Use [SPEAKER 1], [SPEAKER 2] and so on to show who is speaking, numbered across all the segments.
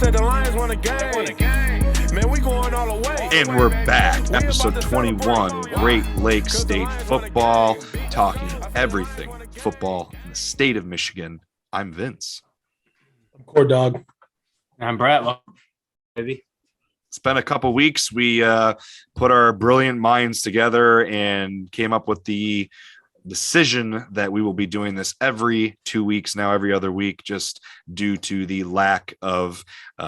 [SPEAKER 1] said the Lions won a game. Man, we going all the way.
[SPEAKER 2] And we're back. Episode 21, Great Lakes State Football, talking everything football in the state of Michigan. I'm Vince.
[SPEAKER 3] I'm Core Dog.
[SPEAKER 4] I'm Brett. Baby.
[SPEAKER 2] It's been a couple weeks. We put our brilliant minds together and came up with the decision that we will be doing this every 2 weeks now, every other week, just due to the lack of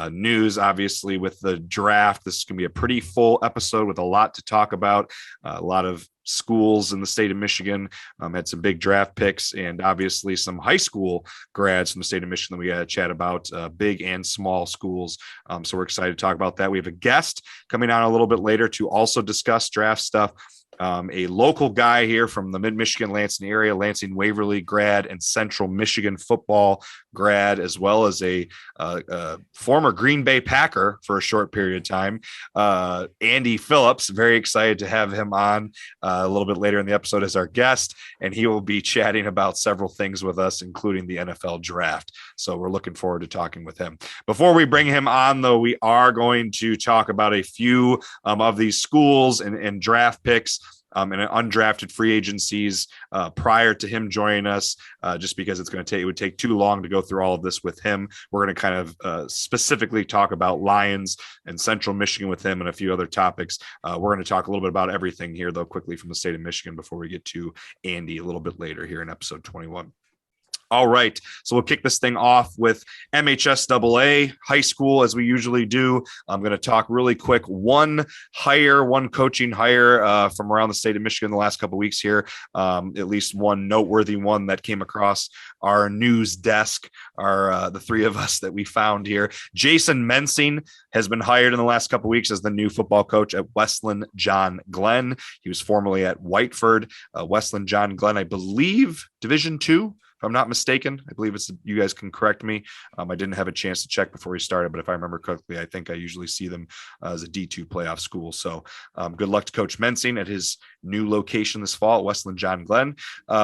[SPEAKER 2] news. Obviously, with the draft, this is going to be a pretty full episode with a lot to talk about. A lot of schools in the state of Michigan had some big draft picks, and obviously some high school grads from the state of Michigan that we got to chat about, big and small schools. So we're excited to talk about that. We have a guest coming on a little bit later to also discuss draft stuff. A local guy here from the mid-Michigan Lansing area, Lansing Waverly grad and Central Michigan football grad, as well as a former Green Bay Packer for a short period of time. Andy Phillips, very excited to have him on a little bit later in the episode as our guest, and he will be chatting about several things with us, including the NFL draft. So we're looking forward to talking with him. Before we bring him on, though, we are going to talk about a few of these schools and draft picks and undrafted free agencies prior to him joining us, just because it would take too long to go through all of this with him. We're going to kind of specifically talk about Lions and Central Michigan with him and a few other topics. We're going to talk a little bit about everything here, though, quickly from the state of Michigan before we get to Andy a little bit later here in episode 21. All right, so we'll kick this thing off with MHSAA high school, as we usually do. I'm going to talk really quick. One coaching hire from around the state of Michigan the last couple of weeks here. At least one noteworthy one that came across our news desk, the three of us that we found here. Jason Mensing has been hired in the last couple of weeks as the new football coach at Westland John Glenn. He was formerly at Whiteford. Westland John Glenn, I believe, Division II. If I'm not mistaken, I believe you guys can correct me. I didn't have a chance to check before we started, but if I remember correctly, I think I usually see them as a D2 playoff school. So good luck to Coach Mensing at his new location this fall at Westland John Glenn.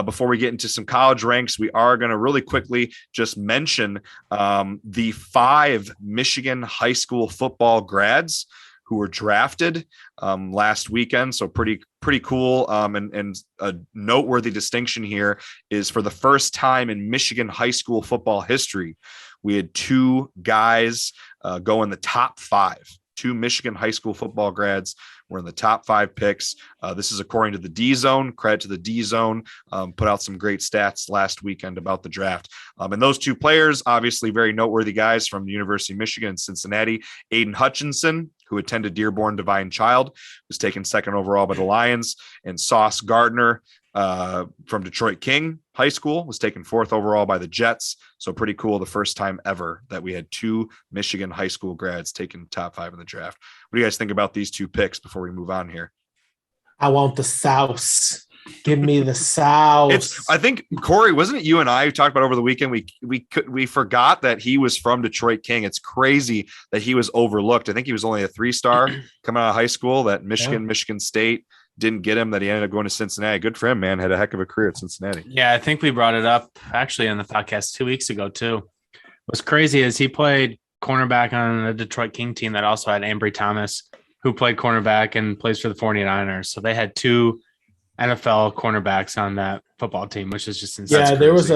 [SPEAKER 2] Before we get into some college ranks, we are going to really quickly just mention the 5 Michigan high school football grads who were drafted last weekend. So pretty cool. And a noteworthy distinction here is, for the first time in Michigan high school football history, we had 2 guys go in the top 5. 2 Michigan high school football grads were in the top 5 picks. This is according to the D Zone. Credit to the D Zone. Put out some great stats last weekend about the draft. And those 2 players, obviously very noteworthy guys from the University of Michigan in Cincinnati. Aiden Hutchinson, who attended Dearborn Divine Child, was taken 2nd overall by the Lions, and Sauce Gardner from Detroit King High School was taken 4th overall by the Jets. So pretty cool. The first time ever that we had 2 Michigan high school grads taken top 5 in the draft. What do you guys think about these 2 picks before we move on here?
[SPEAKER 3] I want the sauce. Give me the sauce.
[SPEAKER 2] I think, Kory, wasn't it you and I who talked about over the weekend? We forgot that he was from Detroit King. It's crazy that he was overlooked. I think he was only a 3-star coming out of high school. That Michigan State didn't get him, that he ended up going to Cincinnati. Good for him, man. Had a heck of a career at Cincinnati.
[SPEAKER 4] Yeah, I think we brought it up actually in the podcast 2 weeks ago too. What's crazy is he played cornerback on a Detroit King team that also had Ambry Thomas, who played cornerback and plays for the 49ers. So they had 2 NFL cornerbacks on that football team, which is just insane.
[SPEAKER 3] Yeah, there was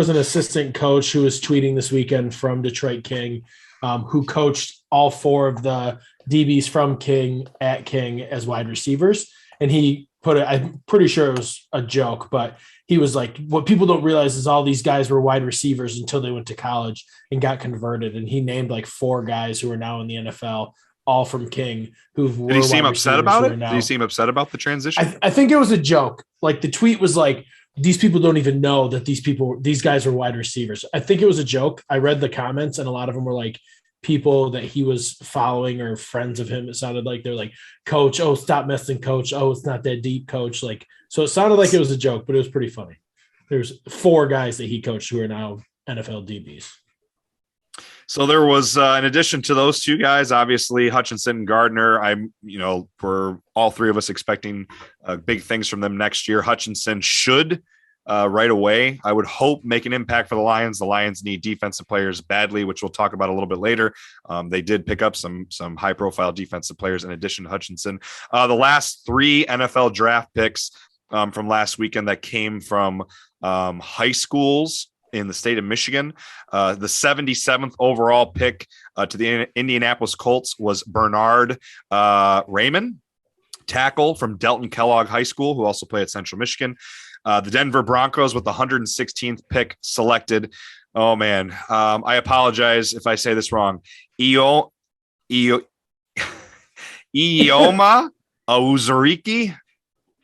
[SPEAKER 3] an assistant coach who was tweeting this weekend from Detroit King, who coached all 4 of the DBs from King at King as wide receivers. And he put it, I'm pretty sure it was a joke, but he was like, what people don't realize is all these guys were wide receivers until they went to college and got converted. And he named like 4 guys who are now in the NFL, all from King. Did
[SPEAKER 2] he seem upset about it? Did he seem upset about the transition?
[SPEAKER 3] I think it was a joke. Like, the tweet was like, these people don't even know that these guys are wide receivers. I think it was a joke. I read the comments, and a lot of them were like people that he was following or friends of him. It sounded like they're like, Coach, oh, stop messing, Coach. Oh, it's not that deep, Coach. Like, so it sounded like it was a joke, but it was pretty funny. There's 4 guys that he coached who are now NFL DBs.
[SPEAKER 2] So there was, in addition to those 2 guys, obviously Hutchinson and Gardner, for all 3 of us expecting big things from them next year. Hutchinson should right away. I would hope make an impact for the Lions. The Lions need defensive players badly, which we'll talk about a little bit later. They did pick up some high profile defensive players in addition to Hutchinson. The last 3 NFL draft picks from last weekend that came from high schools in the state of Michigan. The 77th overall pick to the Indianapolis Colts was Bernard Raymond, tackle from Delton Kellogg High School, who also played at Central Michigan. The Denver Broncos with the 116th pick selected. Oh man, I apologize if I say this wrong. Ioma Auzuriki.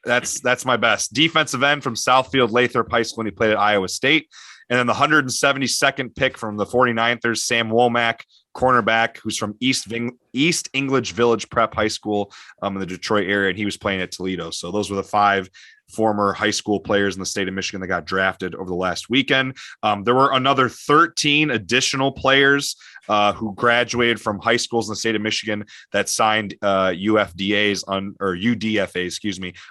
[SPEAKER 2] That's my best. Defensive end from Southfield Lathrop High School, and he played at Iowa State. And then the 172nd pick from the 49ers, Sam Womack, cornerback, who's from East English Village Prep High School in the Detroit area, and he was playing at Toledo. So those were the 5 former high school players in the state of Michigan that got drafted over the last weekend. There were another 13 additional players who graduated from high schools in the state of Michigan that signed UDFA's,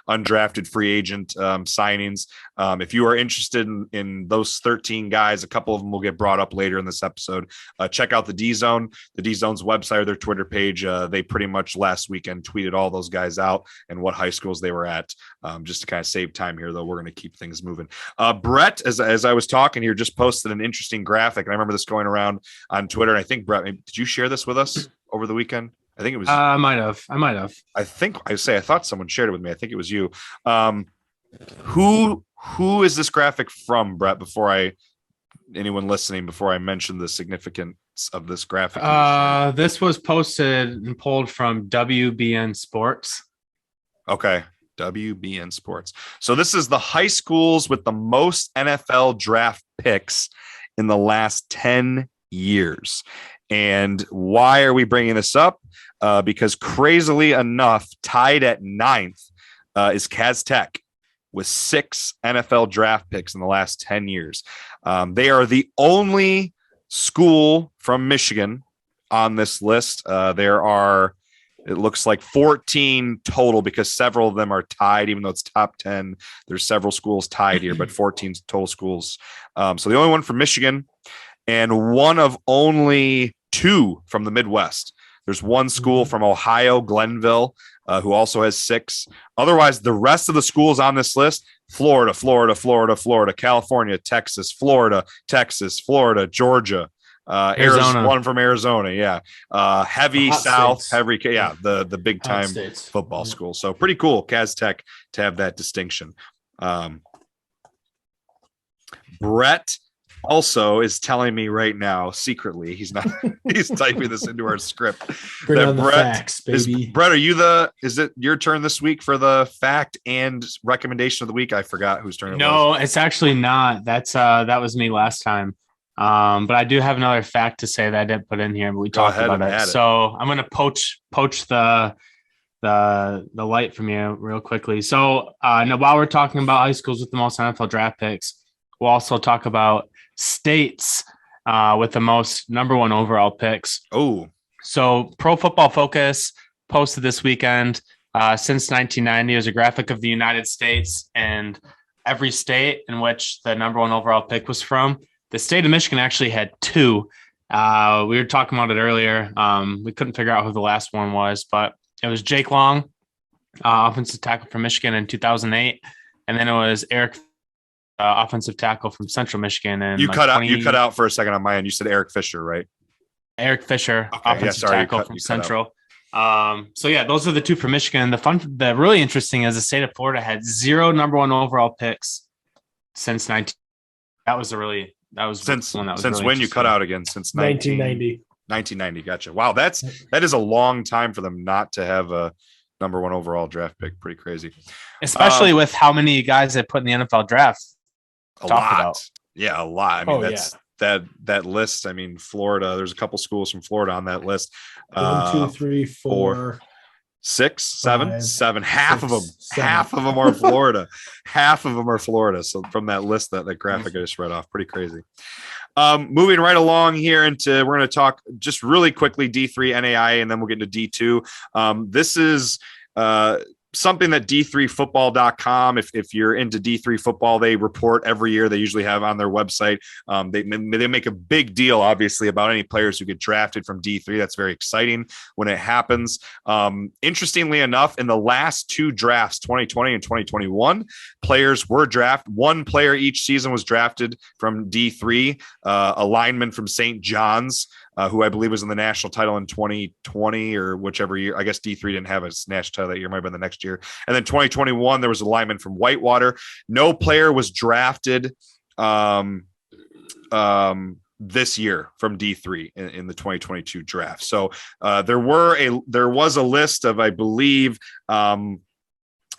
[SPEAKER 2] undrafted free agent signings. If you are interested in those 13 guys, a couple of them will get brought up later in this episode. Check out the D-Zone, the D-Zone's website or their Twitter page. They pretty much last weekend tweeted all those guys out and what high schools they were at. Just to kind of save time here, though, we're going to keep things moving. Brett, as I was talking here, just posted an interesting graphic, and I remember this going around on Twitter. And I think, Brett, did you share this with us over the weekend? I think it was.
[SPEAKER 4] I might have.
[SPEAKER 2] I thought someone shared it with me. I think it was you. Who is this graphic from, Brett? Before anyone listening, before I mention the significance of this graphic.
[SPEAKER 4] This was posted and pulled from WBN Sports.
[SPEAKER 2] Okay. WBN Sports. So this is the high schools with the most NFL draft picks in the last 10 years. And why are we bringing this up? Because crazily enough, tied at 9th is Kaz Tech with 6 NFL draft picks in the last 10 years. They are the only school from Michigan on this list. There are, it looks like 14 total because several of them are tied, even though it's top 10. There's several schools tied here, but 14 total schools. So the only one from Michigan and one of only 2 from the Midwest. There's one school from Ohio, Glenville, who also has 6. Otherwise, the rest of the schools on this list, Florida, California, Texas, Florida, Georgia, Arizona, one from Arizona. Yeah. Heavy South, heavy. Yeah. The big time football school. So pretty cool. Kaz Tech to have that distinction. Brett also is telling me right now, secretly, he's typing this into our script.
[SPEAKER 3] Bring on the facts, baby.
[SPEAKER 2] Brett, is it your turn this week for the fact and recommendation of the week? I forgot whose turn it was.
[SPEAKER 4] No, it's actually not. That was me last time. But I do have another fact to say that I didn't put in here, but we talked about it. So I'm going to poach the light from you real quickly. So now while we're talking about high schools with the most NFL draft picks, we'll also talk about states with the most number 1 overall picks.
[SPEAKER 2] Oh,
[SPEAKER 4] so Pro Football Focus posted this weekend since 1990 is a graphic of the United States and every state in which the number 1 overall pick was from. The state of Michigan actually had 2. We were talking about it earlier. We couldn't figure out who the last one was, but it was Jake Long, offensive tackle from Michigan in 2008, and then it was Eric, offensive tackle from Central Michigan. And
[SPEAKER 2] you cut out for a second on my end. You said Eric Fisher, right?
[SPEAKER 4] Eric Fisher, okay, offensive tackle from Central. So yeah, those are the 2 for Michigan. The really interesting is the state of Florida had 0 number 1 overall picks since 19. That was since really
[SPEAKER 2] when you cut out again? Since
[SPEAKER 3] 1990.
[SPEAKER 2] 1990. Gotcha. Wow, that is a long time for them not to have a number 1 overall draft pick. Pretty crazy,
[SPEAKER 4] especially with how many guys they put in the NFL draft.
[SPEAKER 2] A lot. Yeah, a lot. I mean, that list. I mean, Florida. There's a couple schools from Florida on that list.
[SPEAKER 3] 1, 2, 3, 4,
[SPEAKER 2] 6, 7,
[SPEAKER 3] 5,
[SPEAKER 2] 7. Half
[SPEAKER 3] 6,
[SPEAKER 2] of them.
[SPEAKER 3] 7.
[SPEAKER 2] Half of them are Florida. Half of them are Florida. So from that list, that graphic I just read off, pretty crazy. Moving right along here we're going to talk just really quickly D3 NAIA, and then we'll get into D2. This is something that D3football.com, if you're into D3 football, they report every year. They usually have on their website. They make a big deal, obviously, about any players who get drafted from D3. That's very exciting when it happens. Interestingly enough, in the last 2 drafts, 2020 and 2021, players were drafted. 1 player each season was drafted from D3, a lineman from St. John's, who I believe was in the national title in 2020 or whichever year. I guess D3 didn't have a national title that year, might have been the next year. And then 2021, there was a lineman from Whitewater. No player was drafted this year from D3 in the 2022 draft. So there was a list of, I believe,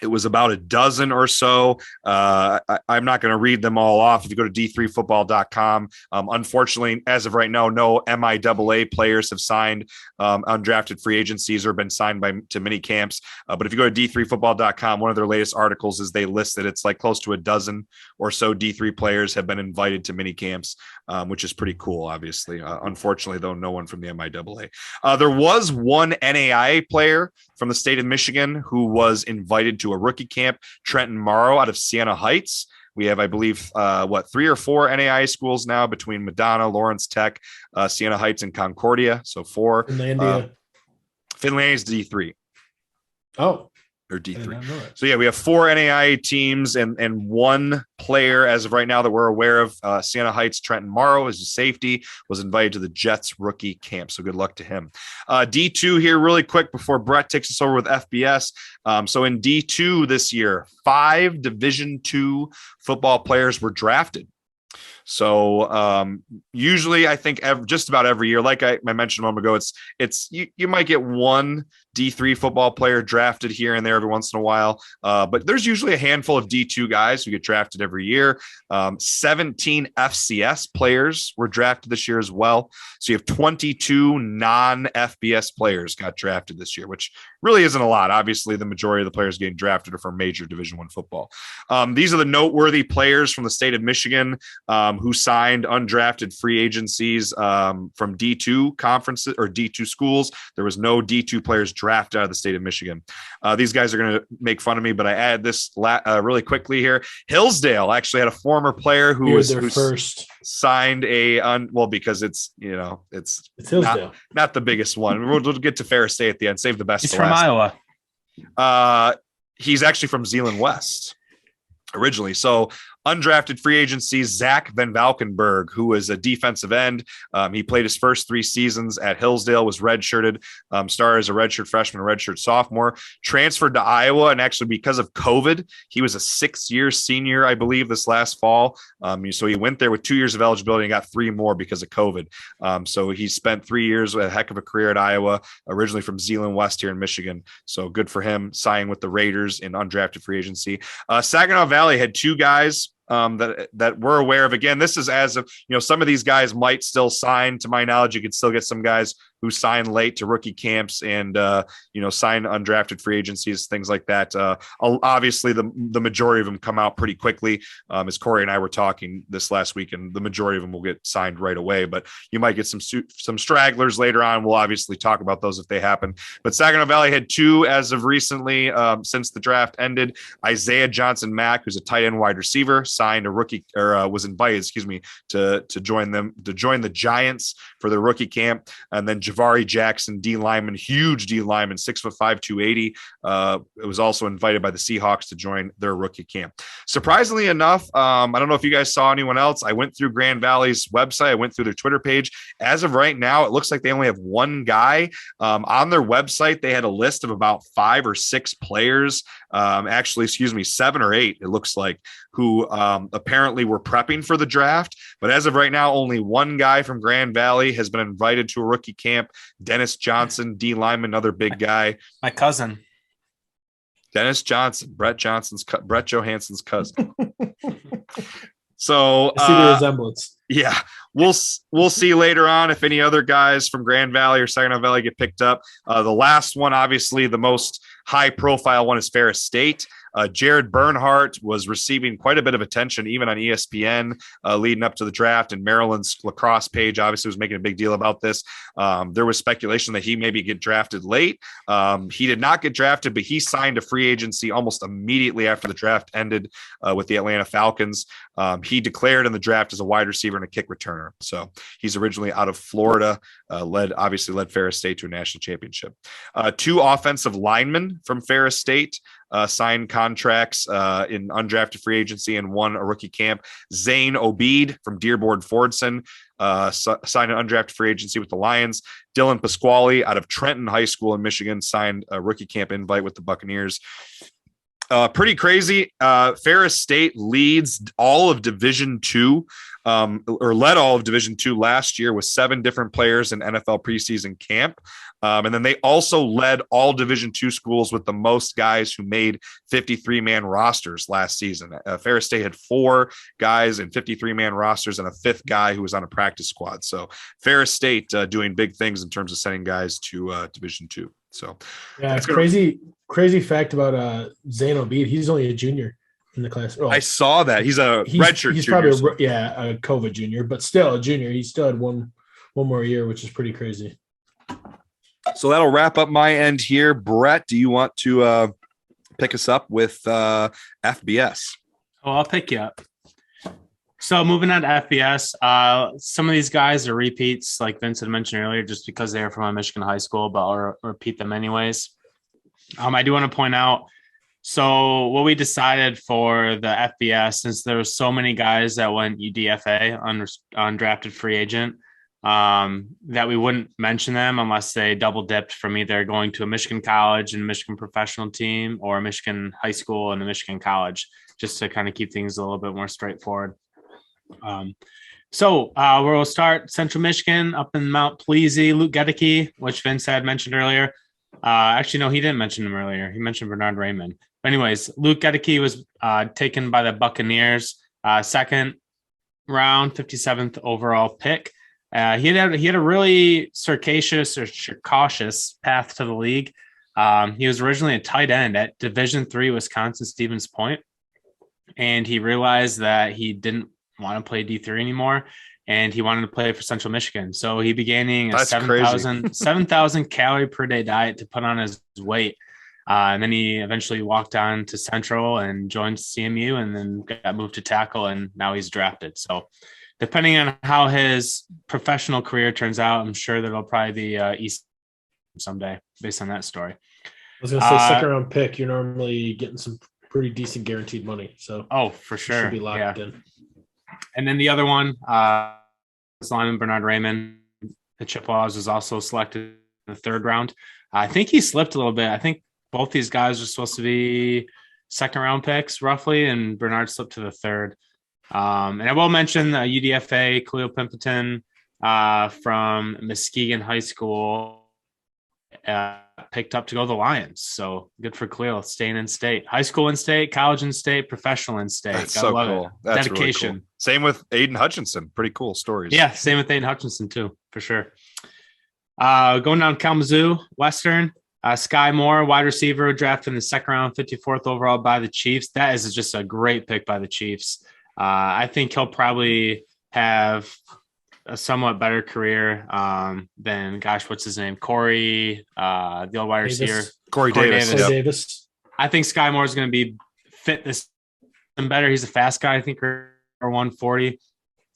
[SPEAKER 2] it was about a dozen or so. I'm not going to read them all off. If you go to d3football.com, unfortunately, as of right now, no MIAA players have signed undrafted free agencies or been signed to mini camps. But if you go to d3football.com, one of their latest articles is they list that it's like close to a dozen or so D3 players have been invited to mini camps, which is pretty cool, obviously. Unfortunately, though, no one from the MIAA. There was one NAIA player from the state of Michigan who was invited to a rookie camp, Trenton Morrow out of Siena Heights. We have, I believe, 3 or 4 NAIA schools now between Madonna, Lawrence Tech, Siena Heights, and Concordia. So 4.
[SPEAKER 3] Finlandia.
[SPEAKER 2] Finlandia is D3.
[SPEAKER 3] Oh.
[SPEAKER 2] Or D3. So yeah, we have 4 NAIA teams and 1 player as of right now that we're aware of. Siena Heights, Trenton Morrow is a safety, was invited to the Jets rookie camp. So good luck to him. D2 here really quick before Brett takes us over with FBS. So in D2 this year, 5 Division II football players were drafted. So usually I think just about every year, like I mentioned a moment ago, it's you might get 1 D3 football player drafted here and there every once in a while. But there's usually a handful of D2 guys who get drafted every year. 17 FCS players were drafted this year as well. So you have 22 non-FBS players got drafted this year, which really isn't a lot. Obviously, the majority of the players getting drafted are from major Division I football. These are the noteworthy players from the state of Michigan who signed undrafted free agencies from D2 conferences or D2 schools. There was no D2 players drafted out of the state of Michigan. These guys are going to make fun of me, but I added this really quickly here. Hillsdale actually had a former player who first signed because it's
[SPEAKER 3] Hillsdale,
[SPEAKER 2] not the biggest one. We'll get to Ferris State at the end. Save the best.
[SPEAKER 4] He's from Iowa.
[SPEAKER 2] He's actually from Zeeland West originally. So undrafted free agency, Zach Van Valkenburg, who is a defensive end. He played his first 3 seasons at Hillsdale, was redshirted, started as a redshirt freshman, redshirt sophomore, transferred to Iowa. And actually because of COVID, he was a 6-year senior, I believe, this last fall. So he went there with 2 years of eligibility and got 3 more because of COVID. So he spent 3 years with a heck of a career at Iowa, originally from Zeeland West here in Michigan. So good for him signing with the Raiders in undrafted free agency. Saginaw Valley had 2 guys that we're aware of. Again, this is as of, some of these guys might still sign. To my knowledge, you could still get some guys who sign late to rookie camps and, sign undrafted free agencies, things like that. Obviously, the majority of them come out pretty quickly. As Kory and I were talking this last week, and the majority of them will get signed right away, but you might get some stragglers later on. We'll obviously talk about those if they happen. But Saginaw Valley had 2 as of recently, since the draft ended. Isaiah Johnson-Mack, who's a tight end wide receiver, signed a rookie or was invited, to join the Giants for their rookie camp. And then Javari Jackson, D lineman, huge D lineman, 6'5", 280. It was also invited by the Seahawks to join their rookie camp. Surprisingly enough, I don't know if you guys saw anyone else. I went through Grand Valley's website. I went through their Twitter page. As of right now, it looks like they only have 1 guy. On their website, they had a list of about 5 or 6 players. 7 or 8, it looks like, who apparently were prepping for the draft. But as of right now, only 1 guy from Grand Valley has been invited to a rookie camp. Dennis Johnson, D lineman, another big guy.
[SPEAKER 4] My cousin.
[SPEAKER 2] Dennis Johnson, Brett Johansson's cousin. So
[SPEAKER 3] I see the resemblance.
[SPEAKER 2] Yeah, we'll see later on if any other guys from Grand Valley or Saginaw Valley get picked up. The last one, obviously the most high profile one, is Ferris State. Jared Bernhardt was receiving quite a bit of attention, even on ESPN, leading up to the draft. And Maryland's lacrosse page obviously was making a big deal about this. There was speculation that he maybe get drafted late. He did not get drafted, but he signed a free agency almost immediately after the draft ended with the Atlanta Falcons. He declared in the draft as a wide receiver and a kick returner. So he's originally out of Florida, led Ferris State to a national championship. 2 offensive linemen from Ferris State signed contracts in undrafted free agency and 1 a rookie camp. Zane Obeid from Dearborn Fordson signed an undrafted free agency with the Lions. Dylan Pasquale out of Trenton High School in Michigan signed a rookie camp invite with the Buccaneers. Pretty crazy. Ferris State leads all of Division II, or led all of Division II last year with 7 different players in NFL preseason camp. And then they also led all Division II schools with the most guys who made 53-man rosters last season. Ferris State had 4 guys in 53-man rosters and a 5th guy who was on a practice squad. So Ferris State doing big things in terms of sending guys to Division II. So
[SPEAKER 3] yeah, it's crazy fact about Zane Obeid. He's only a junior in the class. Oh,
[SPEAKER 2] I saw that he's redshirt.
[SPEAKER 3] He's
[SPEAKER 2] junior,
[SPEAKER 3] probably a COVID junior, but still a junior. He still had one more year, which is pretty crazy.
[SPEAKER 2] So that'll wrap up my end here. Brett, do you want to pick us up with FBS?
[SPEAKER 4] Oh, I'll pick you up. So moving on to FBS, some of these guys are repeats, like Vince had mentioned earlier, just because they are from a Michigan high school, but I'll repeat them anyways. I do want to point out, so what we decided for the FBS, since there were so many guys that went UDFA, undrafted free agent, that we wouldn't mention them unless they double dipped from either going to a Michigan college and Michigan professional team or a Michigan high school and a Michigan college, just to kind of keep things a little bit more straightforward. We'll start Central Michigan up in Mount Pleasant. Luke Gedeke, which Vince had mentioned earlier. Actually, no, he didn't mention him earlier. He mentioned Bernard Raymond. But anyways, Luke Gedeke was taken by the Buccaneers, 2nd round, 57th overall pick. He had a really circassious or cautious path to the league. He was originally a tight end at Division III Wisconsin Stevens Point, and he realized that he didn't want to play D3 anymore, and he wanted to play for Central Michigan. So he began eating a 7,000 calorie per day diet to put on his weight. And then he eventually walked on to Central and joined CMU, and then got moved to tackle, and now he's drafted. So depending on how his professional career turns out, I'm sure that it'll probably be East someday based on that story.
[SPEAKER 3] I was going to say 2nd round pick, you're normally getting some pretty decent guaranteed money. So
[SPEAKER 4] for sure.
[SPEAKER 3] Should be locked in.
[SPEAKER 4] And then the other one, lineman Bernard Raymond, the Chippewas, was also selected in the 3rd round. I think he slipped a little bit. I think both these guys are supposed to be 2nd round picks roughly, and Bernard slipped to the 3rd. And I will mention UDFA, Khalil Pimpleton from Muskegon High School picked up to go to the Lions. So good for Khalil, staying in state. High school in state, college in state, professional in state.
[SPEAKER 2] That's so cool. That's
[SPEAKER 4] dedication.
[SPEAKER 2] Really cool. Same with Aiden Hutchinson. Pretty cool stories.
[SPEAKER 4] Yeah, same with Aiden Hutchinson too, for sure. Going down Kalamazoo, Western, Sky Moore, wide receiver, drafted in the 2nd round, 54th overall by the Chiefs. That is just a great pick by the Chiefs. I think he'll probably have a somewhat better career than, what's his name? Kory, the old wide receiver.
[SPEAKER 2] Kory Davis.
[SPEAKER 4] I think Sky Moore is going to be fit this and better. He's a fast guy, I think, or 140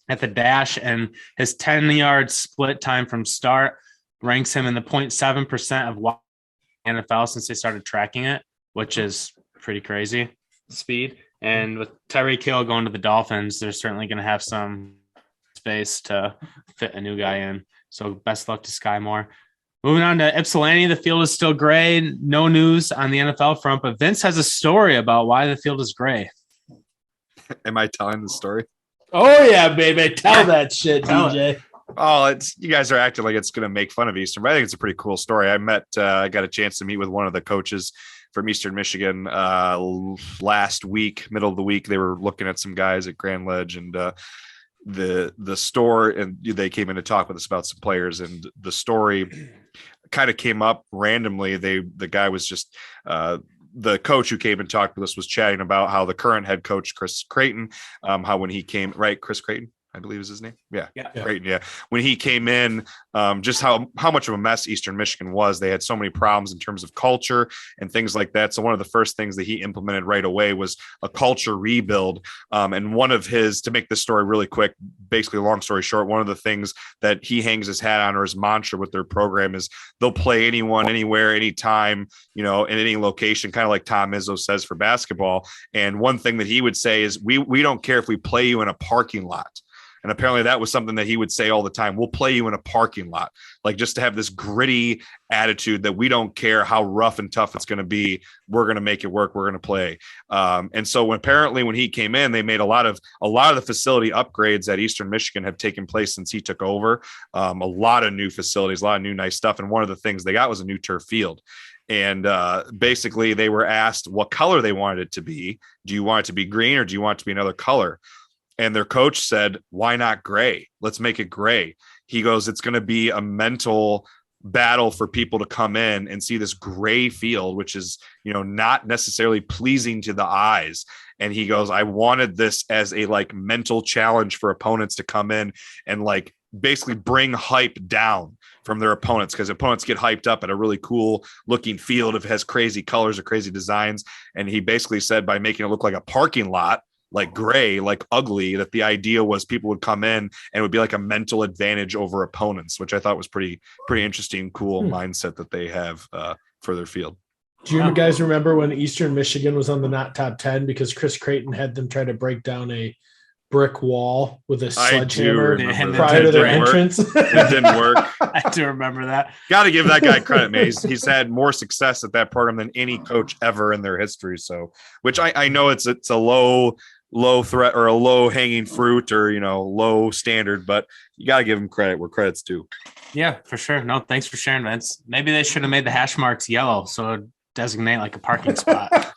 [SPEAKER 4] at the dash, and his 10-yard split time from start ranks him in the 0.7% of NFL since they started tracking it, which is pretty crazy speed. And with Tyreek Hill going to the Dolphins, they're certainly going to have some space to fit a new guy in. So best luck to Sky Moore. Moving on to Ypsilanti, the field is still gray. No news on the NFL front, but Vince has a story about why the field is gray.
[SPEAKER 2] Am I telling the story?
[SPEAKER 3] Oh, yeah, baby. Tell that shit, DJ.
[SPEAKER 2] Oh, you guys are acting like it's going to make fun of Eastern, but I think it's a pretty cool story. I got a chance to meet with one of the coaches from Eastern Michigan last week, middle of the week. They were looking at some guys at Grand Ledge, and the store, and they came in to talk with us about some players, and the story kind of came up randomly. The guy was just the coach who came and talked with us was chatting about how the current head coach, Chris Creighton, how when he came, right, Chris Creighton, I believe is his name. Yeah. Creighton, yeah. When he came in, just how much of a mess Eastern Michigan was. They had so many problems in terms of culture and things like that. So one of the first things that he implemented right away was a culture rebuild. And one of his, to make this story really quick, basically long story short, one of the things that he hangs his hat on, or his mantra with their program, is they'll play anyone, anywhere, anytime, in any location, kind of like Tom Izzo says for basketball. And one thing that he would say is, we don't care if we play you in a parking lot. And apparently that was something that he would say all the time. We'll play you in a parking lot, like just to have this gritty attitude that we don't care how rough and tough it's going to be. We're going to make it work. We're going to play. And so when he came in, they made a lot of the facility upgrades at Eastern Michigan have taken place since he took over. A lot of new facilities, a lot of new nice stuff. And one of the things they got was a new turf field. And basically they were asked what color they wanted it to be. Do you want it to be green, or do you want it to be another color? And their coach said, why not gray? Let's make it gray. He goes, it's going to be a mental battle for people to come in and see this gray field, which is, not necessarily pleasing to the eyes. And he goes, I wanted this as a mental challenge for opponents to come in and basically bring hype down from their opponents, because opponents get hyped up at a really cool looking field if it has crazy colors or crazy designs. And he basically said, by making it look like a parking lot, gray, ugly, that the idea was people would come in and it would be like a mental advantage over opponents, which I thought was pretty interesting, cool mindset that they have for their field.
[SPEAKER 3] Do you guys remember when Eastern Michigan was on the not top 10 because Chris Creighton had them try to break down a brick wall with a sledgehammer prior to their entrance?
[SPEAKER 2] It didn't work.
[SPEAKER 4] I do remember that.
[SPEAKER 2] Got to give that guy credit, man. He's had more success at that program than any coach ever in their history. So, which I know it's a low threat or a low hanging fruit, or low standard, but you got to give him credit where credit's due.
[SPEAKER 4] Yeah, for sure. No, thanks for sharing, Vince. Maybe they should have made the hash marks yellow so it designate a parking spot.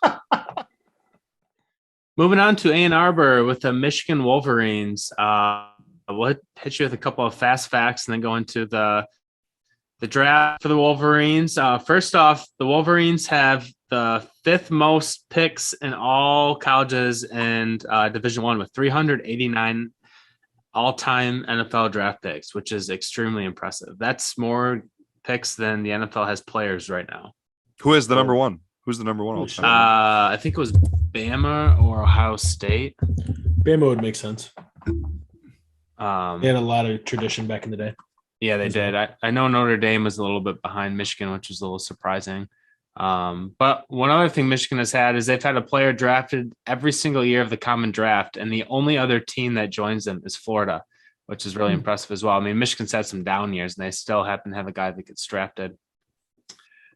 [SPEAKER 4] Moving on to Ann Arbor with the Michigan Wolverines. We'll hit you with a couple of fast facts and then go into the draft for the Wolverines. First off, the Wolverines have the 5th most picks in all colleges and Division I, with 389 all-time NFL draft picks, which is extremely impressive. That's more picks than the NFL has players right now.
[SPEAKER 2] Who is the number one? Who's the number one all-time?
[SPEAKER 4] I think it was Bama or Ohio State.
[SPEAKER 3] Bama would make sense. They
[SPEAKER 4] They
[SPEAKER 3] had a lot of tradition back in the day.
[SPEAKER 4] Yeah, they did. I know Notre Dame was a little bit behind Michigan, which was a little surprising. But one other thing Michigan has had is they've had a player drafted every single year of the common draft, and the only other team that joins them is Florida, which is really impressive as well. I mean, Michigan's had some down years, and they still happen to have a guy that gets drafted.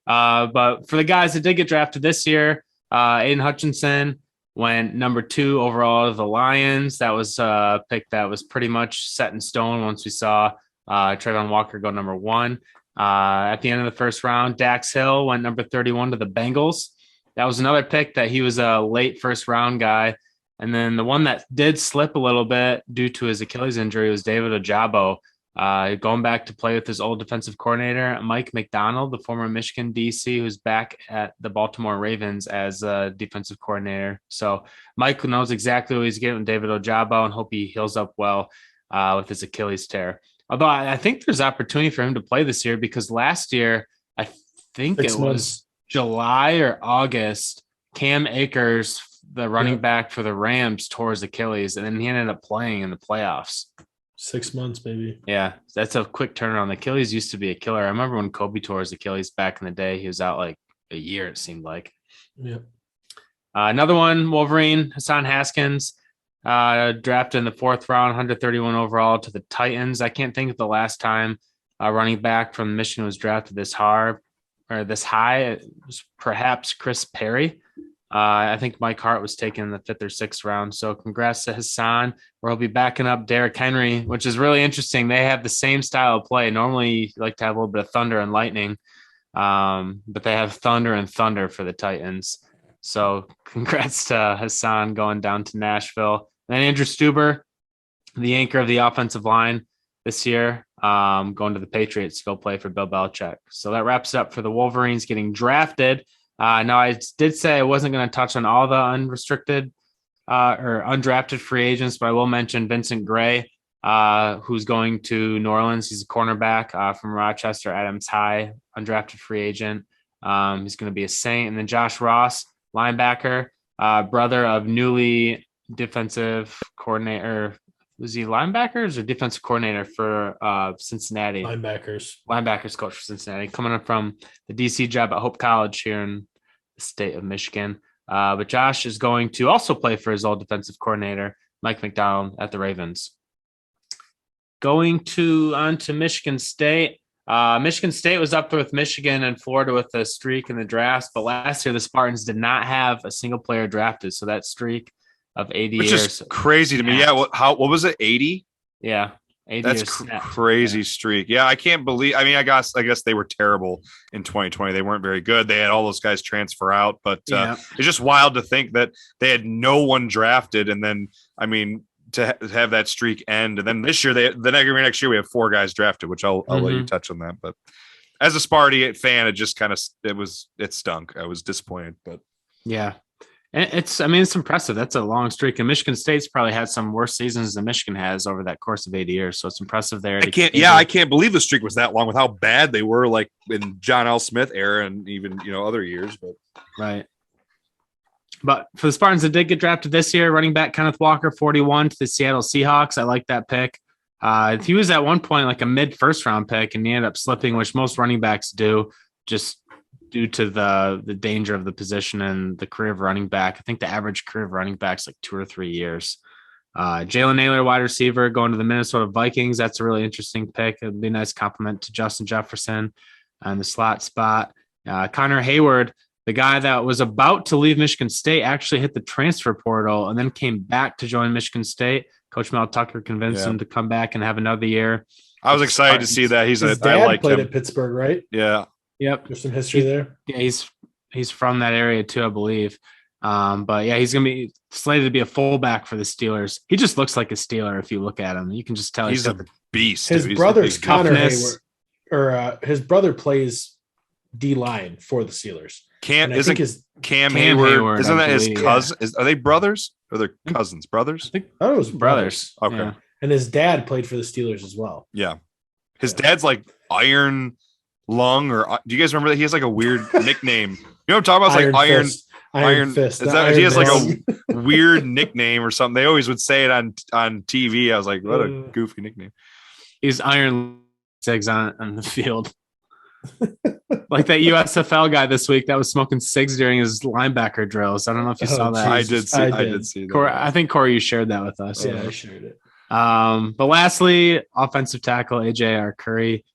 [SPEAKER 4] But for the guys that did get drafted this year, Aiden Hutchinson went number 2 overall to the Lions. That was a pick that was pretty much set in stone once we saw Trayvon Walker go number 1. At the end of the first round, Dax Hill went number 31 to the Bengals. That was another pick that he was a late first round guy. And then the one that did slip a little bit due to his Achilles injury was David Ojabo, going back to play with his old defensive coordinator, Mike McDonald, the former Michigan DC, who's back at the Baltimore Ravens as a defensive coordinator. So Mike knows exactly what he's getting with David Ojabo, and hope he heals up well with his Achilles tear. Although I think there's opportunity for him to play this year, because last year, I think it was July or August, Cam Akers, the running back for the Rams, tore his Achilles, and then he ended up playing in the playoffs.
[SPEAKER 3] 6 months, maybe.
[SPEAKER 4] Yeah, that's a quick turnaround. The Achilles used to be a killer. I remember when Kobe tore his Achilles back in the day, he was out like a year, it seemed like.
[SPEAKER 3] Yeah.
[SPEAKER 4] Another one, Wolverine, Hassan Haskins, drafted in the 4th round, 131 overall to the Titans. I can't think of the last time a running back from Michigan was drafted this high. It was perhaps Chris Perry. I think Mike Hart was taken in the 5th or 6th round. So congrats to Hassan, where he'll be backing up Derrick Henry, which is really interesting. They have the same style of play. Normally you like to have a little bit of thunder and lightning, but they have thunder and thunder for the Titans. So congrats to Hassan going down to Nashville. And Andrew Stuber, the anchor of the offensive line this year, going to the Patriots to go play for Bill Belichick. So that wraps it up for the Wolverines getting drafted. No, I did say I wasn't going to touch on all the unrestricted or undrafted free agents, but I will mention Vincent Gray, who's going to New Orleans. He's a cornerback from Rochester Adams High, undrafted free agent. He's going to be a Saint. And then Josh Ross, linebacker, brother of newly defensive coordinator. Was he linebackers or defensive coordinator for Cincinnati? Linebackers coach for Cincinnati, coming up from the DC job at Hope College here in the state of Michigan. But Josh is going to also play for his old defensive coordinator, Mike McDonald, at the Ravens. Going on to Michigan State. Michigan State was up there with Michigan and Florida with a streak in the drafts, but last year the Spartans did not have a single player drafted, so that streak of 80
[SPEAKER 2] Which
[SPEAKER 4] years.
[SPEAKER 2] is crazy to me. Yeah, what was it? 80?
[SPEAKER 4] Yeah. 80
[SPEAKER 2] That's crazy streak. Yeah, I can't believe. I mean, I guess they were terrible in 2020. They weren't very good. They had all those guys transfer out, but it's just wild to think that they had no one drafted, and then I mean to have that streak end, and then this year the next year we have 4 guys drafted, which I'll let you touch on that. But as a Sparty fan, it just kind of it stunk. I was disappointed, but
[SPEAKER 4] yeah. It's impressive. That's a long streak. And Michigan State's probably had some worse seasons than Michigan has over that course of 80 years. So it's impressive there.
[SPEAKER 2] I can't believe the streak was that long with how bad they were, like in John L. Smith era and even, other years. But
[SPEAKER 4] right. But for the Spartans that did get drafted this year, running back Kenneth Walker, 41 to the Seattle Seahawks. I like that pick. He was at one point like a mid first round pick, and he ended up slipping, which most running backs do, just due to the danger of the position and the career of running back. I think the average career of running back is like 2 or 3 years. Jalen Naylor, wide receiver, going to the Minnesota Vikings. That's a really interesting pick. It'd be a nice compliment to Justin Jefferson on the slot spot. Connor Hayward, the guy that was about to leave Michigan State, actually hit the transfer portal and then came back to join Michigan State. Coach Mel Tucker convinced him to come back and have another year.
[SPEAKER 2] I was excited to see that.
[SPEAKER 3] His dad played at Pittsburgh, right?
[SPEAKER 2] Yeah.
[SPEAKER 4] Yep.
[SPEAKER 3] There's some history there.
[SPEAKER 4] Yeah, he's from that area too, I believe. But yeah, he's going to be slated to be a fullback for the Steelers. He just looks like a Steeler if you look at him. You can just tell
[SPEAKER 2] he's a beast.
[SPEAKER 3] His brother's Connor Hayward, or his brother plays D-line for the Steelers.
[SPEAKER 2] Cam Hayward. Isn't that his cousin? Yeah. Are they brothers or they're cousins? Brothers?
[SPEAKER 3] I thought it was brothers.
[SPEAKER 2] Okay.
[SPEAKER 3] Yeah. And his dad played for the Steelers as well.
[SPEAKER 2] Yeah. His dad's like Iron Lung, or do you guys remember that he has like a weird nickname? You know what I'm talking about? It's like Iron Fist. Is that he has like a weird nickname or something? They always would say it on TV. I was like, what a goofy nickname.
[SPEAKER 4] He's Iron Cigs on the field. Like that USFL guy this week that was smoking cigs during his linebacker drills. I don't know if you saw that.
[SPEAKER 2] I did see that.
[SPEAKER 4] Kory, I think Kory, you shared that with us.
[SPEAKER 3] Yeah, I shared it.
[SPEAKER 4] But lastly, offensive tackle AJ Curry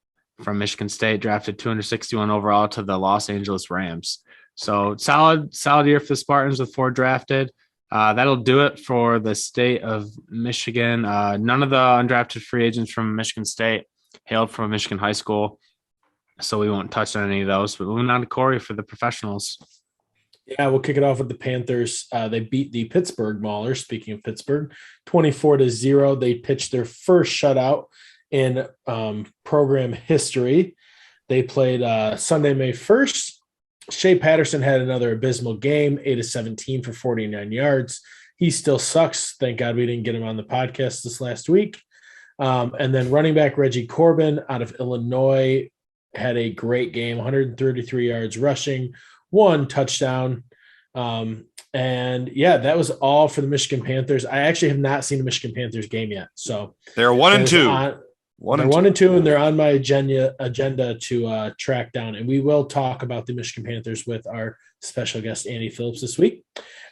[SPEAKER 4] from Michigan State, drafted 261 overall to the Los Angeles Rams. So solid year for the Spartans with 4 drafted. That'll do it for the state of Michigan. None of the undrafted free agents from Michigan State hailed from a Michigan high school, so we won't touch on any of those. But moving on to Kory for the professionals.
[SPEAKER 3] Yeah, we'll kick it off with the Panthers. They beat the Pittsburgh Maulers. Speaking of Pittsburgh, 24-0. They pitched their first shutout in program history. They played Sunday, May 1st. Shea Patterson had another abysmal game, 8-17 for 49 yards. He still sucks. Thank God we didn't get him on the podcast this last week. And then running back Reggie Corbin out of Illinois had a great game, 133 yards rushing, 1 touchdown. And yeah, that was all for the Michigan Panthers. I actually have not seen the Michigan Panthers game yet. So
[SPEAKER 2] they're 1-2.
[SPEAKER 3] They're 1-2, and they're on my agenda to track down. And we will talk about the Michigan Panthers with our special guest, Andy Phillips, this week.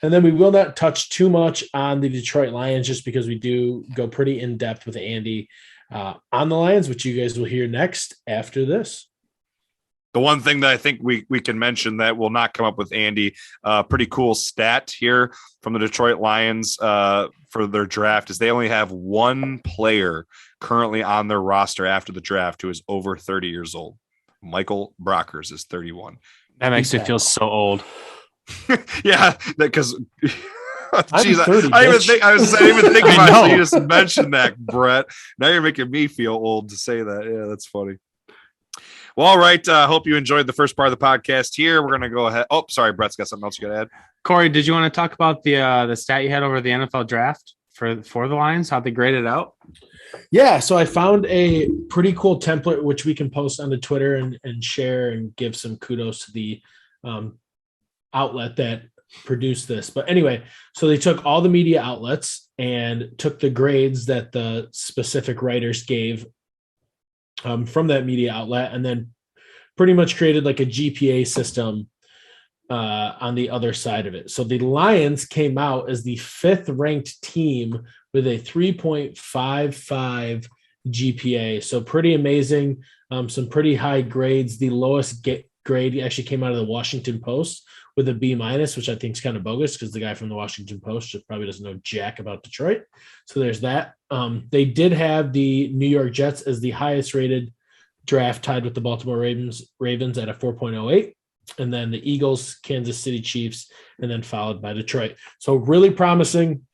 [SPEAKER 3] And then we will not touch too much on the Detroit Lions just because we do go pretty in-depth with Andy on the Lions, which you guys will hear next after this.
[SPEAKER 2] The one thing that I think we can mention that will not come up with Andy, pretty cool stat here from the Detroit Lions for their draft is they only have 1 player currently on their roster after the draft who is over 30 years old. Michael Brockers is 31.
[SPEAKER 4] That makes me feel so old.
[SPEAKER 2] Yeah, because I
[SPEAKER 3] didn't
[SPEAKER 2] even think about it. You just mentioned that, Brett. Now you're making me feel old to say that. Yeah, that's funny. Well, all right. Hope you enjoyed the first part of the podcast here. We're going to go ahead. Oh, sorry. Brett's got something else you got to add.
[SPEAKER 4] Kory, did you want to talk about the stat you had over the NFL draft for the Lions? How'd they grade it out?
[SPEAKER 3] Yeah, so I found a pretty cool template which we can post onto Twitter and share and give some kudos to the outlet that produced this. But anyway, so they took all the media outlets and took the grades that the specific writers gave from that media outlet, and then pretty much created like a GPA system on the other side of it. So the Lions came out as the 5th ranked team with a 3.55 GPA. So pretty amazing. Some pretty high grades. The lowest grade actually came out of the Washington Post with a B-, which I think is kind of bogus because the guy from the Washington Post just probably doesn't know jack about Detroit. So there's that. They did have the New York Jets as the highest rated draft, tied with the Baltimore Ravens at a 4.08. And then the Eagles, Kansas City Chiefs, and then followed by Detroit. So really promising.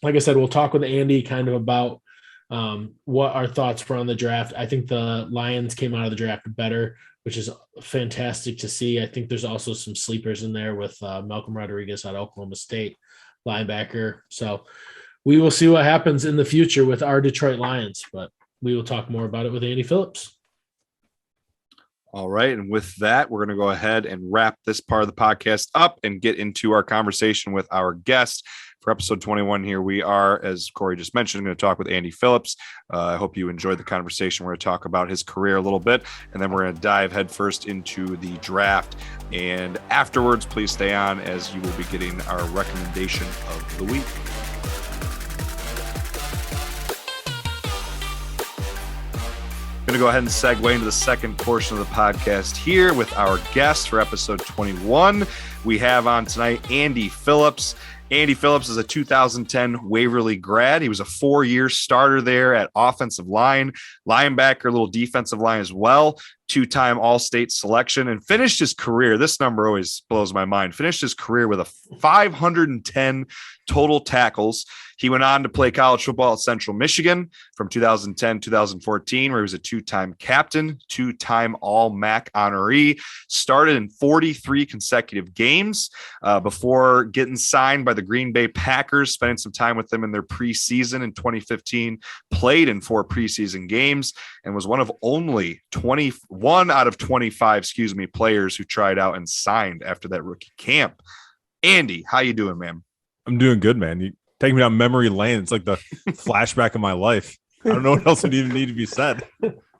[SPEAKER 3] Like I said, we'll talk with Andy kind of about what our thoughts were on the draft. I think the Lions came out of the draft better, which is fantastic to see. I think there's also some sleepers in there with Malcolm Rodriguez out of Oklahoma State, linebacker. So we will see what happens in the future with our Detroit Lions, but we will talk more about it with Andy Phillips.
[SPEAKER 2] All right. And with that, we're going to go ahead and wrap this part of the podcast up and get into our conversation with our guest. For episode 21 here, we are, as Kory just mentioned, going to talk with Andy Phillips. I hope you enjoyed the conversation. We're going to talk about his career a little bit, and then we're going to dive headfirst into the draft. And afterwards, please stay on as you will be getting our recommendation of the week. Going to go ahead and segue into the second portion of the podcast here with our guest for episode 21. We have on tonight Andy Phillips. Andy Phillips is a 2010 Waverly grad. He was a 4-year starter there at offensive line, linebacker, little defensive line as well, 2-time All-State selection, and finished his career. This number always blows my mind. Finished his career with a 510 total tackles. He went on to play college football at Central Michigan from 2010-2014, where he was a 2-time captain, 2-time All-MAC honoree, started in 43 consecutive games before getting signed by the Green Bay Packers, spending some time with them in their preseason in 2015, played in 4 preseason games, and was one of only 21 out of 25, players who tried out and signed after that rookie camp. Andy, how you doing, man?
[SPEAKER 5] I'm doing good, man. You take me down memory lane. It's like the flashback of my life. I don't know what else would even need to be said.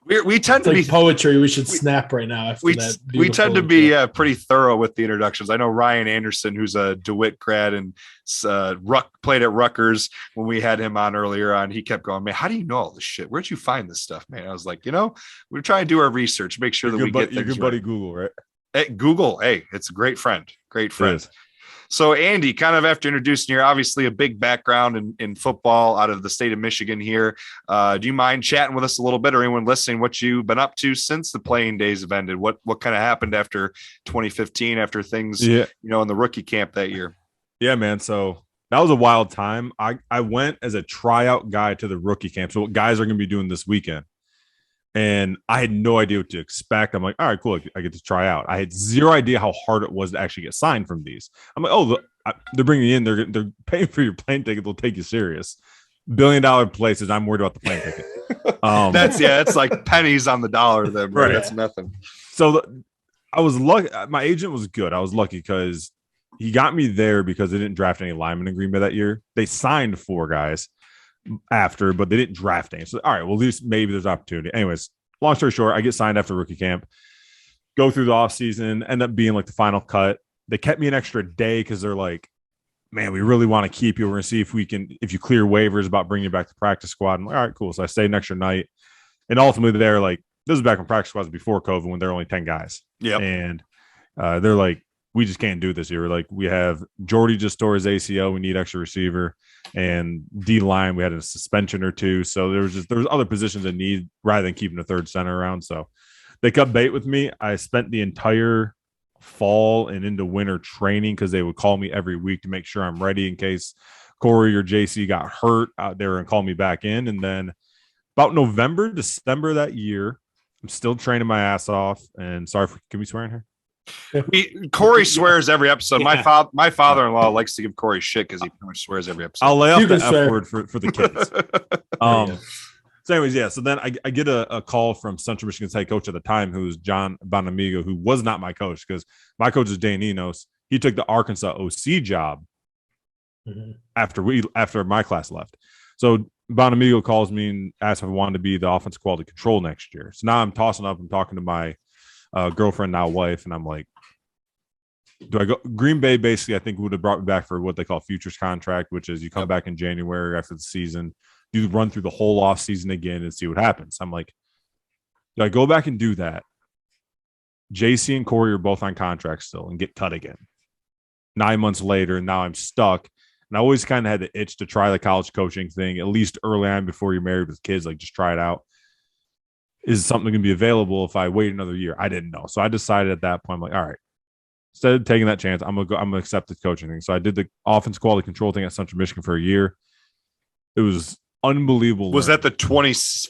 [SPEAKER 2] We tend to be
[SPEAKER 3] poetry. We should snap right now. After that
[SPEAKER 2] we tend to be pretty thorough with the introductions. I know Ryan Anderson, who's a DeWitt grad and played at Rutgers. When we had him on earlier on, he kept going, man, how do you know all this shit? Where'd you find this stuff, man? I was like, we're trying to do our research, make sure that we get things
[SPEAKER 5] your good buddy Google, right?
[SPEAKER 2] At Google, hey, it's a great friend. Great friend. So, Andy, kind of after introducing you, obviously a big background in football out of the state of Michigan here. Do you mind chatting with us a little bit, or anyone listening, what you've been up to since the playing days have ended? What kind of happened after 2015, after things, in the rookie camp that year? Yeah,
[SPEAKER 5] man. So that was a wild time. I went as a tryout guy to the rookie camp. So what guys are going to be doing this weekend. And I had no idea what to expect. I'm like, all right, cool. I get to try out. I had zero idea how hard it was to actually get signed from these. I'm like, they're bringing you in. They're paying for your plane ticket. They'll take you serious. $1 billion places. I'm worried about the plane ticket.
[SPEAKER 2] It's like pennies on the dollar. Then, right? That's nothing.
[SPEAKER 5] So I was lucky. My agent was good. I was lucky because he got me there because they didn't draft any linemen in Green Bay that year. They signed 4 guys after, but they didn't draft any. So, all right, well, at least maybe there's opportunity. Anyways, long story short, I get signed after rookie camp, go through the offseason, end up being like the final cut. They kept me an extra day because they're like, man, we really want to keep you. We're going to see if you clear waivers about bringing you back to practice squad. I'm like, all right, cool. So I stayed an extra night. And ultimately, they're like, this is back when practice squads before COVID when there were only 10 guys.
[SPEAKER 2] Yeah.
[SPEAKER 5] And they're like, we just can't do this here. Like, we have Jordy just tore his ACL. We need extra receiver, and D line. We had a suspension or 2. So there was other positions in need rather than keeping a third center around. So they cut bait with me. I spent the entire fall and into winter training because they would call me every week to make sure I'm ready in case Kory or JC got hurt out there and call me back in. And then about November, December that year, I'm still training my ass off. And sorry for, can we swear in here?
[SPEAKER 2] Kory swears every episode.
[SPEAKER 4] Yeah.
[SPEAKER 2] My father-in-law likes to give Kory shit because he pretty much swears every episode.
[SPEAKER 5] I'll lay off
[SPEAKER 3] You
[SPEAKER 5] the
[SPEAKER 3] can
[SPEAKER 5] F
[SPEAKER 3] swear.
[SPEAKER 5] word for the kids. So anyways, yeah. So then I get a call from Central Michigan's head coach at the time, who's John Bonamigo, who was not my coach because my coach is Dan Enos. He took the Arkansas OC job after my class left. So Bonamigo calls me and asks if I wanted to be the offensive quality control next year. So now I'm tossing up. I'm talking to my girlfriend, now wife, and I'm like, do I go? Green Bay basically, I think, would have brought me back for what they call futures contract, which is you come back in January after the season, you run through the whole off season again and see what happens. I'm like, do I go back and do that? JC and Kory are both on contract still and get cut again. 9 months later, and now I'm stuck. And I always kind of had the itch to try the college coaching thing, at least early on before you're married with kids, like just try it out. Is something going to be available if I wait another year? I didn't know. So I decided at that point, I'm like, all right, instead of taking that chance, I'm gonna accept the coaching thing. So I did the offense quality control thing at Central Michigan for a year. It was unbelievable.
[SPEAKER 2] Was that the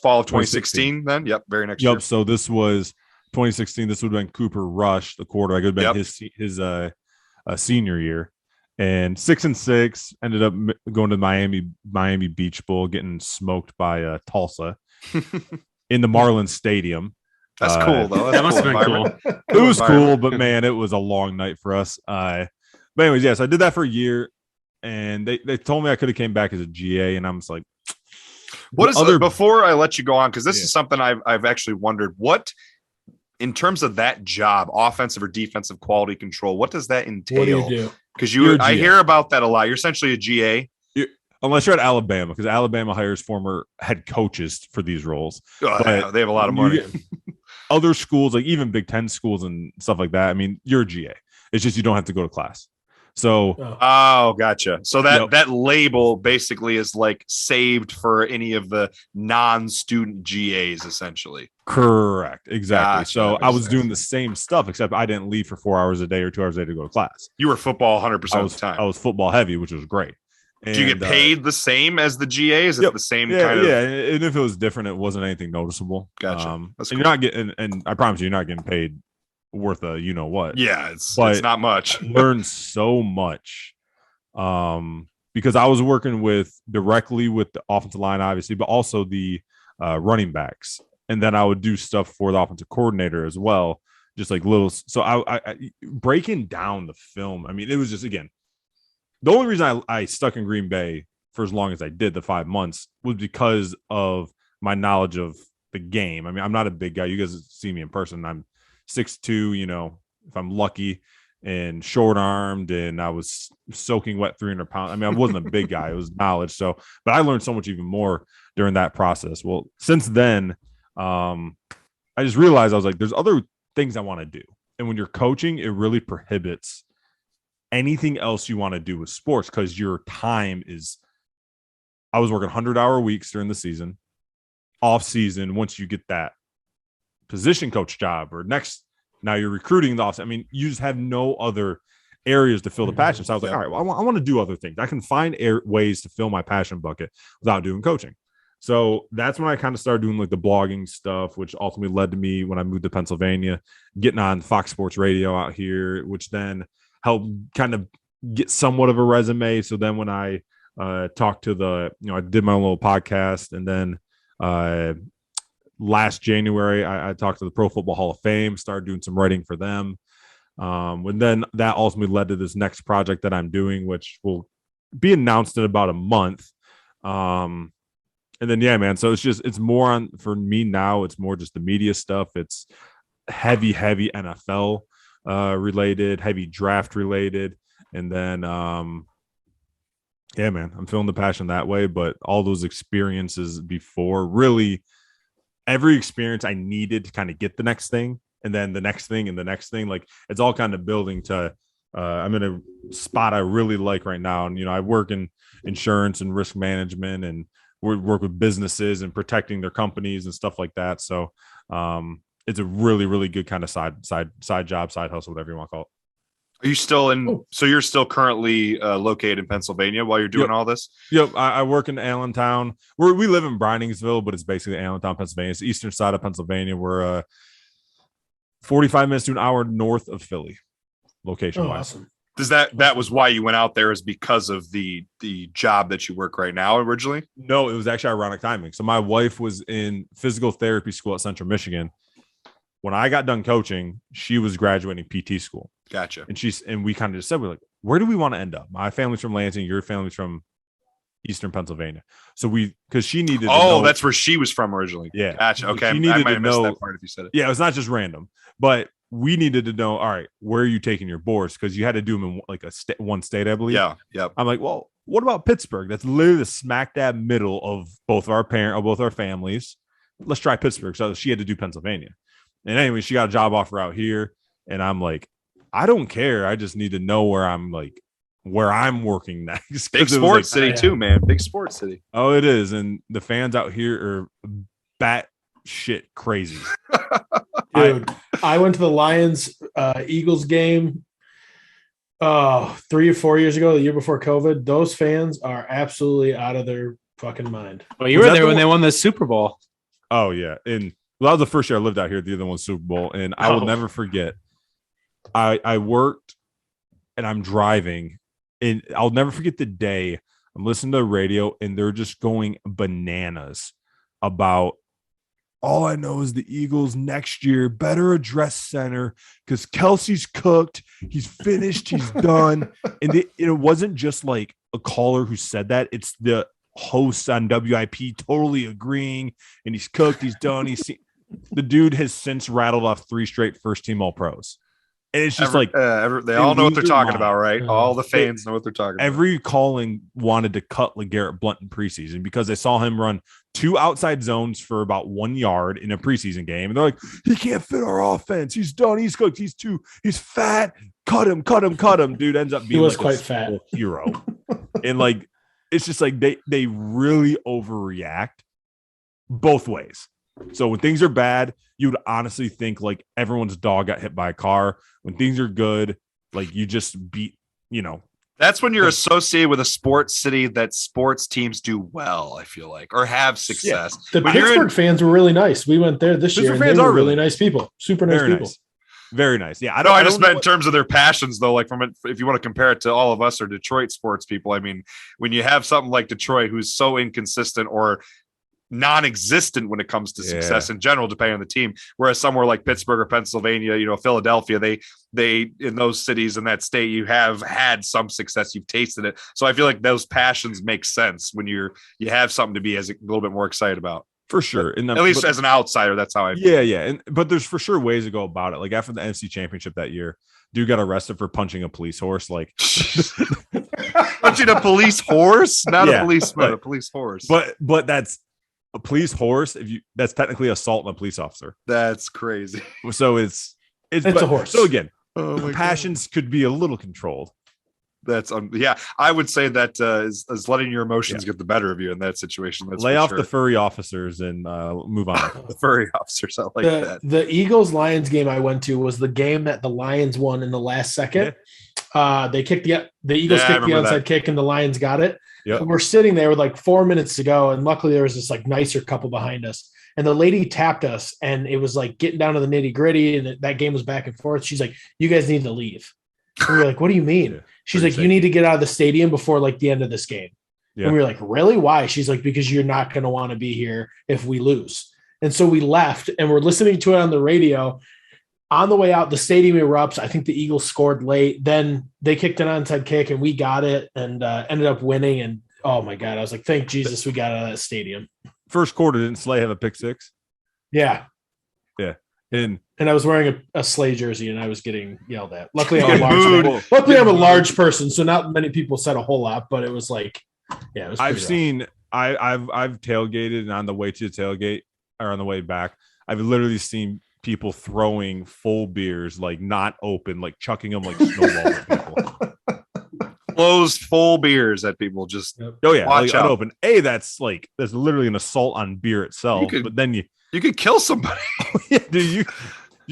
[SPEAKER 2] fall of 2016 then? Yep, very next year.
[SPEAKER 5] Yep. So this was 2016. This would have been Cooper Rush, the quarterback. It would have been his senior year. And 6-6, ended up going to Miami Beach Bowl, getting smoked by Tulsa in the Marlins Stadium.
[SPEAKER 2] That's cool, though.
[SPEAKER 4] That must have been cool.
[SPEAKER 5] It was cool, but man, it was a long night for us. But anyways, yes, I did that for a year, and they told me I could have came back as a GA, and I'm just like,
[SPEAKER 2] what is before I let you go on, because this is something I've actually wondered. What, in terms of that job, offensive or defensive quality control, what does that entail?
[SPEAKER 3] What do you do?
[SPEAKER 2] Because I hear about that a lot. You're essentially a GA.
[SPEAKER 5] Unless you're at Alabama, because Alabama hires former head coaches for these roles.
[SPEAKER 2] Yeah, they have a lot of money.
[SPEAKER 5] Other schools, like even Big Ten schools and stuff like that, I mean, you're a GA. It's just you don't have to go to class. So,
[SPEAKER 2] gotcha. So that label basically is like saved for any of the non-student GAs, essentially.
[SPEAKER 5] Correct. Exactly.
[SPEAKER 2] Gotcha.
[SPEAKER 5] So I was doing the same stuff, except I didn't leave for 4 hours a day or 2 hours a day to go to class.
[SPEAKER 2] You were football 100% of the time.
[SPEAKER 5] I was football heavy, which was great.
[SPEAKER 2] And, do you get paid the same as the GA? Is it the same kind of?
[SPEAKER 5] Yeah, and if it was different, it wasn't anything noticeable.
[SPEAKER 2] Gotcha. That's cool.
[SPEAKER 5] You're not getting, and I promise you're not getting paid worth a you know what.
[SPEAKER 2] Yeah, it's not much.
[SPEAKER 5] Learned so much, because I was working directly with the offensive line, obviously, but also the running backs, and then I would do stuff for the offensive coordinator as well, just like little. So I breaking down the film. I mean, it was just, again, the only reason I stuck in Green Bay for as long as I did, the 5 months, was because of my knowledge of the game. I mean, I'm not a big guy. You guys see me in person. I'm 6'2", if I'm lucky, and short-armed, and I was soaking wet 300 pounds. I mean, I wasn't a big guy. It was knowledge. So, but I learned so much even more during that process. Well, since then, I just realized I was like, there's other things I want to do. And when you're coaching, it really prohibits anything else you want to do with sports, because your time is, I was working 100-hour weeks during the season, off season. Once you get that position coach job or now you're recruiting the off. I mean, you just have no other areas to fill the passion. So I was like, all right, well, I want to do other things. I can find ways to fill my passion bucket without doing coaching. So that's when I kind of started doing like the blogging stuff, which ultimately led to me, when I moved to Pennsylvania, getting on Fox Sports Radio out here, which then helped kind of get somewhat of a resume. So then when I talked to I did my own little podcast, and then last January, I talked to the Pro Football Hall of Fame, started doing some writing for them. And then that ultimately led to this next project that I'm doing, which will be announced in about a month. And then, yeah, man. So it's more for me now, it's more just the media stuff. It's heavy NFL related, heavy draft related. And then, yeah, man, I'm feeling the passion that way. But all those experiences before, really every experience I needed to kind of get the next thing, and then the next thing and the next thing, like it's all kind of building to, I'm in a spot I really like right now. And, I work in insurance and risk management, and we work with businesses and protecting their companies and stuff like that. So it's a really, really good kind of side job, side hustle, whatever you want to call it.
[SPEAKER 2] Are you still in? So you're still currently located in Pennsylvania while you're doing all this?
[SPEAKER 5] Yep. I work in Allentown. We live in Briningsville, but it's basically Allentown, Pennsylvania. It's the eastern side of Pennsylvania. We're 45 minutes to an hour north of Philly, location wise.
[SPEAKER 3] Awesome.
[SPEAKER 2] Does that was why you went out there, is because of the job that you work right now originally?
[SPEAKER 5] No, it was actually ironic timing. So my wife was in physical therapy school at Central Michigan. When I got done coaching, she was graduating PT school.
[SPEAKER 2] Gotcha.
[SPEAKER 5] And we kind of just said, we're like, where do we want to end up? My family's from Lansing, your family's from Eastern Pennsylvania. So because she needed to know,
[SPEAKER 2] that's where she was from originally.
[SPEAKER 5] Yeah.
[SPEAKER 2] Gotcha. Okay.
[SPEAKER 5] She needed
[SPEAKER 2] I might
[SPEAKER 5] to
[SPEAKER 2] have missed
[SPEAKER 5] know
[SPEAKER 2] that part if you said it.
[SPEAKER 5] Yeah, it was not just random, but we needed to know, all right, where are you taking your boards? Because you had to do them in like one state, I believe.
[SPEAKER 2] Yeah. Yep.
[SPEAKER 5] I'm like, well, what about Pittsburgh? That's literally the smack dab middle of both our families. Let's try Pittsburgh. So she had to do Pennsylvania. And anyway, she got a job offer out here. And I'm like, I don't care. I just need to know where I'm working next.
[SPEAKER 2] Big sports city too, man. Big sports city.
[SPEAKER 5] Oh, it is. And the fans out here are bat shit crazy.
[SPEAKER 3] Dude, I went to the Lions Eagles game 3 or 4 years ago, the year before COVID. Those fans are absolutely out of their fucking mind.
[SPEAKER 4] Well, you were there when they won the Super Bowl.
[SPEAKER 5] Oh, yeah. And that was the first year I lived out here, the other one Super Bowl. And I will never forget. I worked and I'm driving, and I'll never forget the day I'm listening to the radio and they're just going bananas about, all I know is the Eagles next year better address center because Kelsey's cooked. He's finished. He's done. And it wasn't just like a caller who said that. It's the hosts on WIP totally agreeing. And he's cooked. He's done. The dude has since rattled off 3 straight first-team All-Pros. And it's just
[SPEAKER 2] they all know what they're talking about, right? All the fans know what they're talking about.
[SPEAKER 5] Every calling wanted to cut LeGarrette Blount in preseason because they saw him run 2 outside zones for about 1 yard in a preseason game. And they're like, he can't fit our offense. He's done. He's cooked. He's fat. Cut him. Dude ends up being
[SPEAKER 3] he was
[SPEAKER 5] like
[SPEAKER 3] quite fat
[SPEAKER 5] hero. And like, it's just like they really overreact both ways. So when things are bad, you'd honestly think like everyone's dog got hit by a car. When things are good, like you just beat,
[SPEAKER 2] That's when you're associated with a sports city that sports teams do well, I feel like, or have success.
[SPEAKER 3] The Pittsburgh fans were really nice. We went there this year, and they were really nice people. Super nice people.
[SPEAKER 5] Nice. Very nice. Yeah,
[SPEAKER 2] I just meant in terms of their passions, though. Like if you want to compare it to all of us or Detroit sports people, I mean, when you have something like Detroit, who's so inconsistent or non-existent when it comes to success in general, depending on the team, whereas somewhere like Pittsburgh or Pennsylvania, Philadelphia, they in those cities in that state, you have had some success, you've tasted it. So I feel like those passions make sense when you have something to be a little bit more excited about.
[SPEAKER 5] For sure.
[SPEAKER 2] At least as an outsider, that's how I feel.
[SPEAKER 5] Yeah. But there's for sure ways to go about it. Like after the NFC Championship that year, dude got arrested for punching a police horse. Like
[SPEAKER 2] punching a police horse? Not a policeman, a police horse.
[SPEAKER 5] But that's a police horse. That's technically assault on a police officer.
[SPEAKER 2] That's crazy.
[SPEAKER 5] So it's
[SPEAKER 3] a horse.
[SPEAKER 5] So again, passions could be a little controlled.
[SPEAKER 2] That's I would say that is letting your emotions get the better of you in that situation. That's
[SPEAKER 5] lay off the furry officers and move on.
[SPEAKER 2] The furry officers, I like that.
[SPEAKER 3] The Eagles Lions game I went to was the game that the Lions won in the last second. They kicked the Eagles kicked the onside kick and the Lions got it.
[SPEAKER 5] Yep.
[SPEAKER 3] We're sitting there with like 4 minutes to go, and luckily there was this like nicer couple behind us. And the lady tapped us, and it was like getting down to the nitty gritty, and that game was back and forth. She's like, "You guys need to leave." And we were like, "What do you mean?" She's like, "You need to get out of the stadium before like the end of this game." Yeah. And we were like, "Really? Why?" She's like, "Because you're not going to want to be here if we lose." And so we left, and we're listening to it on the radio. On the way out, the stadium erupts. I think the Eagles scored late. Then they kicked an onside kick, and we got it and ended up winning. And oh my God, I was like, thank Jesus we got out of that stadium.
[SPEAKER 5] First quarter, didn't Slay have a pick six?
[SPEAKER 3] Yeah.
[SPEAKER 5] Yeah.
[SPEAKER 3] And I was wearing a Slay jersey, and I was getting yelled at. Luckily, I'm a large person, so not many people said a whole lot. But it was like, yeah, it was.
[SPEAKER 5] I've tailgated, and on the way to the tailgate or on the way back, I've literally seen people throwing full beers, like not open, like chucking them like snowballs at people.
[SPEAKER 2] Closed full beers at people. Just
[SPEAKER 5] watch out. Unopened. That's literally an assault on beer itself. But then you
[SPEAKER 2] could kill somebody.
[SPEAKER 5] Dude,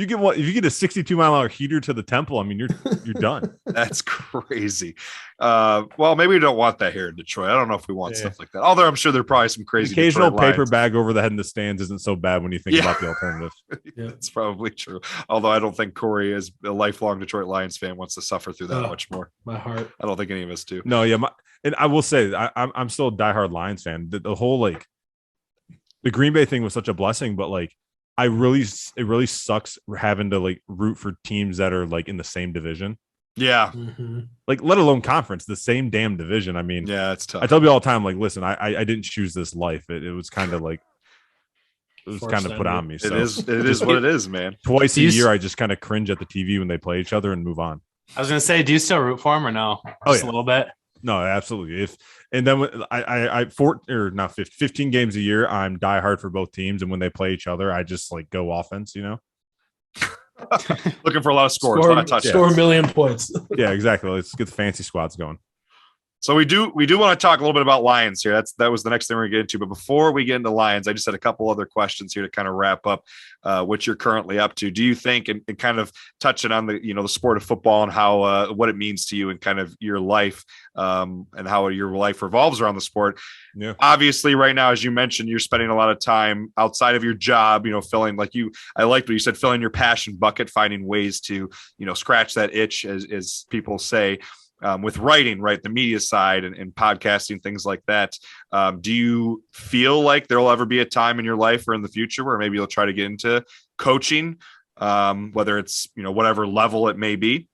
[SPEAKER 5] If you get a 62-mile-an-hour heater to the temple, I mean, you're done.
[SPEAKER 2] That's crazy. Well, maybe we don't want that here in Detroit. I don't know if we want stuff like that. Although I'm sure there are probably some crazy
[SPEAKER 5] occasional
[SPEAKER 2] Detroit
[SPEAKER 5] paper
[SPEAKER 2] Lions.
[SPEAKER 5] bag over the head in the stands isn't so bad when you think about the alternative.
[SPEAKER 2] That's probably true. Although I don't think Kory, as a lifelong Detroit Lions fan, wants to suffer through that much more.
[SPEAKER 3] My heart.
[SPEAKER 2] I don't think any of us do.
[SPEAKER 5] No, yeah, and I will say I'm still a diehard Lions fan. The whole the Green Bay thing was such a blessing, but it really sucks having to root for teams that are in the same division.
[SPEAKER 2] Yeah.
[SPEAKER 3] Mm-hmm.
[SPEAKER 5] Let alone conference, the same damn division. I mean,
[SPEAKER 2] yeah, it's tough.
[SPEAKER 5] I tell you all the time, listen, I didn't choose this life. It was kind of put on me. So
[SPEAKER 2] it is what it is, man.
[SPEAKER 5] Twice a year, I just kind of cringe at the TV when they play each other and move on.
[SPEAKER 4] I was going to say, do you still root for them or no? Just a little bit.
[SPEAKER 5] No, absolutely. And then I 15 games a year, I'm diehard for both teams, and when they play each other, I just go offense.
[SPEAKER 2] Looking for a lot of scores,
[SPEAKER 3] score a million points.
[SPEAKER 5] Yeah, exactly. Let's get the fancy squads going.
[SPEAKER 2] So we do want to talk a little bit about Lions here. That was the next thing we're going to get into. But before we get into Lions, I just had a couple other questions here to kind of wrap up what you're currently up to. Do you think, and kind of touching on the sport of football and how what it means to you and kind of your life and how your life revolves around the sport?
[SPEAKER 5] Yeah.
[SPEAKER 2] Obviously, right now, as you mentioned, you're spending a lot of time outside of your job. Filling I liked what you said, filling your passion bucket, finding ways to scratch that itch, as people say. With writing, right, the media side and podcasting, things like that. Do you feel like there'll ever be a time in your life or in the future where maybe you'll try to get into coaching, whether it's, whatever level it may be?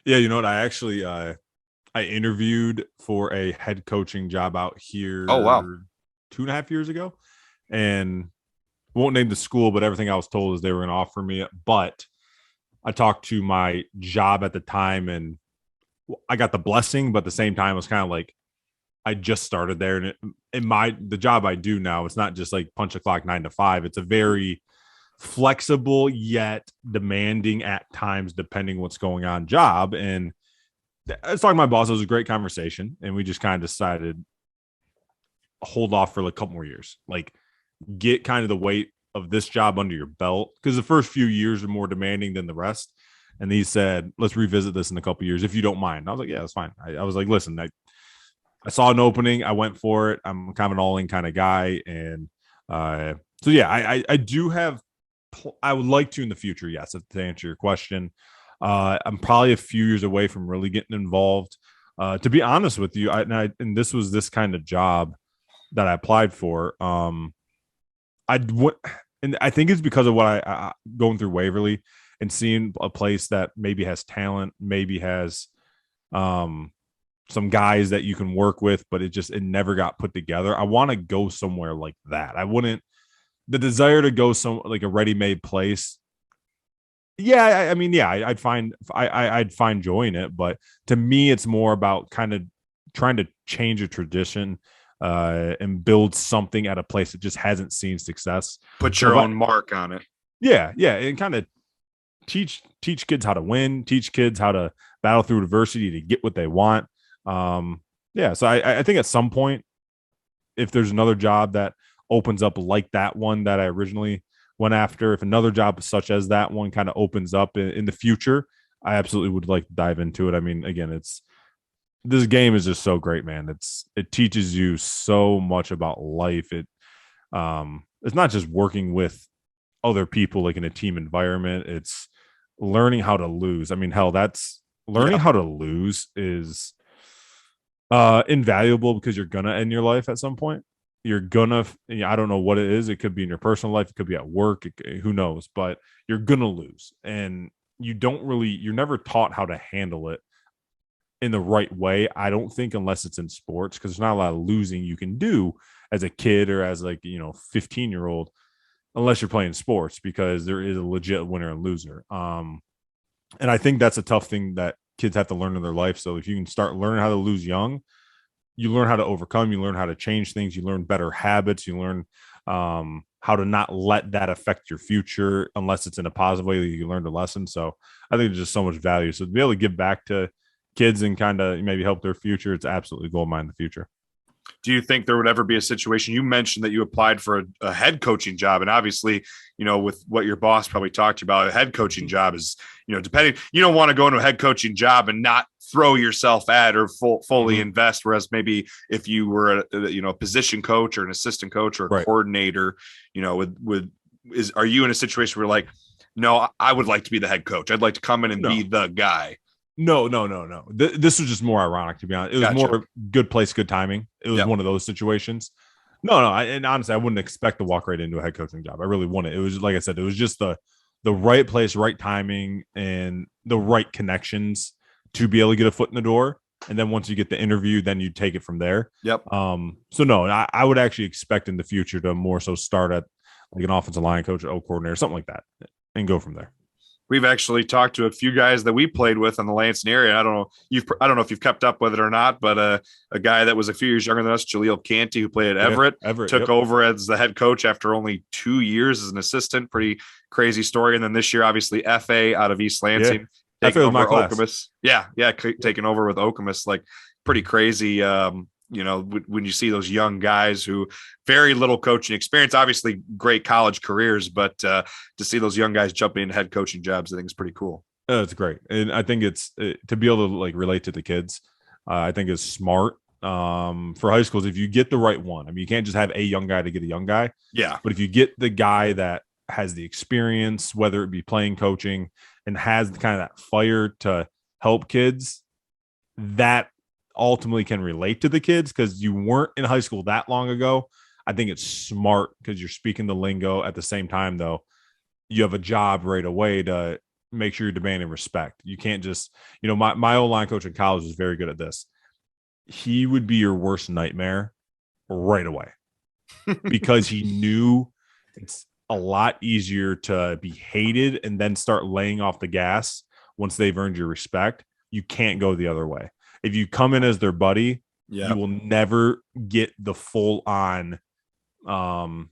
[SPEAKER 5] Yeah. You know what? I actually, I interviewed for a head coaching job out here.
[SPEAKER 2] Oh, wow.
[SPEAKER 5] 2.5 years ago, and won't name the school, but everything I was told is they were going to offer me it. But I talked to my job at the time, and I got the blessing, but at the same time, it was kind of I just started there. And the job I do now, it's not just punch a clock 9 to 5. It's a very flexible yet demanding at times, depending what's going on job. And I was talking to my boss. It was a great conversation. And we just kind of decided hold off for a couple more years, get kind of the weight of this job under your belt. Because the first few years are more demanding than the rest. And he said, let's revisit this in a couple of years, if you don't mind. I was like, yeah, that's fine. I was like, listen, I saw an opening. I went for it. I'm kind of an all-in kind of guy. And so, yeah, I do have – I would like to in the future, yes, to answer your question. I'm probably a few years away from really getting involved. To be honest with you, and this was this kind of job that I applied for. And I think it's because of what I going through Waverly – and seeing a place that maybe has talent, maybe has some guys that you can work with, but it never got put together. I want to go somewhere like that. The desire to go a ready-made place. Yeah, I'd find joy in it, but to me, it's more about kind of trying to change a tradition and build something at a place that just hasn't seen success.
[SPEAKER 2] Put your own mark on it.
[SPEAKER 5] Yeah, and kind of teach kids how to win, teach kids how to battle through adversity to get what they want. So I think at some point, if there's another job that opens up like that one that I originally went after, if another job such as that one kind of opens up in the future, I absolutely would like to dive into it. I mean, again, this game is just so great, man. It teaches you so much about life. It's not just working with other people in a team environment. It's learning how to lose. I mean, hell, that's learning how to lose is invaluable, because you're gonna end your life at some point. You're gonna, I don't know what it is. It could be in your personal life. It could be at work. Who knows? But you're gonna lose, and you're never taught how to handle it in the right way. I don't think, unless it's in sports, because there's not a lot of losing you can do as a kid or as 15-year-old. Unless you're playing sports, because there is a legit winner and loser. And I think that's a tough thing that kids have to learn in their life. So if you can start learning how to lose young, you learn how to overcome, you learn how to change things, you learn better habits, you learn how to not let that affect your future unless it's in a positive way that you learned a lesson. So I think there's just so much value. So to be able to give back to kids and kind of maybe help their future, it's absolutely gold mine in the future.
[SPEAKER 2] Do you think there would ever be a situation? You mentioned that you applied for a head coaching job, and obviously, with what your boss probably talked about, a head coaching job is, depending. You don't want to go into a head coaching job and not throw yourself at or fully invest. Whereas maybe if you were a position coach or an assistant coach or a coordinator, are you in a situation where like, no, I would like to be the head coach. I'd like to come in and be the guy.
[SPEAKER 5] No. This was just more ironic, to be honest. It was more good place, good timing. It was one of those situations. And honestly, I wouldn't expect to walk right into a head coaching job. I really wouldn't. It was, like I said, it was just the right place, right timing, and the right connections to be able to get a foot in the door. And then once you get the interview, then you take it from there.
[SPEAKER 2] Yep.
[SPEAKER 5] So no, I would actually expect in the future to more so start at like an offensive line coach, O coordinator, something like that, and go from there.
[SPEAKER 2] We've actually talked to a few guys that we played with in the Lansing area. I don't know if you've kept up with it or not, but a guy that was a few years younger than us, Jaleel Canty, who played at Everett, took over as the head coach after only 2 years as an assistant. Pretty crazy story. And then this year, obviously, FA out of East Lansing, taking over Okemos. Yeah, taking over with Okemos. Like pretty crazy. When you see those young guys who very little coaching experience, obviously great college careers, but to see those young guys jumping into head coaching jobs, I think is pretty cool.
[SPEAKER 5] It's great. And I think it's to be able to like relate to the kids. I think is smart for high schools. If you get the right one, I mean, you can't just have a young guy to get a young guy.
[SPEAKER 2] Yeah.
[SPEAKER 5] But if you get the guy that has the experience, whether it be playing, coaching, and has the kind of that fire to help kids, that ultimately can relate to the kids because you weren't in high school that long ago. I think it's smart because you're speaking the lingo at the same time, though. You have a job right away to make sure you're demanding respect. You can't just, my O-line coach in college was very good at this. He would be your worst nightmare right away because he knew it's a lot easier to be hated and then start laying off the gas once they've earned your respect. You can't go the other way. If you come in as their buddy, you will never get the full on, I don't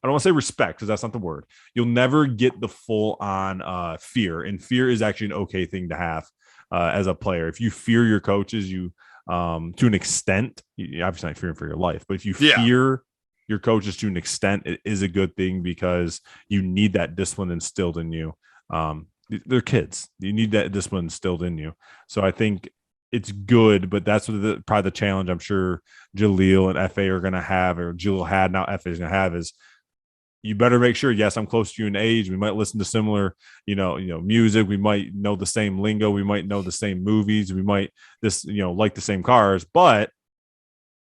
[SPEAKER 5] want to say respect because that's not the word. You'll never get the full on fear. And fear is actually an okay thing to have as a player. If you fear your coaches, you to an extent, you're obviously not fearing for your life, but if you fear your coaches to an extent, it is a good thing because you need that discipline instilled in you. They're kids. You need that discipline instilled in you. So I think it's good, but that's what probably the challenge I'm sure Jaleel and FA are going to have, or Jaleel had, now FA is going to have, is you better make sure, yes, I'm close to you in age. We might listen to similar, music. We might know the same lingo. We might know the same movies. We might like the same cars, but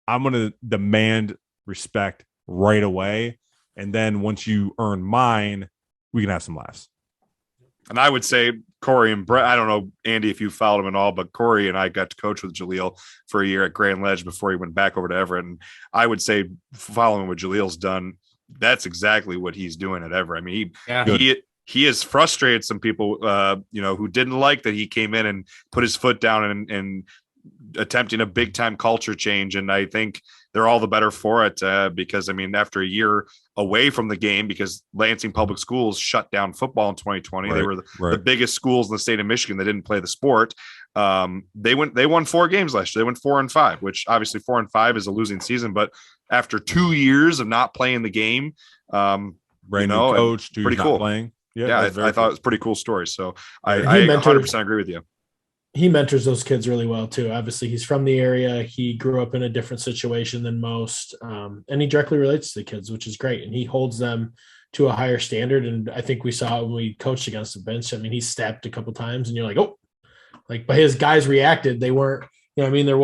[SPEAKER 5] I'm going to demand respect right away. And then once you earn mine, we can have some laughs.
[SPEAKER 2] And I would say Kory and Brett, I don't know, Andy, if you followed him at all, but Kory and I got to coach with Jaleel for a year at Grand Ledge before he went back over to Everett. And I would say, following what Jaleel's done, that's exactly what he's doing at Everett. I mean, he has frustrated some people, who didn't like that he came in and put his foot down and attempting a big time culture change. And I think they're all the better for it because, I mean, after a year away from the game, because Lansing Public Schools shut down football in 2020, they were the biggest schools in the state of Michigan that didn't play the sport. They won 4 games last year. They went 4-5, which obviously 4-5 is a losing season, but after 2 years of not playing the game,
[SPEAKER 5] brand new coach,
[SPEAKER 2] pretty cool.
[SPEAKER 5] Playing.
[SPEAKER 2] I thought it was a pretty cool story. So I 100% agree with you.
[SPEAKER 3] He mentors those kids really well too. Obviously he's from the area. He grew up in a different situation than most. And he directly relates to the kids, which is great. And he holds them to a higher standard. And I think we saw when we coached against the bench, I mean, he stepped a couple times and you're like, oh, like, but his guys reacted. They weren't, it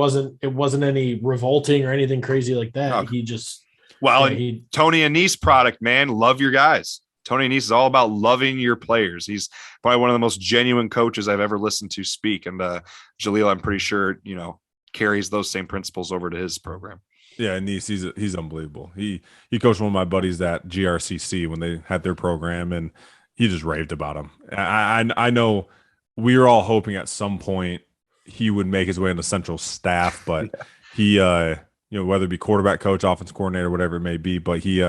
[SPEAKER 3] wasn't any revolting or anything crazy like that. No. He just,
[SPEAKER 2] Tony Anise product, man, love your guys. Tony Anise is all about loving your players. He's probably one of the most genuine coaches I've ever listened to speak. And Jaleel, I'm pretty sure, carries those same principles over to his program.
[SPEAKER 5] Yeah, Anise, he's unbelievable. He coached one of my buddies at GRCC when they had their program, and he just raved about him. I know we were all hoping at some point he would make his way on the central staff, but he, whether it be quarterback coach, offense coordinator, whatever it may be, but he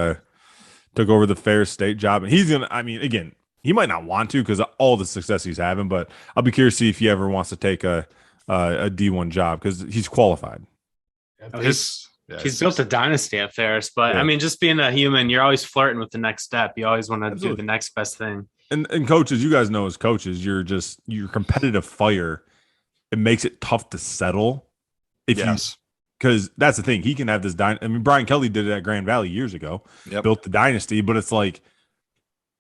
[SPEAKER 5] took over the Ferris State job, and he's again, he might not want to because of all the success he's having, but I'll be curious to see if he ever wants to take a D1 job because he's qualified.
[SPEAKER 2] Yeah,
[SPEAKER 4] He's built a dynasty at Ferris, but
[SPEAKER 5] Yeah.
[SPEAKER 4] I mean, just being a human, you're always flirting with the next step. You always want to do
[SPEAKER 5] Absolutely.
[SPEAKER 4] the next best thing.
[SPEAKER 5] And coaches, you guys know as coaches, your competitive fire, it makes it tough to settle. Because that's the thing. He can have this Brian Kelly did it at Grand Valley years ago, built the dynasty, but it's like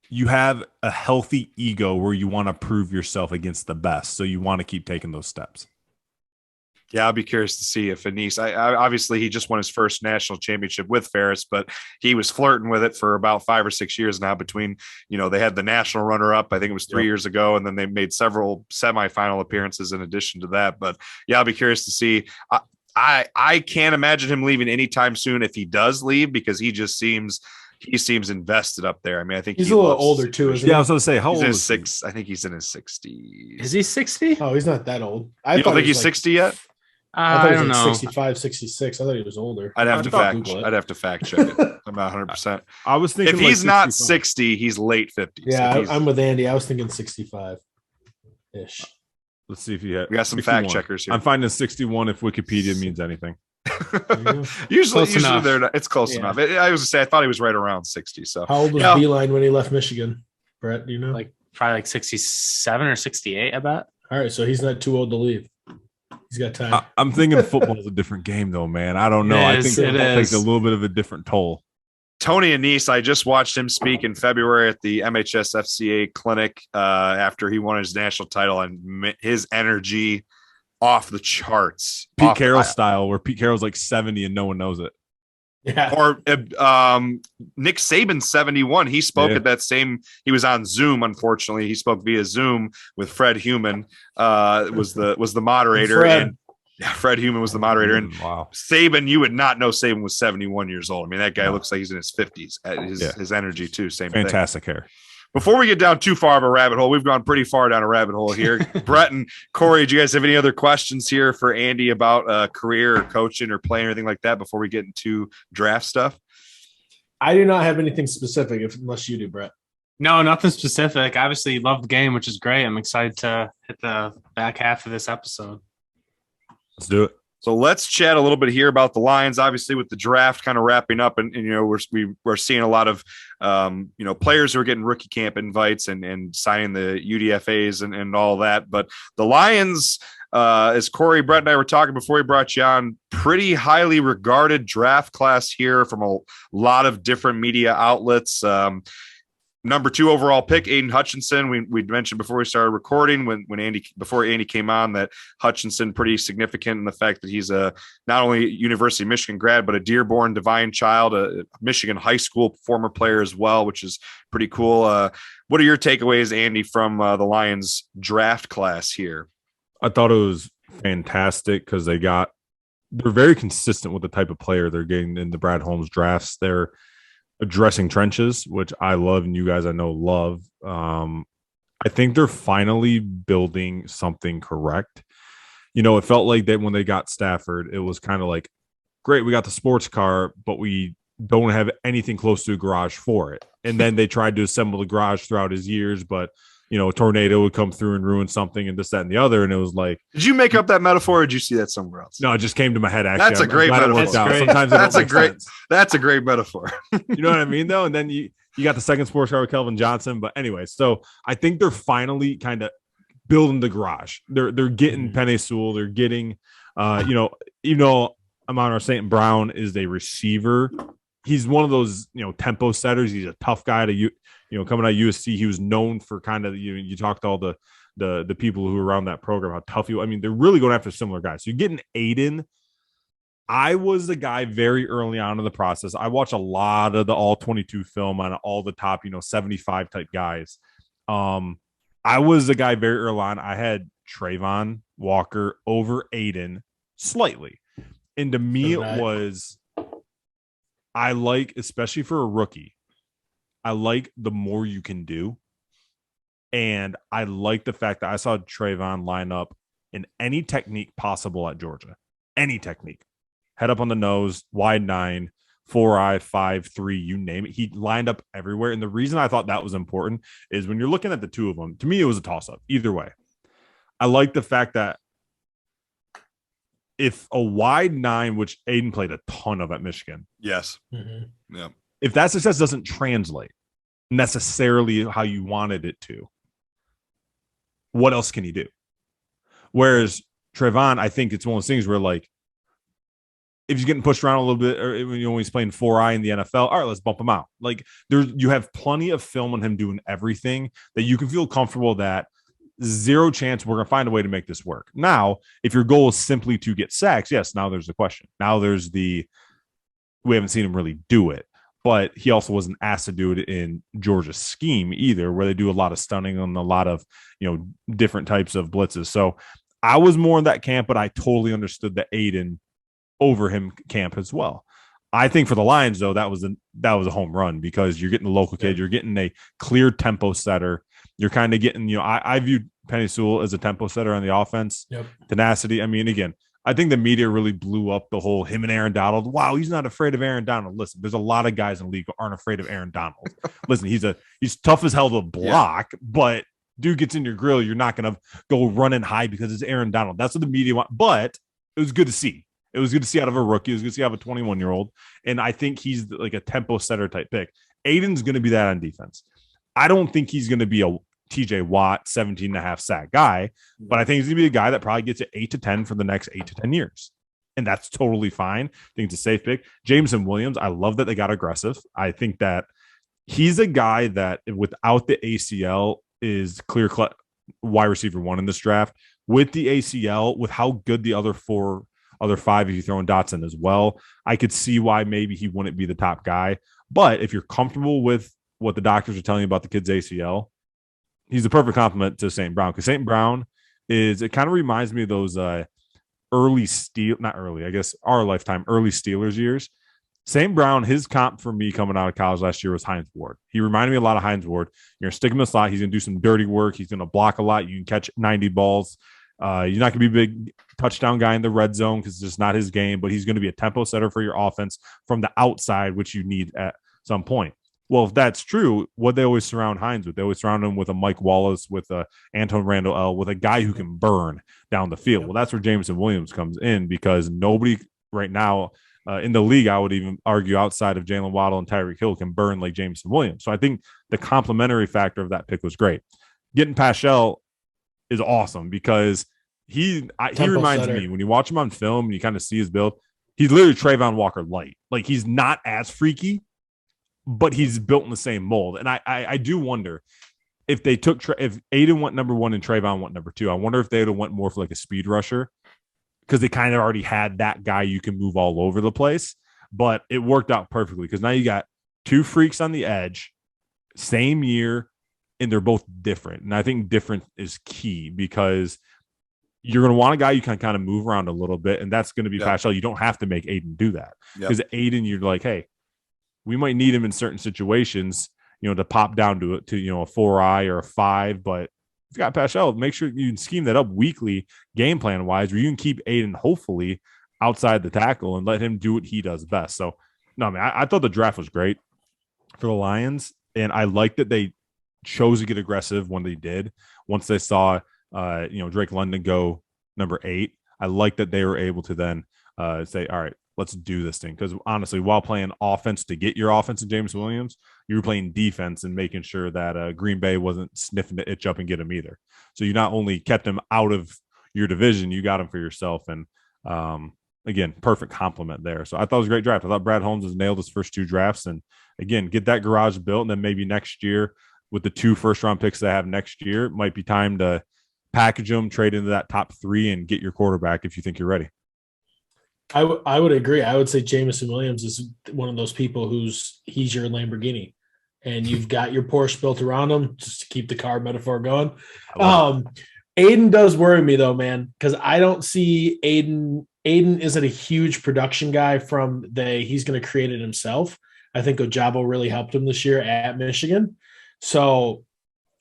[SPEAKER 5] you have a healthy ego where you want to prove yourself against the best. So you want to keep taking those steps.
[SPEAKER 2] Yeah, I'll be curious to see if Anise. I obviously he just won his first national championship with Ferris, but he was flirting with it for about 5 or 6 years now. Between they had the national runner-up, I think it was 3 years ago, and then they made several semifinal appearances in addition to that. But yeah, I'll be curious to see. I can't imagine him leaving anytime soon if he does leave, because he seems invested up there. I mean, I think
[SPEAKER 3] he's a little older too, isn't he?
[SPEAKER 5] Yeah, I was going to say, how old is
[SPEAKER 2] he? I think he's in his 60s.
[SPEAKER 4] Is he 60?
[SPEAKER 3] Oh, he's not that old.
[SPEAKER 2] You don't think he's 60 yet?
[SPEAKER 3] I
[SPEAKER 4] don't know.
[SPEAKER 3] 65, 66. I thought he was older.
[SPEAKER 2] I'd have to fact check it. I'm not 100%.
[SPEAKER 5] I was thinking
[SPEAKER 2] if he's not
[SPEAKER 5] 65.
[SPEAKER 2] 60, he's late 50s.
[SPEAKER 3] Yeah, I'm with Andy. I was thinking 65-ish.
[SPEAKER 5] Let's see if he had.
[SPEAKER 2] We got some
[SPEAKER 5] 61.
[SPEAKER 2] fact checkers here.
[SPEAKER 5] I'm finding 61 if Wikipedia means anything.
[SPEAKER 2] usually
[SPEAKER 4] enough.
[SPEAKER 2] it's close enough. I was to say I thought he was right around 60. So
[SPEAKER 3] how old was Beeline when he left Michigan? Brett, do you know?
[SPEAKER 4] Probably 67 or 68, I bet.
[SPEAKER 3] All right, so he's not too old to leave. He's got time.
[SPEAKER 5] I'm thinking football is a different game, though, man. I don't know. I think it takes a little bit of a different toll.
[SPEAKER 2] Tony Anise, I just watched him speak in February at the MHSAA clinic after he won his national title, and his energy off the charts.
[SPEAKER 5] Pete Carroll style, where Pete Carroll's like 70 and no one knows it.
[SPEAKER 3] Yeah.
[SPEAKER 2] Or Nick Saban 71. He spoke at that same. He was on Zoom. Unfortunately, he spoke via Zoom with Fred Human. Was the moderator, and Fred Human was the moderator. And
[SPEAKER 5] wow,
[SPEAKER 2] Saban, you would not know Saban was 71 years old. I mean, that guy looks like he's in his 50s. His energy too. Same
[SPEAKER 5] fantastic
[SPEAKER 2] thing.
[SPEAKER 5] Hair.
[SPEAKER 2] Before we get down too far of a rabbit hole, we've gone pretty far down a rabbit hole here. Brett and Kory, do you guys have any other questions here for Andy about career or coaching or playing or anything like that before we get into draft stuff?
[SPEAKER 3] I do not have anything specific, unless you do, Brett.
[SPEAKER 4] No, nothing specific. Obviously, you love the game, which is great. I'm excited to hit the back half of this episode.
[SPEAKER 5] Let's do it.
[SPEAKER 2] So let's chat a little bit here about the Lions. Obviously, with the draft kind of wrapping up, and we're seeing a lot of players who are getting rookie camp invites and signing the UDFAs and all that. But the Lions, as Kory Brett and I were talking before we brought you on, pretty highly regarded draft class here from a lot of different media outlets. Number 2 overall pick, Aiden Hutchinson. We mentioned before we started recording before Andy came on that Hutchinson pretty significant in the fact that he's a not only University of Michigan grad, but a Dearborn Divine child, a Michigan high school former player as well, which is pretty cool. What are your takeaways, Andy, from the Lions draft class here?
[SPEAKER 5] I thought it was fantastic because they're very consistent with the type of player they're getting in the Brad Holmes drafts. They're addressing trenches, which I love, and you guys I know love. I think they're finally building something correct. It felt like that when they got Stafford, it was kind of like, great, we got the sports car, but we don't have anything close to a garage for it. And then they tried to assemble the garage throughout his years, but a tornado would come through and ruin something and this, that, and the other. And it was like,
[SPEAKER 2] did you make up that metaphor or did you see that somewhere else?
[SPEAKER 5] No, it just came to my head. Actually,
[SPEAKER 2] that's a great metaphor.
[SPEAKER 5] Sometimes
[SPEAKER 2] that's a great metaphor.
[SPEAKER 5] You know what I mean, though? And then you got the second sports car with Kelvin Johnson. But anyway, so I think they're finally kind of building the garage. They're getting Penei Sewell. They're getting, even though Amon-Ra St. Brown is a receiver, he's one of those, tempo setters. He's a tough guy to coming out of USC, he was known for kind of, you talked to all the people who were around that program, how tough he. I mean, they're really going after similar guys. So you're getting Aiden. I was the guy very early on in the process. I watched a lot of the all 22 film on all the top, 75 type guys. I was the guy very early on. I had Trayvon Walker over Aiden slightly. And to me, it was, I like, especially for a rookie, I like the more you can do. And I like the fact that I saw Trayvon line up in any technique possible at Georgia. Any technique. Head up on the nose, wide 9, 4-eye, 5-3, you name it. He lined up everywhere. And the reason I thought that was important is when you're looking at the two of them, to me, it was a toss-up. Either way. I like the fact that if a wide 9, which Aiden played a ton of at Michigan,
[SPEAKER 2] Yes.
[SPEAKER 3] Mm-hmm.
[SPEAKER 2] Yeah.
[SPEAKER 5] if that success doesn't translate necessarily how you wanted it to, what else can he do? Whereas Trayvon, I think it's one of those things where, like, if he's getting pushed around a little bit, or when he's playing 4i in the NFL, all right, let's bump him out. Like, you have plenty of film on him doing everything that you can feel comfortable that zero chance we're going to find a way to make this work. Now, if your goal is simply to get sacks, yes, now there's the question. Now there's we haven't seen him really do it, but he also wasn't asked to do it in Georgia's scheme either, where they do a lot of stunning on a lot of, different types of blitzes. So I was more in that camp, but I totally understood the Aiden over him camp as well. I think for the Lions, though, that was a home run, because you're getting the local kid, you're getting a clear tempo setter. You're kind of getting, I viewed Penei Sewell as a tempo setter on the offense.
[SPEAKER 3] Yep.
[SPEAKER 5] Tenacity. I mean, again, I think the media really blew up the whole him and Aaron Donald. Wow, he's not afraid of Aaron Donald. Listen, there's a lot of guys in the league who aren't afraid of Aaron Donald. Listen, he's tough as hell to block, but dude gets in your grill, you're not going to go running high because it's Aaron Donald. That's what the media want. But it was good to see. It was good to see out of a rookie. It was good to see out of a 21-year-old. And I think he's like a tempo setter type pick. Aiden's going to be that on defense. I don't think he's going to be a TJ Watt 17.5 sack guy, but I think he's going to be a guy that probably gets it 8 to 10 for the next 8 to 10 years. And that's totally fine. I think it's a safe pick. Jameson Williams, I love that they got aggressive. I think that he's a guy that without the ACL is clear wide receiver 1 in this draft. With the ACL, with how good the other 5, if you throw in Dotson as well, I could see why maybe he wouldn't be the top guy. But if you're comfortable with what the doctors are telling you about the kid's ACL, he's the perfect complement to St. Brown, because St. Brown it kind of reminds me of those not early, I guess our lifetime, early Steelers years. St. Brown, his comp for me coming out of college last year was Hines Ward. He reminded me a lot of Hines Ward. You're going to stick him in the slot. He's going to do some dirty work. He's going to block a lot. You can catch 90 balls. You're not going to be a big touchdown guy in the red zone because it's just not his game, but he's going to be a tempo setter for your offense from the outside, which you need at some point. Well, if that's true, what they always surround Hines with, they always surround him with a Mike Wallace, with a Anton Randall L, with a guy who can burn down the field. Well, that's where Jameson Williams comes in, because nobody right now in the league, I would even argue outside of Jalen Waddle and Tyreek Hill, can burn like Jameson Williams. So I think the complementary factor of that pick was great. Getting Paschal is awesome, because he reminds me, when you watch him on film and you kind of see his build, he's literally Trayvon Walker light. Like, he's not as freaky, but he's built in the same mold. And I do wonder if they took if Aiden went number 1 and Trayvon went number 2. I wonder if they would have went more for like a speed rusher, because they kind of already had that guy you can move all over the place. But it worked out perfectly, because now you got 2 freaks on the edge, same year, and they're both different. And I think different is key, because you're going to want a guy you can kind of move around a little bit, and that's going to be Paschal. You don't have to make Aiden do that, because Aiden, you're like, hey, we might need him in certain situations, to pop down to a 4i or a 5. But if you got Paschal, make sure you can scheme that up weekly, game plan wise, where you can keep Aiden hopefully outside the tackle and let him do what he does best. So, no, I mean, I thought the draft was great for the Lions, and I like that they chose to get aggressive when they did. Once they saw, Drake London go number 8, I like that they were able to then say, all right, let's do this thing. Because honestly, while playing offense to get your offense in James Williams, you were playing defense and making sure that Green Bay wasn't sniffing to itch up and get him either. So you not only kept him out of your division, you got him for yourself. And again, perfect compliment there. So I thought it was a great draft. I thought Brad Holmes has nailed his first 2 drafts. And again, get that garage built. And then maybe next year, with the 2 first-round picks they have next year, it might be time to package them, trade into that top 3, and get your quarterback if you think you're ready.
[SPEAKER 3] I would agree. I would say Jameson Williams is one of those people he's your Lamborghini, and you've got your Porsche built around him, just to keep the car metaphor going. Aiden does worry me though, man, because I don't see Aiden. Aiden isn't a huge production guy he's going to create it himself. I think Ojabo really helped him this year at Michigan. So,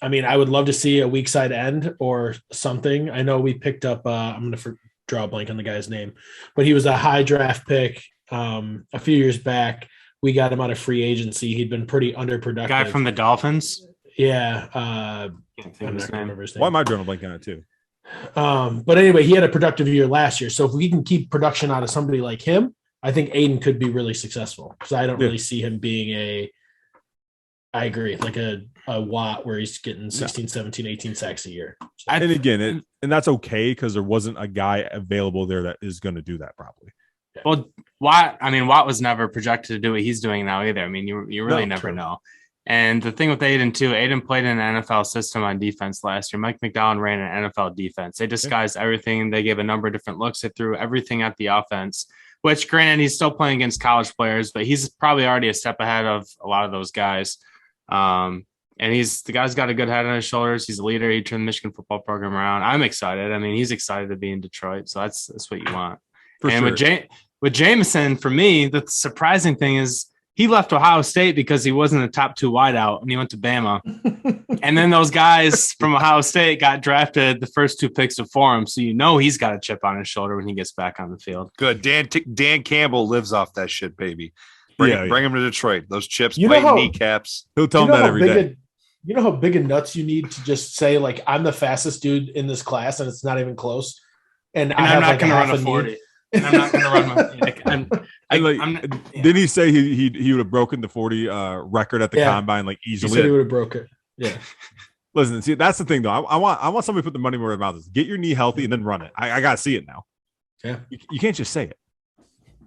[SPEAKER 3] I mean, I would love to see a weak side end or something. I know we picked up, I'm going to draw a blank on the guy's name, but he was a high draft pick a few years back. We got him out of free agency. He'd been pretty underproductive.
[SPEAKER 4] Guy from the Dolphins.
[SPEAKER 3] Yeah.
[SPEAKER 4] Can't think of his name.
[SPEAKER 5] Why am I drawing a blank on it too?
[SPEAKER 3] But anyway, he had a productive year last year. So if we can keep production out of somebody like him, I think Aiden could be really successful because I don't really see him being I agree, like a Watt where he's getting 16, 17, 18 sacks a year. So,
[SPEAKER 5] and again, and that's okay because there wasn't a guy available there that is going to do that probably.
[SPEAKER 4] Well, Watt was never projected to do what he's doing now either. I mean, you really never know. And the thing with Aiden too, Aiden played in an NFL system on defense last year. Mike McDowell ran an NFL defense. They disguised everything. They gave a number of different looks. They threw everything at the offense, which granted, he's still playing against college players, but he's probably already a step ahead of a lot of those guys. And the guy's got a good head on his shoulders. He's a leader. He turned the Michigan football program around. I'm excited. I mean, he's excited to be in Detroit. So that's what you want.
[SPEAKER 5] For
[SPEAKER 4] and
[SPEAKER 5] sure.
[SPEAKER 4] with Jameson, for me, the surprising thing is he left Ohio State because he wasn't a top 2 wideout and he went to Bama. And then those guys from Ohio State got drafted the first 2 picks before him. So he's got a chip on his shoulder when he gets back on the field.
[SPEAKER 2] Good. Dan Campbell lives off that shit, baby. Bring him to Detroit. Those chips, kneecaps.
[SPEAKER 5] He'll tell him that every day.
[SPEAKER 3] You know how big of nuts you need to just say, like, I'm the fastest dude in this class and it's not even close. And I'm not going to run a 40.
[SPEAKER 4] And I'm not going to run my
[SPEAKER 5] Didn't he say he would have broken the 40 record at the combine like easily?
[SPEAKER 3] He said he would have broke it. Yeah.
[SPEAKER 5] Listen, see, that's the thing though. I want somebody to put the money where their mouth is. Get your knee healthy and then run it. I got to see it now.
[SPEAKER 3] Yeah.
[SPEAKER 5] You can't just say it.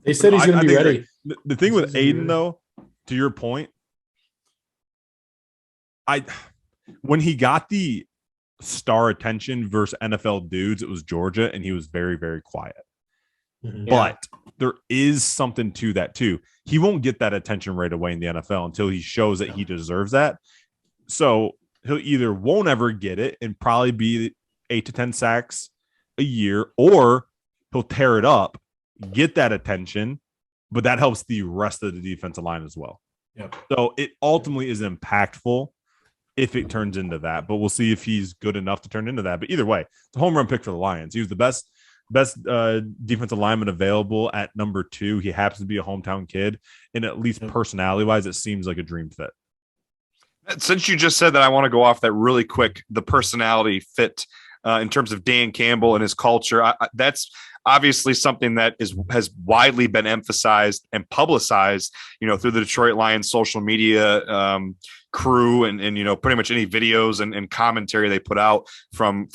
[SPEAKER 3] They said he's going to be ready.
[SPEAKER 5] The thing with Aiden though, to your point, when he got the star attention versus NFL dudes, it was Georgia, and he was very, very quiet.
[SPEAKER 3] Mm-hmm.
[SPEAKER 5] But there is something to that too. He won't get that attention right away in the NFL until he shows that he deserves that. So he'll either won't ever get it and probably be 8 to 10 sacks a year, or he'll tear it up, get that attention, but that helps the rest of the defensive line as well.
[SPEAKER 3] Yep.
[SPEAKER 5] So it ultimately is impactful if it turns into that, but we'll see if he's good enough to turn into that. But either way, it's a home run pick for the Lions. He was the best defensive lineman available at number 2. He happens to be a hometown kid, and at least personality wise, it seems like a dream fit.
[SPEAKER 2] Since you just said that, I want to go off that really quick. The personality fit in terms of Dan Campbell and his culture. That's obviously something that has widely been emphasized and publicized, through the Detroit Lions social media crew and pretty much any videos and commentary they put out from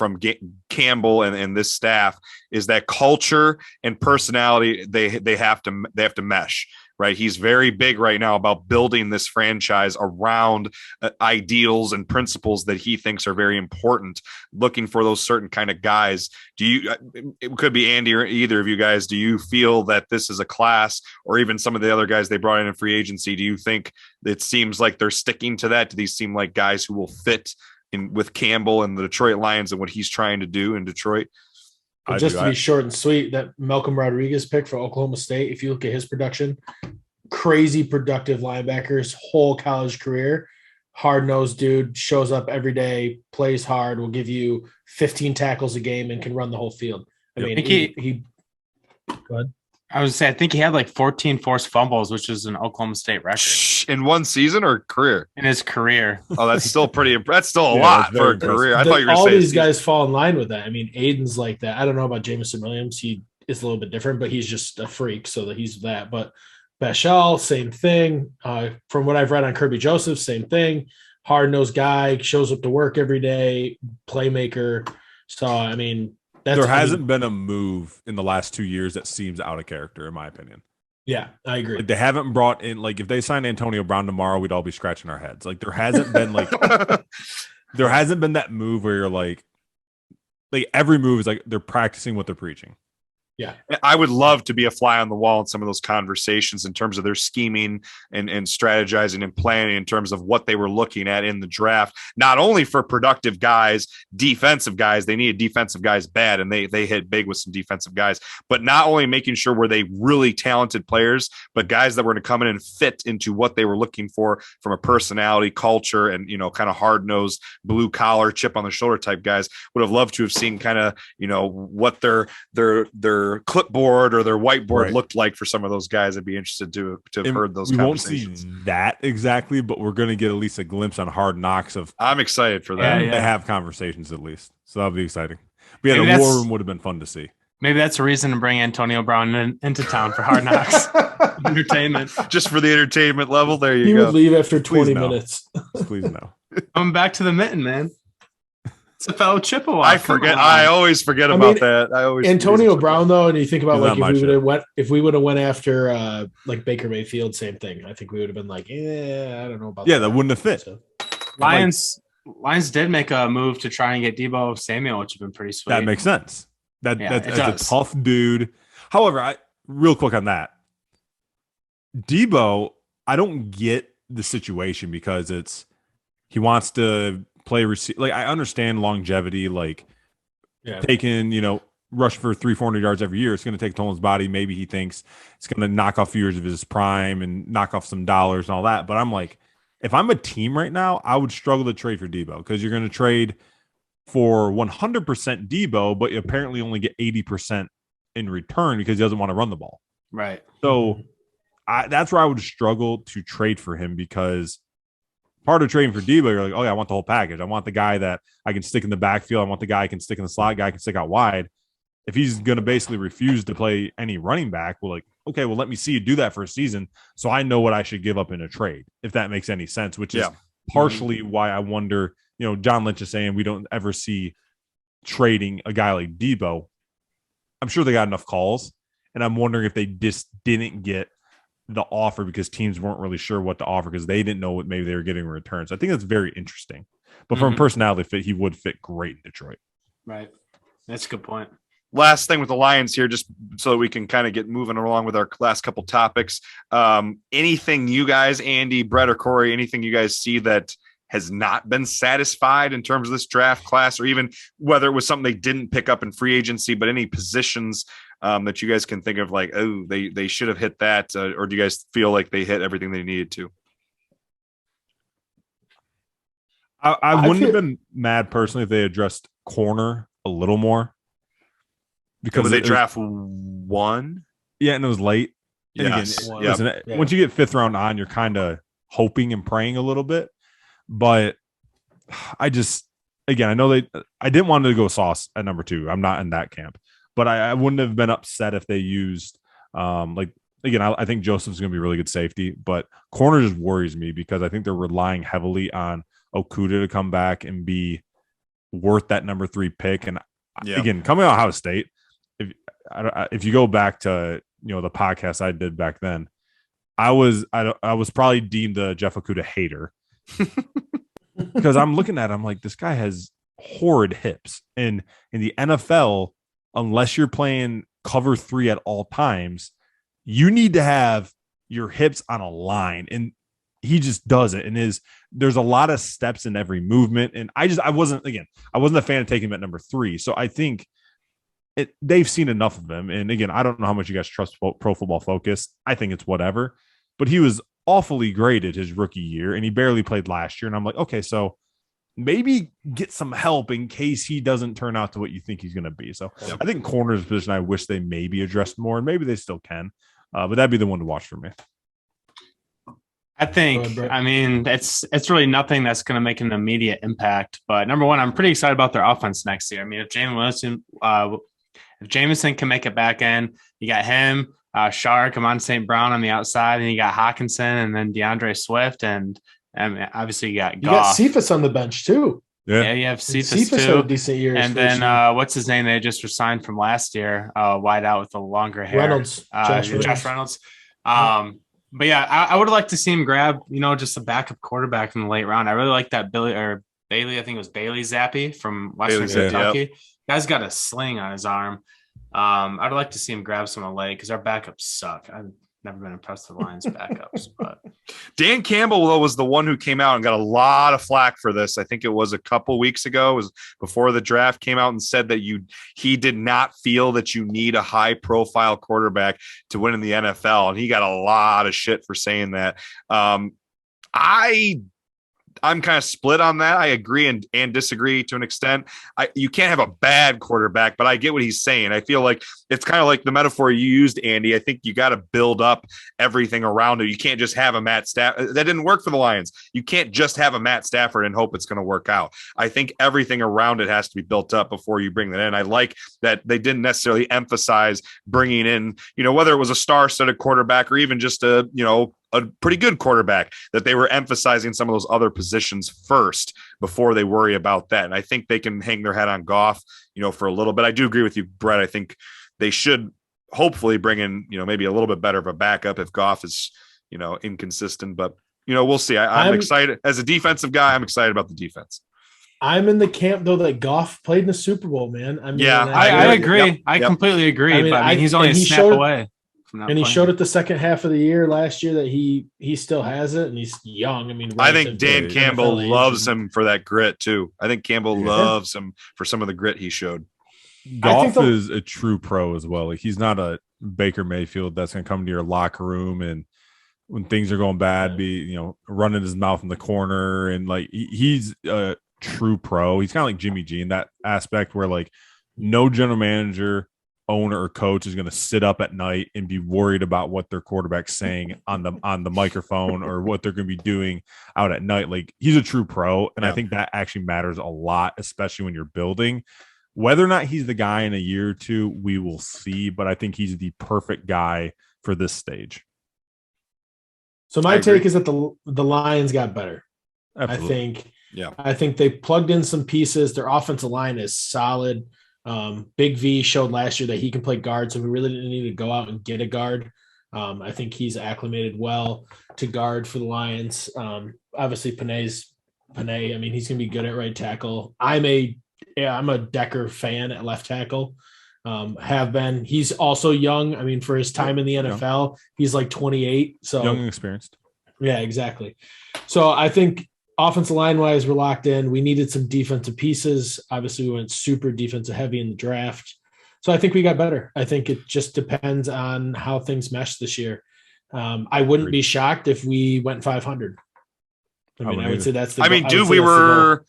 [SPEAKER 2] Campbell and this staff, is that culture and personality they have to mesh. Right. He's very big right now about building this franchise around ideals and principles that he thinks are very important, looking for those certain kind of guys. It could be Andy or either of you guys. Do you feel that this is a class, or even some of the other guys they brought in free agency? Do you think it seems like they're sticking to that? Do these seem like guys who will fit in with Campbell and the Detroit Lions and what he's trying to do in Detroit?
[SPEAKER 3] Just to be short and sweet, that Malcolm Rodriguez pick for Oklahoma State, if you look at his production, crazy productive linebacker, his whole college career, hard-nosed dude, shows up every day, plays hard, will give you 15 tackles a game and can run the whole field. I mean, he go ahead.
[SPEAKER 4] I was say, I think he had like 14 forced fumbles, which is an Oklahoma State record
[SPEAKER 2] in one season or career.
[SPEAKER 4] In his career.
[SPEAKER 2] Oh, that's still pretty. That's still a lot for a career. I thought you were
[SPEAKER 3] all
[SPEAKER 2] saying
[SPEAKER 3] these guys fall in line with that. I mean, Aiden's like that. I don't know about Jameson Williams. He is a little bit different, but he's just a freak, so that he's that. But Bashal, same thing. From what I've read on Kirby Joseph, same thing. Hard-nosed guy, shows up to work every day, playmaker. So I mean.
[SPEAKER 5] There hasn't been a move in the last 2 years that seems out of character, in my opinion.
[SPEAKER 3] Yeah, I agree.
[SPEAKER 5] Like, they haven't brought in, like, if they signed Antonio Brown tomorrow, we'd all be scratching our heads. Like, there hasn't been there hasn't been that move where you're like every move is like they're practicing what they're preaching.
[SPEAKER 3] Yeah,
[SPEAKER 2] I would love to be a fly on the wall in some of those conversations in terms of their scheming and strategizing and planning in terms of what they were looking at in the draft, not only for productive guys, defensive guys. They needed defensive guys bad, and they hit big with some defensive guys, but not only making sure were they really talented players, but guys that were going to come in and fit into what they were looking for from a personality, culture, and, kind of hard-nosed, blue-collar, chip on the shoulder type guys. Would have loved to have seen kind of, what their clipboard or their whiteboard looked like for some of those guys. I'd be interested to have heard those conversations.
[SPEAKER 5] We won't see that exactly, but we're going to get at least a glimpse on Hard Knocks of.
[SPEAKER 2] I'm excited for that.
[SPEAKER 5] They have conversations at least, so that'll be exciting. But yeah,
[SPEAKER 4] Maybe
[SPEAKER 5] the
[SPEAKER 4] that's-
[SPEAKER 5] war room would have been fun to see.
[SPEAKER 4] Maybe that's a reason to bring Antonio Brown into town for Hard Knocks entertainment.
[SPEAKER 2] Just for the entertainment level. There
[SPEAKER 3] He
[SPEAKER 2] you
[SPEAKER 3] would
[SPEAKER 2] go.
[SPEAKER 3] leave after
[SPEAKER 5] Please
[SPEAKER 3] 20
[SPEAKER 5] no.
[SPEAKER 3] minutes.
[SPEAKER 5] Please no.
[SPEAKER 4] Coming back to the mitten, man. It's a fellow Chippewa.
[SPEAKER 2] I
[SPEAKER 4] Come
[SPEAKER 2] forget.
[SPEAKER 4] on.
[SPEAKER 2] I always forget
[SPEAKER 3] I
[SPEAKER 2] about
[SPEAKER 3] mean,
[SPEAKER 2] that. I always
[SPEAKER 3] Antonio Brown, though, and you think about
[SPEAKER 5] He's
[SPEAKER 3] like
[SPEAKER 5] not my
[SPEAKER 3] if we would have went after like Baker Mayfield, same thing. I think we would have been like, I don't know about
[SPEAKER 5] Yeah, that wouldn't have fit.
[SPEAKER 3] So,
[SPEAKER 4] Lions did make a move to try and get Debo Samuel, which would have been pretty sweet.
[SPEAKER 5] That makes sense.
[SPEAKER 4] Yeah,
[SPEAKER 5] That's a tough dude. However, real quick on that, Debo, I don't get the situation because he wants to play receive. Like I understand longevity, like taking rush for 300-400 yards every year. It's going to take a toll on his body. Maybe he thinks it's going to knock off years of his prime and knock off some dollars and all that. But I'm like, if I'm a team right now, I would struggle to trade for Debo because you're going to trade for 100% Debo, but you apparently only get 80% in return because he doesn't want to run the ball.
[SPEAKER 4] Right.
[SPEAKER 5] So that's where I would struggle to trade for him because part of trading for Debo, you're like, oh yeah, I want the whole package. I want the guy that I can stick in the backfield. I want the guy I can stick in the slot, guy I can stick out wide. If he's going to basically refuse to play any running back, well, like, okay, well, let me see you do that for a season so I know what I should give up in a trade, if that makes any sense, which is partially why I wonder, John Lynch is saying we don't ever see trading a guy like Debo. I'm sure they got enough calls, and I'm wondering if they just didn't get the offer because teams weren't really sure what to offer because they didn't know what maybe they were getting in return. So I think that's very interesting. But from a personality fit, he would fit great in Detroit.
[SPEAKER 4] Right. That's a good point.
[SPEAKER 2] Last thing with the Lions here, just so that we can kind of get moving along with our last couple topics. Anything you guys, Andy, Brett, or Kory, anything you guys see that has not been satisfied in terms of this draft class, or even whether it was something they didn't pick up in free agency, but any positions that you guys can think of like, oh, they should have hit that, or do you guys feel like they hit everything they needed to?
[SPEAKER 5] I wouldn't have been mad personally if they addressed corner a little more.
[SPEAKER 2] Because they draft one?
[SPEAKER 5] Yeah, and it was late. And
[SPEAKER 2] Yes.
[SPEAKER 5] again, listen, once you get fifth round on, you're kind of hoping and praying a little bit. But I know I didn't want to go Sauce at number 2. I'm not in that camp. But I wouldn't have been upset if they used I think Joseph's going to be a really good safety. But corner just worries me because I think they're relying heavily on Okudah to come back and be worth that number 3 pick. And again, coming out of Ohio State, if you go back to the podcast I did back then, I was probably deemed a Jeff Okudah hater because I'm looking at him like this guy has horrid hips, and in the NFL, unless you're playing cover 3 at all times, you need to have your hips on a line, and he just doesn't. And there's a lot of steps in every movement, and I wasn't a fan of taking him at number 3, so I think they've seen enough of him. And again, I don't know how much you guys trust Pro Football Focus. I think it's whatever, but he was awfully great at his rookie year and he barely played last year. And I'm like, okay, so maybe get some help in case he doesn't turn out to what you think he's going to be. So I think corner's position, I wish they maybe addressed more, and maybe they still can, but that'd be the one to watch for me.
[SPEAKER 4] I think, it's really nothing that's going to make an immediate impact. But number one, I'm pretty excited about their offense next year. I mean, if Jameson can make it back in, you got him, Shark, Amon St. Brown on the outside, and you got Hawkinson and then DeAndre Swift. And obviously you got Goff.
[SPEAKER 3] You got Cephas on the bench too.
[SPEAKER 4] Yeah, you have Cephas
[SPEAKER 3] too. Had a decent year.
[SPEAKER 4] And then what's his name? They just resigned from last year, wide out with the longer hair. Josh Reynolds. But yeah, I would like to see him grab, just a backup quarterback in the late round. I really like that Bailey. I think it was Bailey Zappi from Western Kentucky.
[SPEAKER 2] Yep.
[SPEAKER 4] Guy's got a sling on his arm. I'd like to see him grab someone late because our backups suck. I've never been impressed with the Lions backups. But
[SPEAKER 2] Dan Campbell, though, was the one who came out and got a lot of flack for this. I think it was a couple weeks ago. It was before the draft, came out and said that he did not feel that you need a high-profile quarterback to win in the NFL, and he got a lot of shit for saying that. I I'm kind of split on that. I agree and disagree to an extent. You can't have a bad quarterback, but I get what he's saying. I feel like it's kind of like the metaphor you used, Andy. I think you got to build up everything around it. You can't just have a Matt Stafford. That didn't work for the Lions. You can't just have a Matt Stafford and hope it's going to work out. I think everything around it has to be built up before you bring that in. I like that they didn't necessarily emphasize bringing in, whether it was a star-studded quarterback or even just a pretty good quarterback, that they were emphasizing some of those other positions first before they worry about that. And I think they can hang their head on Goff, for a little bit. I do agree with you, Brett. I think they should hopefully bring in, maybe a little bit better of a backup if Goff is, inconsistent, but we'll see. I'm excited as a defensive guy. I'm excited about the defense. I'm
[SPEAKER 3] in the camp though that Goff played in the Super Bowl, man. I mean,
[SPEAKER 4] I agree. Yep. I completely agree. But he's only a snap away.
[SPEAKER 3] And he showed it the second half of the year last year that he still has it, and he's young. I mean,
[SPEAKER 2] I think Dan Campbell loves him for that grit too. I think Campbell loves him for some of the grit he showed.
[SPEAKER 5] Goff is a true pro as well. Like, he's not a Baker Mayfield that's going to come to your locker room and when things are going bad, be running his mouth in the corner, and like he's a true pro. He's kind of like Jimmy G in that aspect, where like no general manager, owner, or coach is going to sit up at night and be worried about what their quarterback's saying on the microphone or what they're going to be doing out at night. Like, he's a true pro, and I think that actually matters a lot, especially when you're building. Whether or not he's the guy in a year or two, we will see, but I think he's the perfect guy for this stage.
[SPEAKER 3] So my take is that the Lions got better.
[SPEAKER 5] Absolutely.
[SPEAKER 3] I think they plugged in some pieces. Their offensive line is solid. Big V showed last year that he can play guard, so we really didn't need to go out and get a guard. I think he's acclimated well to guard for the Lions. Obviously, Panay. I mean, he's going to be good at right tackle. I'm a Decker fan at left tackle. Have been. He's also young. I mean, for his time in the NFL, he's like 28. So
[SPEAKER 5] young and experienced.
[SPEAKER 3] Yeah, exactly. So I think offensive line wise, we're locked in. We needed some defensive pieces. Obviously, we went super defensive heavy in the draft. So I think we got better. I think it just depends on how things mesh this year. I wouldn't be shocked if we went 500. I would say that's the goal.
[SPEAKER 2] I mean, dude, we were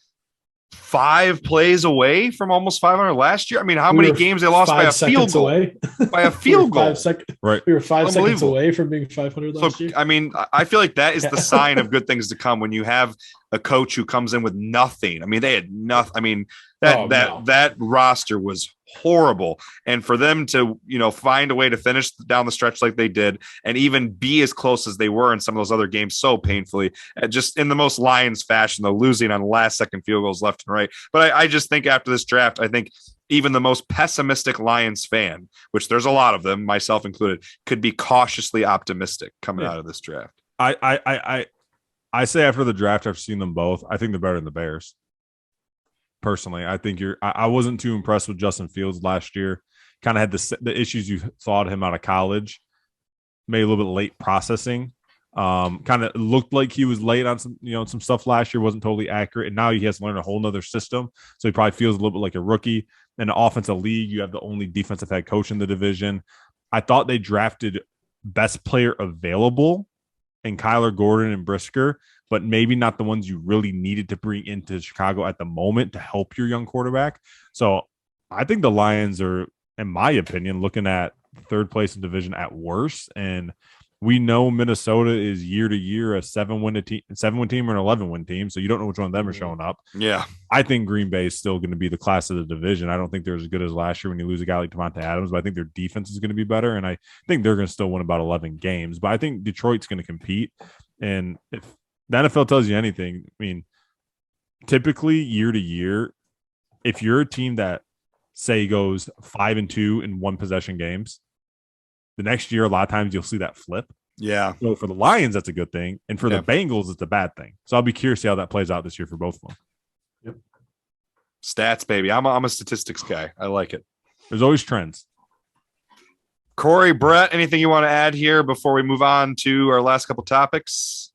[SPEAKER 2] 5 plays away from almost 500 last year. I mean, how many games they lost by a field goal? By a field goal.
[SPEAKER 5] Right.
[SPEAKER 3] We were 5 seconds away from being 500 last year.
[SPEAKER 2] I mean, I feel like that is the sign of good things to come when you have a coach who comes in with nothing. I mean, they had nothing. I mean, that roster was horrible. And for them to, find a way to finish down the stretch like they did and even be as close as they were in some of those other games so painfully, just in the most Lions fashion, though, losing on last second field goals left and right. But I just think after this draft, I think even the most pessimistic Lions fan, which there's a lot of them, myself included, could be cautiously optimistic coming out of this draft.
[SPEAKER 5] I say after the draft, after seeing them both, I think they're better than the Bears. Personally, I think I wasn't too impressed with Justin Fields last year. Kind of had the issues you thought him out of college. Maybe a little bit late processing. Kind of looked like he was late on some stuff last year. Wasn't totally accurate, and now he has to learn a whole nother system. So he probably feels a little bit like a rookie. In the offensive league, you have the only defensive head coach in the division. I thought they drafted best player available in Kyler Gordon and Brisker, but maybe not the ones you really needed to bring into Chicago at the moment to help your young quarterback. So I think the Lions are, in my opinion, looking at third place in division at worst. And we know Minnesota is year to year a 7-win team or an 11-win team. So you don't know which one of them are showing up.
[SPEAKER 2] Yeah.
[SPEAKER 5] I think Green Bay is still going to be the class of the division. I don't think they're as good as last year when you lose a guy like Devontae Adams, but I think their defense is going to be better. And I think they're going to still win about 11 games, but I think Detroit's going to compete. And if the NFL tells you anything, I mean, typically year to year, if you're a team that say goes 5-2 in one possession games, the next year, a lot of times you'll see that flip.
[SPEAKER 2] Yeah.
[SPEAKER 5] So for the Lions, that's a good thing. And for the Bengals, it's a bad thing. So I'll be curious to see how that plays out this year for both of them.
[SPEAKER 2] Yep. Stats, baby. I'm a statistics guy. I like it.
[SPEAKER 5] There's always trends.
[SPEAKER 2] Kory, Brett, anything you want to add here before we move on to our last couple topics?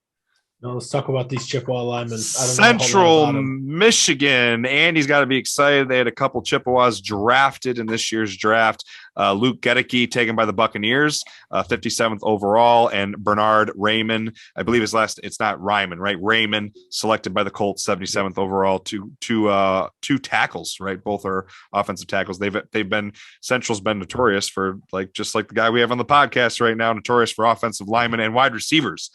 [SPEAKER 3] No, let's talk about these Chippewa linemen.
[SPEAKER 2] Central Michigan. Andy's got to be excited. They had a couple Chippewas drafted in this year's draft. Luke Gedeke taken by the Buccaneers, 57th overall, and Bernard Raymond, I believe his last. It's not Ryman, right? Raymond selected by the Colts, 77th overall. Two tackles, right? Both are offensive tackles. They've been Central's been notorious for just like the guy we have on the podcast right now, notorious for offensive linemen and wide receivers.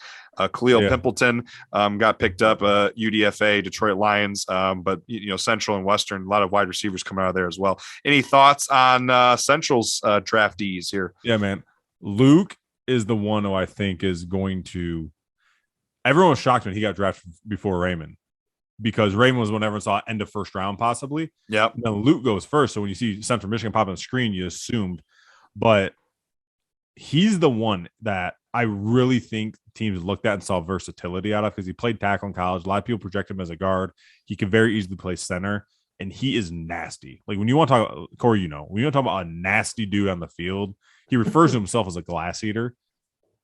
[SPEAKER 2] Khalil Pimpleton got picked up, UDFA, Detroit Lions, but Central and Western, a lot of wide receivers coming out of there as well. Any thoughts on Central's draftees here?
[SPEAKER 5] Yeah, man. Luke is the one who I think is going to – everyone was shocked when he got drafted before Raymond because Raymond was one everyone saw end of first round possibly.
[SPEAKER 2] Yep.
[SPEAKER 5] Then Luke goes first, so when you see Central Michigan pop on the screen, you assumed. But he's the one that I really think teams looked at and saw versatility out of because he played tackle in college. A lot of people project him as a guard. He can very easily play center, and he is nasty. Like when you want to talk about Kory, when you want to talk about a nasty dude on the field, he refers to himself as a glass eater.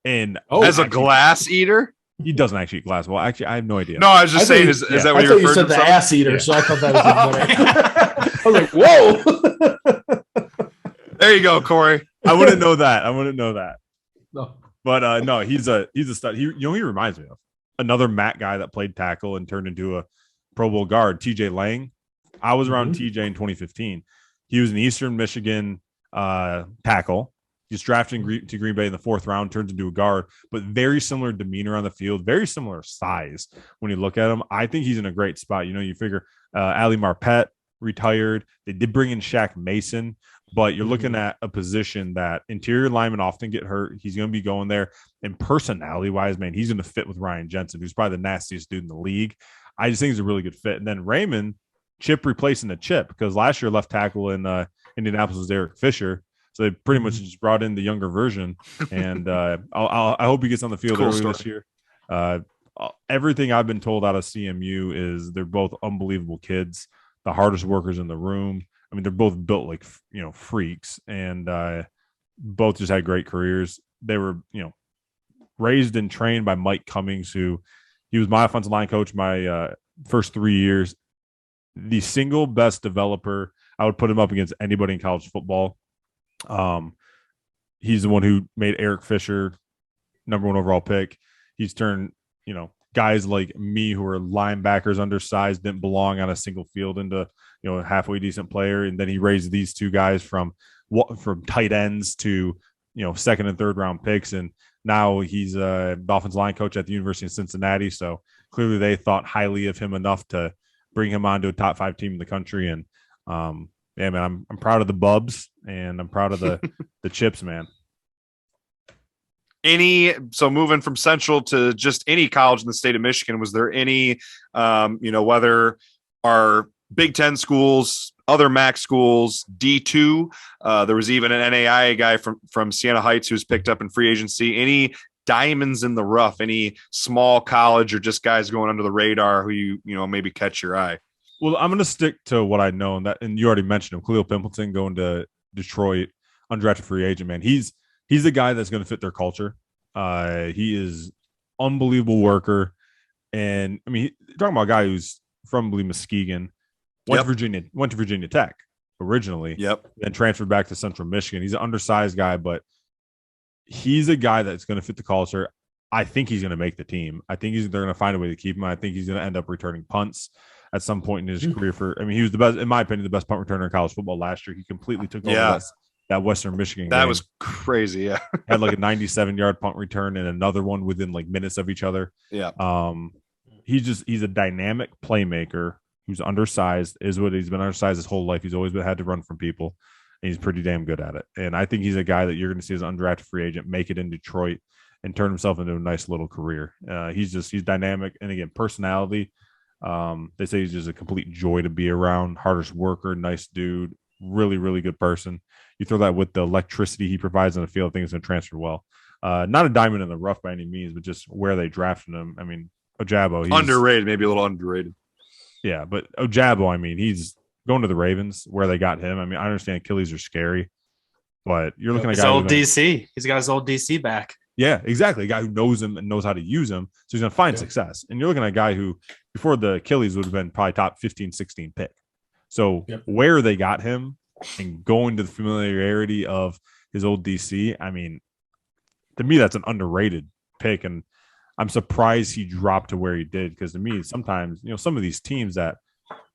[SPEAKER 5] And
[SPEAKER 2] as a glass eater?
[SPEAKER 5] He doesn't actually eat glass. Well, actually, I have no idea.
[SPEAKER 2] No, I was just saying, is that what
[SPEAKER 3] you referred to? I thought you said the ass eater, so I thought that was I was like, whoa.
[SPEAKER 2] There you go, Kory.
[SPEAKER 5] I wouldn't know that.
[SPEAKER 3] No.
[SPEAKER 5] But no, he's a stud. He reminds me of another Matt guy that played tackle and turned into a Pro Bowl guard, TJ Lang. I was around TJ in 2015. He was an Eastern Michigan tackle. He's drafted to Green Bay in the 4th round, turns into a guard, but very similar demeanor on the field, very similar size when you look at him. I think he's in a great spot. You figure Ali Marpet retired. They did bring in Shaq Mason, but you're looking at a position that interior linemen often get hurt. He's going to be going there. And personality-wise, man, he's going to fit with Ryan Jensen, who's probably the nastiest dude in the league. I just think he's a really good fit. And then Raymond, Chip replacing the Chip, because last year left tackle in Indianapolis was Eric Fisher. So they pretty much just brought in the younger version. And I hope he gets on the field early this year. Everything I've been told out of CMU is they're both unbelievable kids, the hardest workers in the room. I mean, they're both built like, freaks, and both just had great careers. They were, raised and trained by Mike Cummings, he was my offensive line coach my first 3 years. The single best developer. I would put him up against anybody in college football. He's the one who made Eric Fisher number 1 overall pick. He's turned, guys like me who are linebackers, undersized, didn't belong on a single field into, a halfway decent player. And then he raised these 2 guys from tight ends to, 2nd and 3rd round picks. And now he's the offensive line coach at the University of Cincinnati. So clearly they thought highly of him enough to bring him on to a top 5 team in the country. And, yeah, man, I'm proud of the Bubs, and I'm proud of the Chips, man.
[SPEAKER 2] So moving from Central to just any college in the state of Michigan, was there any, whether our Big Ten schools, other MAC schools, D2, there was even an NAIA guy from Siena Heights who's picked up in free agency. Any diamonds in the rough, any small college or just guys going under the radar who maybe catch your eye?
[SPEAKER 5] Well, I'm going to stick to what I know, and you already mentioned him, Khalil Pimpleton going to Detroit, undrafted free agent, man. He's the guy that's going to fit their culture. He is unbelievable worker. And I mean, you're talking about a guy who's from Muskegon, went to Virginia Tech originally.
[SPEAKER 2] Yep.
[SPEAKER 5] Then transferred back to Central Michigan. He's an undersized guy, but he's a guy that's going to fit the culture. I think he's going to make the team. I think they're going to find a way to keep him. I think he's going to end up returning punts at some point in his career. He was the best, in my opinion, the best punt returner in college football last year. He completely took over that Western Michigan game.
[SPEAKER 2] That was crazy. Yeah.
[SPEAKER 5] Had like a 97-yard punt return and another one within like minutes of each other.
[SPEAKER 2] Yeah.
[SPEAKER 5] He's a dynamic playmaker who's undersized, is what he's been undersized his whole life. He's always had to run from people, and he's pretty damn good at it. And I think he's a guy that you're going to see as an undrafted free agent make it in Detroit and turn himself into a nice little career. He's dynamic. And again, personality. They say he's just a complete joy to be around, hardest worker, nice dude, really, really good person. You throw that with the electricity he provides on the field, I think it's going to transfer well. Not a diamond in the rough by any means, but just where they drafted him. I mean, Ojabo. He's
[SPEAKER 2] underrated, maybe a little underrated.
[SPEAKER 5] Yeah, but Ojabo, I mean, he's going to the Ravens where they got him. I mean, I understand Achilles are scary, but you're looking at
[SPEAKER 4] his old DC. He's got his old DC back.
[SPEAKER 5] Yeah, exactly. A guy who knows him and knows how to use him. So he's going to find success. And you're looking at a guy who, before the Achilles, would have been probably top 15, 16 pick. So where they got him and going to the familiarity of his old DC, I mean, to me, that's an underrated pick. And I'm surprised he dropped to where he did, because to me, sometimes, some of these teams that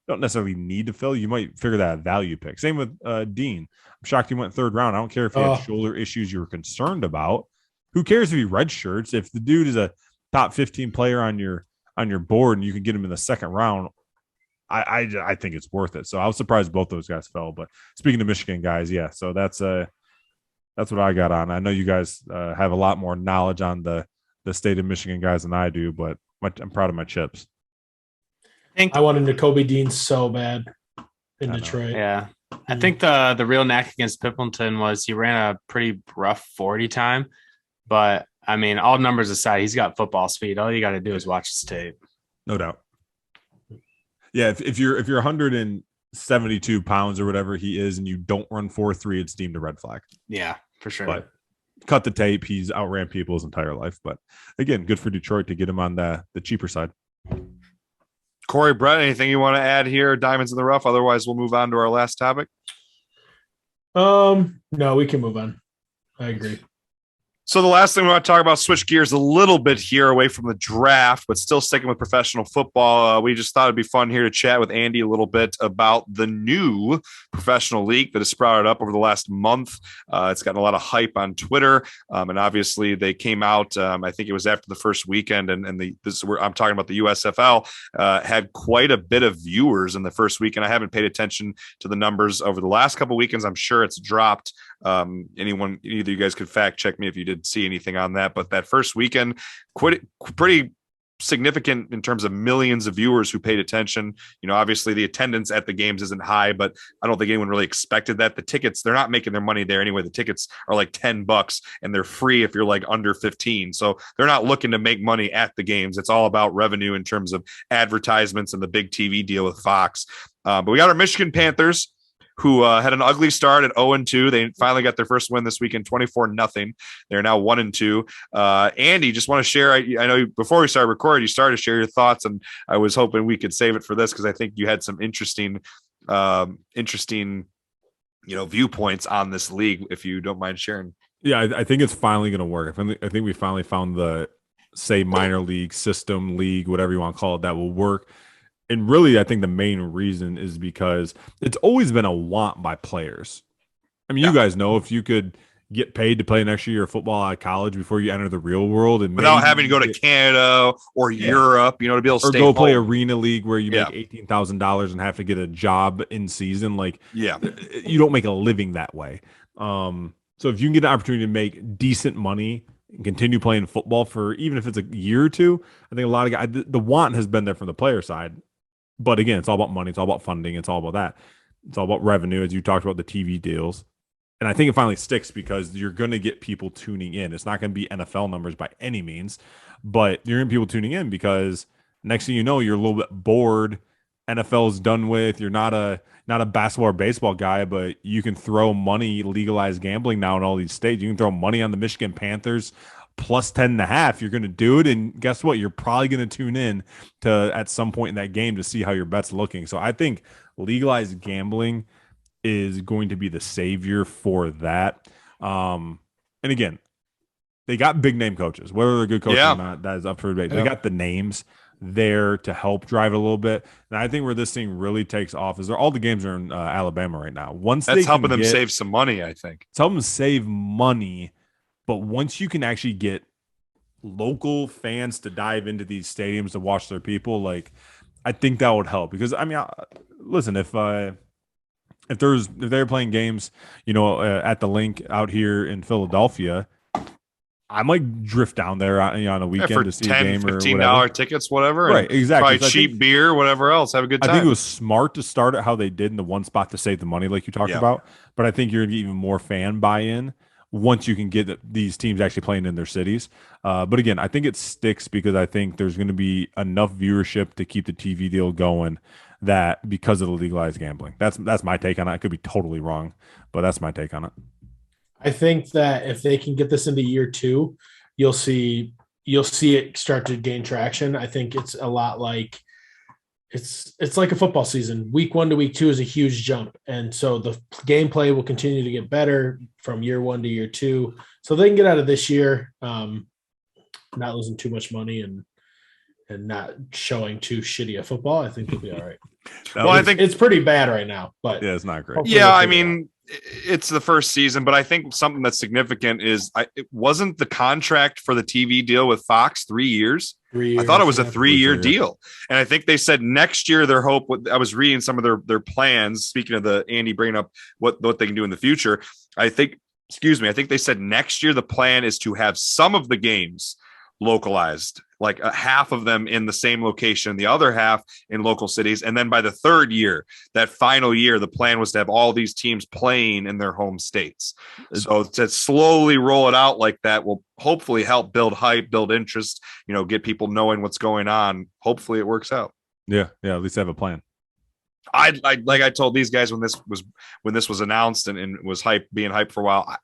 [SPEAKER 5] don't necessarily need to fill, you might figure that a value pick. Same with Dean. I'm shocked he went third round. I don't care if he had shoulder issues you were concerned about. Who cares if he redshirts? If the dude is a top 15 player on your board and you can get him in the second round, I think it's worth it. So I was surprised both those guys fell. But speaking of Michigan guys, yeah. So that's what I got on. I know you guys have a lot more knowledge on the state of Michigan guys than I do, but I'm proud of my chips.
[SPEAKER 3] I wanted Nakobe Dean so bad in Detroit.
[SPEAKER 4] Yeah. I think the real knack against Pippleton was he ran a pretty rough 40 time. But, I mean, all numbers aside, he's got football speed. All you got to do is watch his tape.
[SPEAKER 5] No doubt. Yeah, if you're 172 pounds or whatever he is and you don't run 4.3, it's deemed a red flag.
[SPEAKER 4] Yeah, for sure.
[SPEAKER 5] But cut the tape. He's outran people his entire life. But, again, good for Detroit to get him on the cheaper side.
[SPEAKER 2] Kory Brett, anything you want to add here? Diamonds in the rough. Otherwise, we'll move on to our last topic.
[SPEAKER 3] No, we can move on. I agree.
[SPEAKER 2] So the last thing we want to talk about, switch gears a little bit here away from the draft, but still sticking with professional football. We just thought it'd be fun here to chat with Andy a little bit about the new professional league that has sprouted up over the last month. It's gotten a lot of hype on Twitter, and obviously they came out. I think it was after the first weekend, and I'm talking about the USFL had quite a bit of viewers in the first weekend. I haven't paid attention to the numbers over the last couple of weekends. I'm sure it's dropped. Either you guys could fact check me if you did see anything on that, but that first weekend, pretty significant in terms of millions of viewers who paid attention. Obviously the attendance at the games isn't high, but I don't think anyone really expected that. The tickets, they're not making their money there anyway. The tickets are like $10 and they're free if you're like under 15. So they're not looking to make money at the games. It's all about revenue in terms of advertisements and the big TV deal with Fox. But we got our Michigan Panthers, who had an ugly start at 0-2. They finally got their first win this weekend, 24-0. They're now 1-2. Andy, just want to share. I know before we started recording, you started to share your thoughts, and I was hoping we could save it for this because I think you had some interesting, viewpoints on this league. If you don't mind sharing.
[SPEAKER 5] Yeah, I think it's finally going to work. I think we finally found the minor league system, league, whatever you want to call it, that will work. And really, I think the main reason is because it's always been a want by players. I mean, you guys know if you could get paid to play an extra year of football out of college before you enter the real world, and
[SPEAKER 2] without having to go to Canada or Europe, to be able to stay home.
[SPEAKER 5] Play arena league where you make $18,000 and have to get a job in season. You don't make a living that way. So if you can get an opportunity to make decent money and continue playing football for even if it's a year or two, I think a lot of guys, the want has been there from the player side. But again, it's all about money. It's all about funding. It's all about that. It's all about revenue, as you talked about the TV deals. And I think it finally sticks because you're going to get people tuning in. It's not going to be NFL numbers by any means, but you're going to get people tuning in because next thing you know, you're a little bit bored. NFL's done with. You're not a basketball or baseball guy, but you can throw money, legalize gambling now in all these states. You can throw money on the Michigan Panthers plus 10.5, you're going to do it. And guess what? You're probably going to tune in to at some point in that game to see how your bet's looking. So I think legalized gambling is going to be the savior for that. And again, they got big name coaches, whether they're good coaches or not, that is up for debate. They got the names there to help drive it a little bit. And I think where this thing really takes off is all the games are in Alabama right now. That's
[SPEAKER 2] helping them save some money, I think.
[SPEAKER 5] It's helping them save money. But once you can actually get local fans to dive into these stadiums to watch their people, I think that would help. Because I mean, listen, if they're playing games, at the link out here in Philadelphia, I might drift down there on a weekend to see a game or
[SPEAKER 2] $15 tickets, whatever.
[SPEAKER 5] Right, exactly.
[SPEAKER 2] Probably cheap beer, whatever else. Have a good time.
[SPEAKER 5] I think it was smart to start it how they did in the one spot to save the money, like you talked about. But I think you're going to get even more fan buy-in once you can get these teams actually playing in their cities. But again, I think it sticks because I think there's going to be enough viewership to keep the TV deal going that because of the legalized gambling. That's my take on it. I could be totally wrong, but that's my take on it.
[SPEAKER 3] I think that if they can get this into year 2, you'll see it start to gain traction. I think it's a lot like it's like a football season. Week 1 to week 2 is a huge jump. And so the gameplay will continue to get better from year 1 to year 2. So they can get out of this year, not losing too much money and not showing too shitty a football. I think they'll be all right.
[SPEAKER 2] Well, I think
[SPEAKER 3] it's pretty bad right now, but
[SPEAKER 5] Yeah, it's not great.
[SPEAKER 2] yeah, I mean, it's the first season, but I think something that's significant is it wasn't the contract for the TV deal with Fox 3 years.
[SPEAKER 3] 3 years.
[SPEAKER 2] I thought it was a 3-year
[SPEAKER 5] 3 years.
[SPEAKER 2] deal. And I think they said next year their hope, I was reading some of their plans, speaking of the Andy bringing up what they can do in the future. I think they said next year the plan is to have some of the games localized, like half of them in the same location, the other half in local cities. And then by the third year, that final year, the plan was to have all these teams playing in their home states. So to slowly roll it out like that will hopefully help build hype, build interest, get people knowing what's going on. Hopefully it works out.
[SPEAKER 5] Yeah. At least have a plan.
[SPEAKER 2] I like I told these guys when this was announced and was being hyped for a while.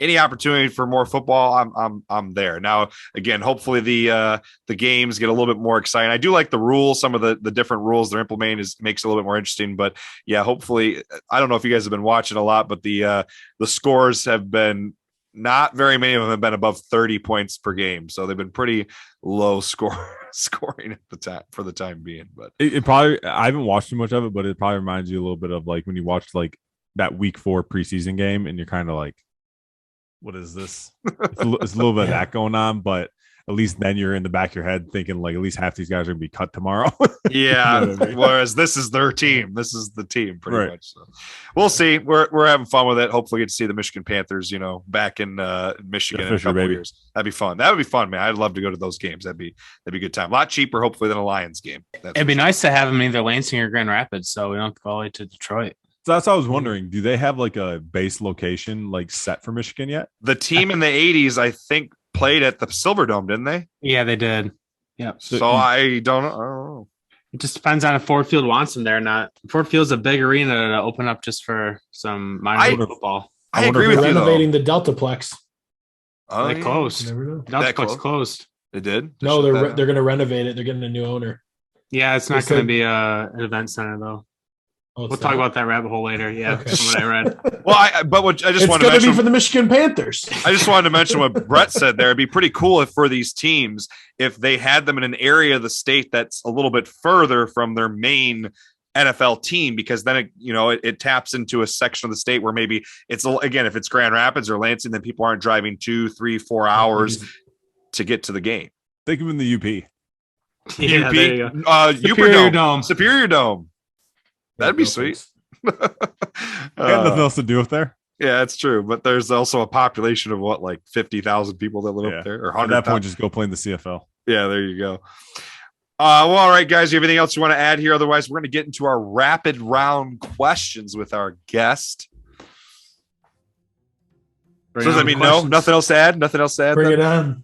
[SPEAKER 2] Any opportunity for more football, I'm there. Now, again, hopefully the games get a little bit more exciting. I do like the rules. Some of the different rules they're implementing makes it a little bit more interesting. But yeah, hopefully, I don't know if you guys have been watching a lot, but the scores have been not very many of them have been above 30 points per game, so they've been pretty low scoring at the time for the time being. But
[SPEAKER 5] It probably, I haven't watched too much of it, but it probably reminds you a little bit of like when you watched like that week 4 preseason game and you're kind of like, what is this? It's a little bit of that going on, but at least then you're in the back of your head thinking like at least half these guys are gonna be cut tomorrow.
[SPEAKER 2] yeah,
[SPEAKER 5] You know what I mean?
[SPEAKER 2] whereas this is their team. This is the team pretty
[SPEAKER 5] Right.
[SPEAKER 2] much. So we'll see. We're having fun with it. Hopefully get to see the Michigan Panthers, back in Michigan in a
[SPEAKER 5] Fisher,
[SPEAKER 2] couple
[SPEAKER 5] baby.
[SPEAKER 2] years. That'd be fun. That would be fun, man. I'd love to go to those games. That'd be a good time. A lot cheaper, hopefully, than a Lions game. That's
[SPEAKER 4] It'd be
[SPEAKER 2] for sure.
[SPEAKER 4] nice to have them in either Lansing or Grand Rapids, so we don't have to go all the way to Detroit.
[SPEAKER 5] So that's what I was wondering. Do they have like a base location like set for Michigan yet?
[SPEAKER 2] The team in the 80s, I think, played at the Silverdome, didn't they?
[SPEAKER 4] Yeah, they did. Yeah.
[SPEAKER 2] So I don't know.
[SPEAKER 4] It just depends on if Ford Field wants them there or not. Ford Field's a big arena to open up just for some minor league football.
[SPEAKER 2] I
[SPEAKER 5] wonder
[SPEAKER 2] agree
[SPEAKER 5] if
[SPEAKER 2] with you, though.
[SPEAKER 3] renovating the Deltaplex.
[SPEAKER 2] Oh,
[SPEAKER 4] They
[SPEAKER 2] yeah.
[SPEAKER 4] closed.
[SPEAKER 3] You never know.
[SPEAKER 2] That
[SPEAKER 4] Deltaplex
[SPEAKER 2] close?
[SPEAKER 4] closed.
[SPEAKER 2] They did?
[SPEAKER 3] No,
[SPEAKER 2] Shut that
[SPEAKER 3] they're
[SPEAKER 2] down.
[SPEAKER 3] going to renovate it. They're getting a new owner.
[SPEAKER 4] Yeah, it's not
[SPEAKER 3] They
[SPEAKER 4] going
[SPEAKER 3] said-
[SPEAKER 4] to be an event center though.
[SPEAKER 3] Oh,
[SPEAKER 4] We'll talk about that rabbit hole later. Yeah,
[SPEAKER 3] Okay.
[SPEAKER 4] from what I read.
[SPEAKER 2] Well, I just
[SPEAKER 3] It's
[SPEAKER 2] wanted to
[SPEAKER 3] going to be
[SPEAKER 2] mention.
[SPEAKER 3] for the Michigan Panthers.
[SPEAKER 2] I just wanted to mention what Brett said there. It'd be pretty cool for these teams if they had them in an area of the state that's a little bit further from their main NFL team, because then it taps into a section of the state where maybe it's, again, if it's Grand Rapids or Lansing, then people aren't driving 2, 3, 4 hours to get to the game.
[SPEAKER 5] Think of them in the UP.
[SPEAKER 4] Yeah,
[SPEAKER 2] UP,
[SPEAKER 4] there you go.
[SPEAKER 2] Superior
[SPEAKER 4] Dome.
[SPEAKER 2] Superior Dome. That'd be sweet.
[SPEAKER 5] I got nothing else to do up there.
[SPEAKER 2] Yeah, it's true. But there's also a population of like 50,000 people that live
[SPEAKER 5] Yeah.
[SPEAKER 2] up there, or
[SPEAKER 5] At
[SPEAKER 2] 100,000.
[SPEAKER 5] that point, just go play in the CFL.
[SPEAKER 2] Yeah, there you go. Well, all right, guys. You have anything else you want to add here? Otherwise, we're going to get into our rapid round questions with our guest.
[SPEAKER 4] Bring
[SPEAKER 2] So does that
[SPEAKER 4] on
[SPEAKER 2] mean
[SPEAKER 4] questions.
[SPEAKER 2] no? Nothing else to add? Nothing else to add?
[SPEAKER 3] Bring
[SPEAKER 2] then?
[SPEAKER 3] it on.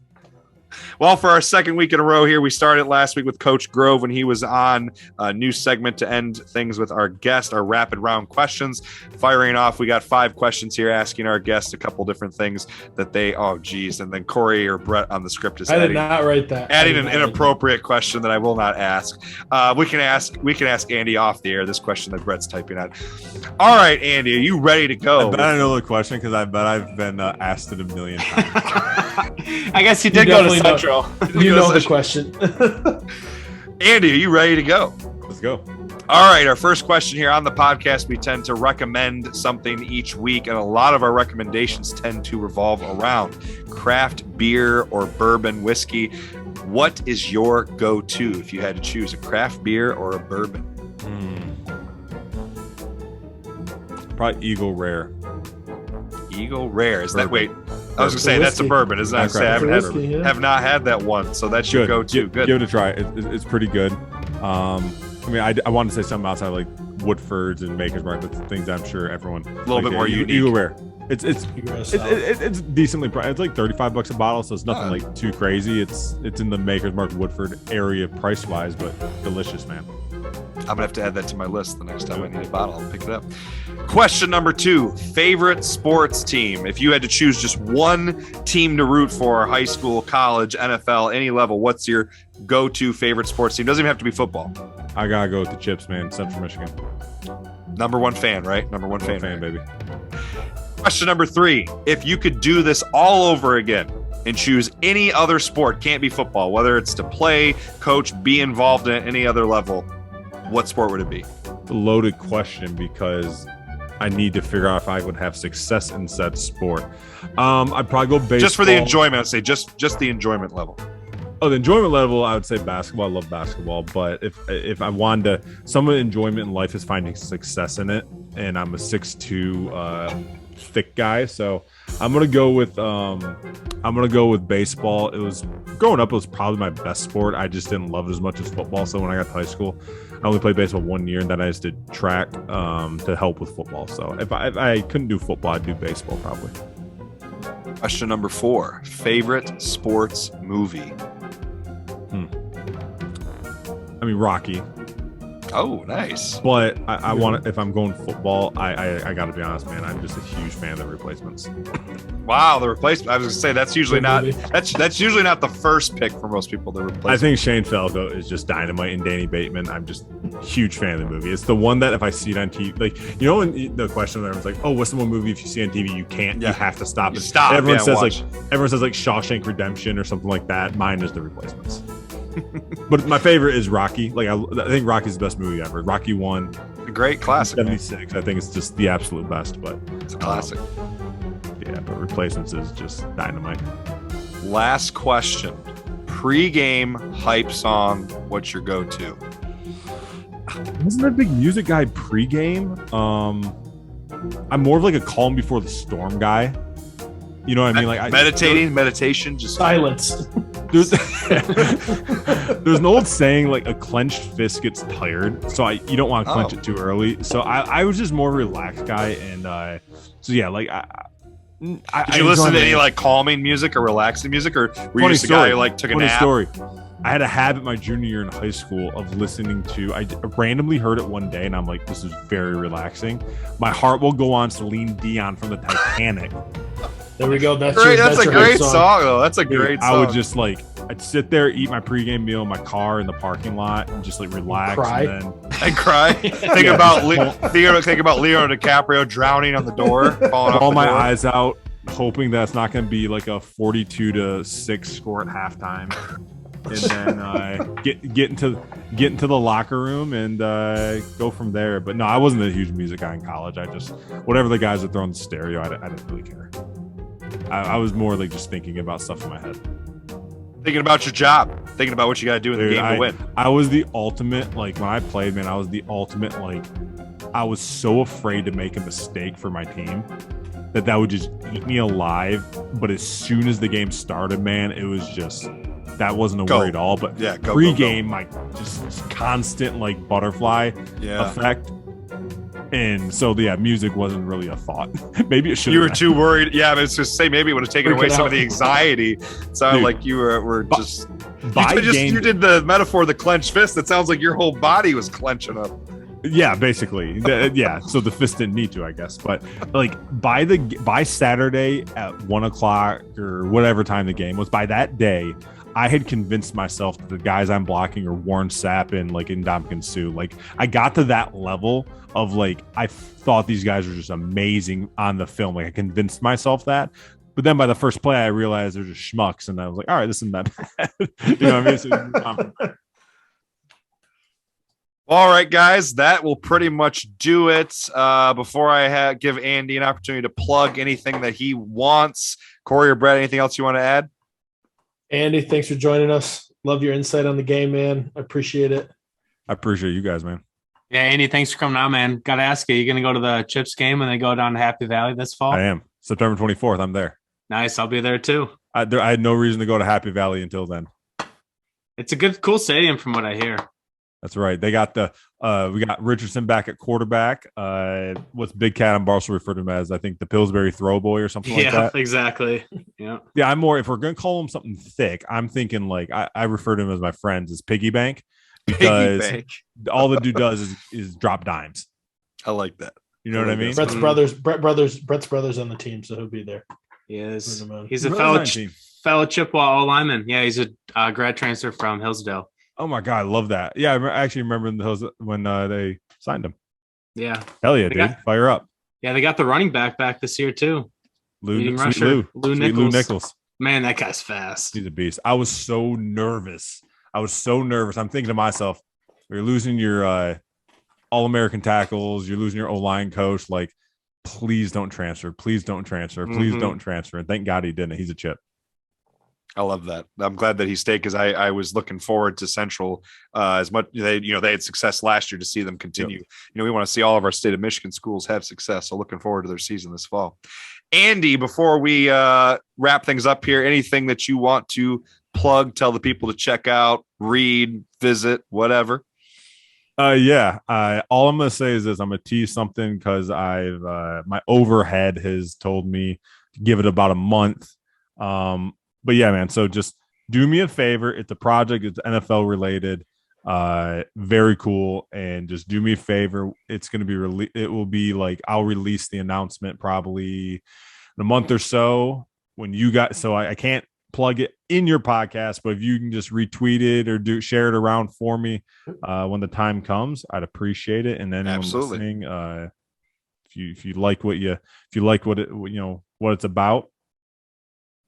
[SPEAKER 2] Well, for our second week in a row here, we started last week with Coach Grove when he was on a new segment to end things with our guest, our rapid round questions. Firing off, we got 5 questions here asking our guest a couple different things that they, and then Kory or Brett on the script is
[SPEAKER 3] I did
[SPEAKER 2] adding,
[SPEAKER 3] not write that.
[SPEAKER 2] adding
[SPEAKER 3] I
[SPEAKER 2] an
[SPEAKER 3] did not write
[SPEAKER 2] inappropriate question that I will not ask. We can ask Andy off the air this question that Brett's typing out. All right, Andy, are you ready to go?
[SPEAKER 5] I bet I know the question because I bet I've been asked it a million times.
[SPEAKER 4] I guess you
[SPEAKER 3] You
[SPEAKER 4] did go to
[SPEAKER 3] definitely know.
[SPEAKER 4] Central.
[SPEAKER 3] that. You know the question.
[SPEAKER 2] Andy, are you ready to go?
[SPEAKER 5] Let's go.
[SPEAKER 2] All right, our first question here on the podcast, we tend to recommend something each week, and a lot of our recommendations tend to revolve around craft beer or bourbon whiskey. What is your go-to if you had to choose a craft beer or a bourbon?
[SPEAKER 5] Probably Eagle Rare.
[SPEAKER 2] Eagle Rare. Is that,
[SPEAKER 5] Bourbon.
[SPEAKER 2] wait, I was going to say that's a
[SPEAKER 3] Whiskey.
[SPEAKER 2] bourbon. Isn't
[SPEAKER 5] Not
[SPEAKER 2] that? I haven't
[SPEAKER 3] craft.
[SPEAKER 2] had,
[SPEAKER 3] Whiskey, yeah.
[SPEAKER 2] have not had that one, so that's your go-to. Good.
[SPEAKER 5] Give it a try. It's pretty good. I mean, I want to say something outside like Woodford's and Maker's Mark. That's things I'm sure everyone a
[SPEAKER 2] little bit more unique.
[SPEAKER 5] Eagle Rare. It's
[SPEAKER 3] Solid.
[SPEAKER 5] it's decently priced. It's like $35 a bottle, so it's nothing like too crazy. It's in the Maker's Mark Woodford area price wise, but delicious, man.
[SPEAKER 2] I'm gonna have to add that to my list the next time I need a bottle. I'll pick it up. Question number 2: favorite sports team. If you had to choose just one team to root for, high school, college, NFL, any level, what's your go-to favorite sports team? Doesn't even have to be football.
[SPEAKER 5] I gotta go with the Chips, man. Central Michigan.
[SPEAKER 2] Number one fan, right? Number one fan,
[SPEAKER 5] baby.
[SPEAKER 2] Question number 3: if you could do this all over again and choose any other sport, can't be football, whether it's to play, coach, be involved in any other level, what sport would it be?
[SPEAKER 5] It's a loaded question because I need to figure out if I would have success in said sport. I'd probably go baseball.
[SPEAKER 2] Just for the enjoyment, I'd say just the enjoyment level.
[SPEAKER 5] Oh, the enjoyment level, I would say basketball. I love basketball, but if I wanted to, some of the enjoyment in life is finding success in it, and I'm a 6'2", thick guy, so I'm gonna go with baseball. It was growing up, it was probably my best sport. I just didn't love it as much as football. So when I got to high school, I only played baseball 1 year, and then I just did track to help with football. So if I couldn't do football, I'd do baseball probably.
[SPEAKER 2] Question number 4: favorite sports movie.
[SPEAKER 5] I mean, Rocky.
[SPEAKER 2] Oh, nice.
[SPEAKER 5] But I want to, if I'm going football, I got to be honest, man. I'm just a huge fan of the Replacements.
[SPEAKER 2] Wow, the Replacement. I was gonna say that's usually not the first pick for most people. The Replacement.
[SPEAKER 5] I think Shane Falco is just dynamite, and Danny Bateman. I'm just a huge fan of the movie. It's the one that if I see it on TV, like when the question there was like, oh, what's the one movie if you see on TV you can't, you have to stop it.
[SPEAKER 2] Stop.
[SPEAKER 5] Everyone says
[SPEAKER 2] watch.
[SPEAKER 5] everyone says like Shawshank Redemption or something like that. Mine is the Replacements. But my favorite is Rocky. Like I think Rocky's the best movie ever. Rocky 1,
[SPEAKER 2] a great classic.
[SPEAKER 5] 76. I think it's just the absolute best. But
[SPEAKER 2] it's a classic.
[SPEAKER 5] Yeah, but Replacements is just dynamite.
[SPEAKER 2] Last question: pre-game hype song. What's your go-to?
[SPEAKER 5] Wasn't a big music guy pre-game. I'm more of like a calm before the storm guy. You know what I mean? Like meditation, just
[SPEAKER 3] silence.
[SPEAKER 5] There's an old saying like a clenched fist gets tired, so you don't want to clench it too early. So I was just more relaxed guy, and so yeah, like
[SPEAKER 2] did you listen to any like calming music or relaxing music, or were you just a guy who like took a nap?
[SPEAKER 5] Story. I had a habit my junior year in high school of listening to. I randomly heard it one day, and I'm like, this is very relaxing. My heart will go on Celine Dion from the Titanic.
[SPEAKER 3] There we go. That's
[SPEAKER 2] great. That's a great
[SPEAKER 3] song.
[SPEAKER 2] though. That's a great song.
[SPEAKER 5] I would just I'd sit there, eat my pregame meal in my car in the parking lot, and just like relax.
[SPEAKER 3] Cry.
[SPEAKER 2] And cry. Think about Leonardo DiCaprio drowning on the door, falling off
[SPEAKER 5] Ball
[SPEAKER 2] the
[SPEAKER 5] my
[SPEAKER 2] door.
[SPEAKER 5] eyes out, hoping that it's not going to be like a 42-6 score at halftime, and then get into the locker room and go from there. But no, I wasn't a huge music guy in college. I just whatever the guys are throwing the stereo, I didn't really care. I was more like just thinking about stuff in my head.
[SPEAKER 2] Thinking about your job, thinking about what you got to do in the game to win.
[SPEAKER 5] I was the ultimate, like when I played, man, I was the ultimate, like I was so afraid to make a mistake for my team that would just eat me alive. But as soon as the game started, man, it was just, that wasn't a worry at all. But pre-game, like just constant like butterfly effect. And so, yeah, music wasn't really a thought. Maybe it should.
[SPEAKER 2] You were too worried. Yeah, but it's just say maybe it would have taken away some of the anxiety. It sounded like you were just. You did the metaphor, the clenched fist. It sounds like your whole body was clenching up.
[SPEAKER 5] Yeah, basically. Yeah. So the fist didn't need to, I guess. But like by Saturday at 1:00 or whatever time the game was, by that day, I had convinced myself that the guys I'm blocking are Warren Sapp and like Ndamukong Suh. Like I got to that level of like, I thought these guys were just amazing on the film. Like I convinced myself that. But then by the first play, I realized they're just schmucks. And I was like, all right, this isn't that bad. You know what I mean?
[SPEAKER 2] All right, guys, that will pretty much do it. Before I give Andy an opportunity to plug anything that he wants, Kory or Brett, anything else you want to add?
[SPEAKER 3] Andy, thanks for joining us. Love your insight on the game, man. I appreciate it.
[SPEAKER 5] I appreciate you guys, man.
[SPEAKER 4] Yeah, Andy, thanks for coming on, man. Got to ask you, going to go to the Chips game when they go down to Happy Valley this fall?
[SPEAKER 5] I am. September 24th, I'm there.
[SPEAKER 4] Nice. I'll be there too.
[SPEAKER 5] I had no reason to go to Happy Valley until then.
[SPEAKER 4] It's a good, cool stadium from what I hear.
[SPEAKER 5] That's right. They got we got Richardson back at quarterback. What's Big Cat and Barstool referred to him as, I think, the Pillsbury Throw Boy or something like that.
[SPEAKER 4] Yeah, exactly. Yeah.
[SPEAKER 5] I'm more, if we're going to call him something thick, I'm thinking like, I refer to him as my friends as Piggy Bank.
[SPEAKER 2] Piggy
[SPEAKER 5] because
[SPEAKER 2] bank.
[SPEAKER 5] all the dude does is drop dimes.
[SPEAKER 2] I like that.
[SPEAKER 5] You know what I mean?
[SPEAKER 3] Brett's brothers on the team, so he'll be there.
[SPEAKER 4] He is.
[SPEAKER 3] Rooting him on.
[SPEAKER 4] He's a
[SPEAKER 5] Brothers 19.
[SPEAKER 4] fellow Chippewa lineman. Yeah, he's a grad transfer from Hillsdale.
[SPEAKER 5] Oh my god, I love that. Yeah, I actually remember when they signed him.
[SPEAKER 4] Yeah.
[SPEAKER 5] Hell yeah, dude. Fire up.
[SPEAKER 4] Yeah, they got the running back this year too.
[SPEAKER 5] Lou
[SPEAKER 4] Nichols.
[SPEAKER 5] Nichols.
[SPEAKER 4] Man, that guy's fast.
[SPEAKER 5] He's a beast. I was so nervous. I'm thinking to myself, you're losing your All-American tackles. You're losing your O-line coach. Like, please don't transfer. Please don't transfer. Please don't transfer. And thank God he didn't. He's a chip.
[SPEAKER 2] I love that. I'm glad that he stayed because I was looking forward to Central as much. They had success last year to see them continue. Yep. We want to see all of our state of Michigan schools have success. So looking forward to their season this fall. Andy, before we wrap things up here, anything that you want to plug, tell the people to check out, read, visit, whatever?
[SPEAKER 5] All I'm gonna say is this: I'm gonna tease something because I've my overhead has told me to give it about a month. But yeah, man. So just do me a favor. It's a project. It's NFL related. Very cool. And just do me a favor. It's gonna be it will be like I'll release the announcement probably in a month or so when you got. So I can't plug it in your podcast, but if you can just retweet it or share it around for me when the time comes, I'd appreciate it. And then listening, if you like what what it's about,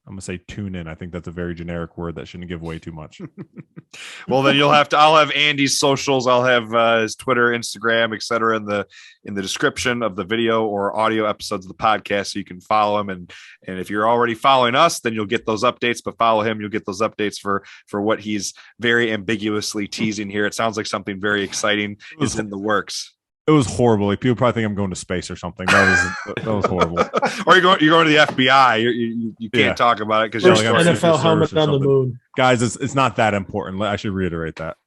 [SPEAKER 5] I'm gonna say tune in. I think that's a very generic word that shouldn't give away too much.
[SPEAKER 2] Well, then I'll have Andy's socials. I'll have his Twitter, Instagram, etc. in the description of the video or audio episodes of the podcast, so you can follow him. And if you're already following us, then you'll get those updates. But follow him, you'll get those updates for what he's very ambiguously teasing here. It sounds like something very exciting is in the works.
[SPEAKER 5] It was horrible. Like, people probably think I'm going to space or something. That was horrible.
[SPEAKER 2] Or you're going to the FBI. You can't talk about it because you're
[SPEAKER 3] like NFL helmet on the moon.
[SPEAKER 5] Guys, it's not that important. I should reiterate that.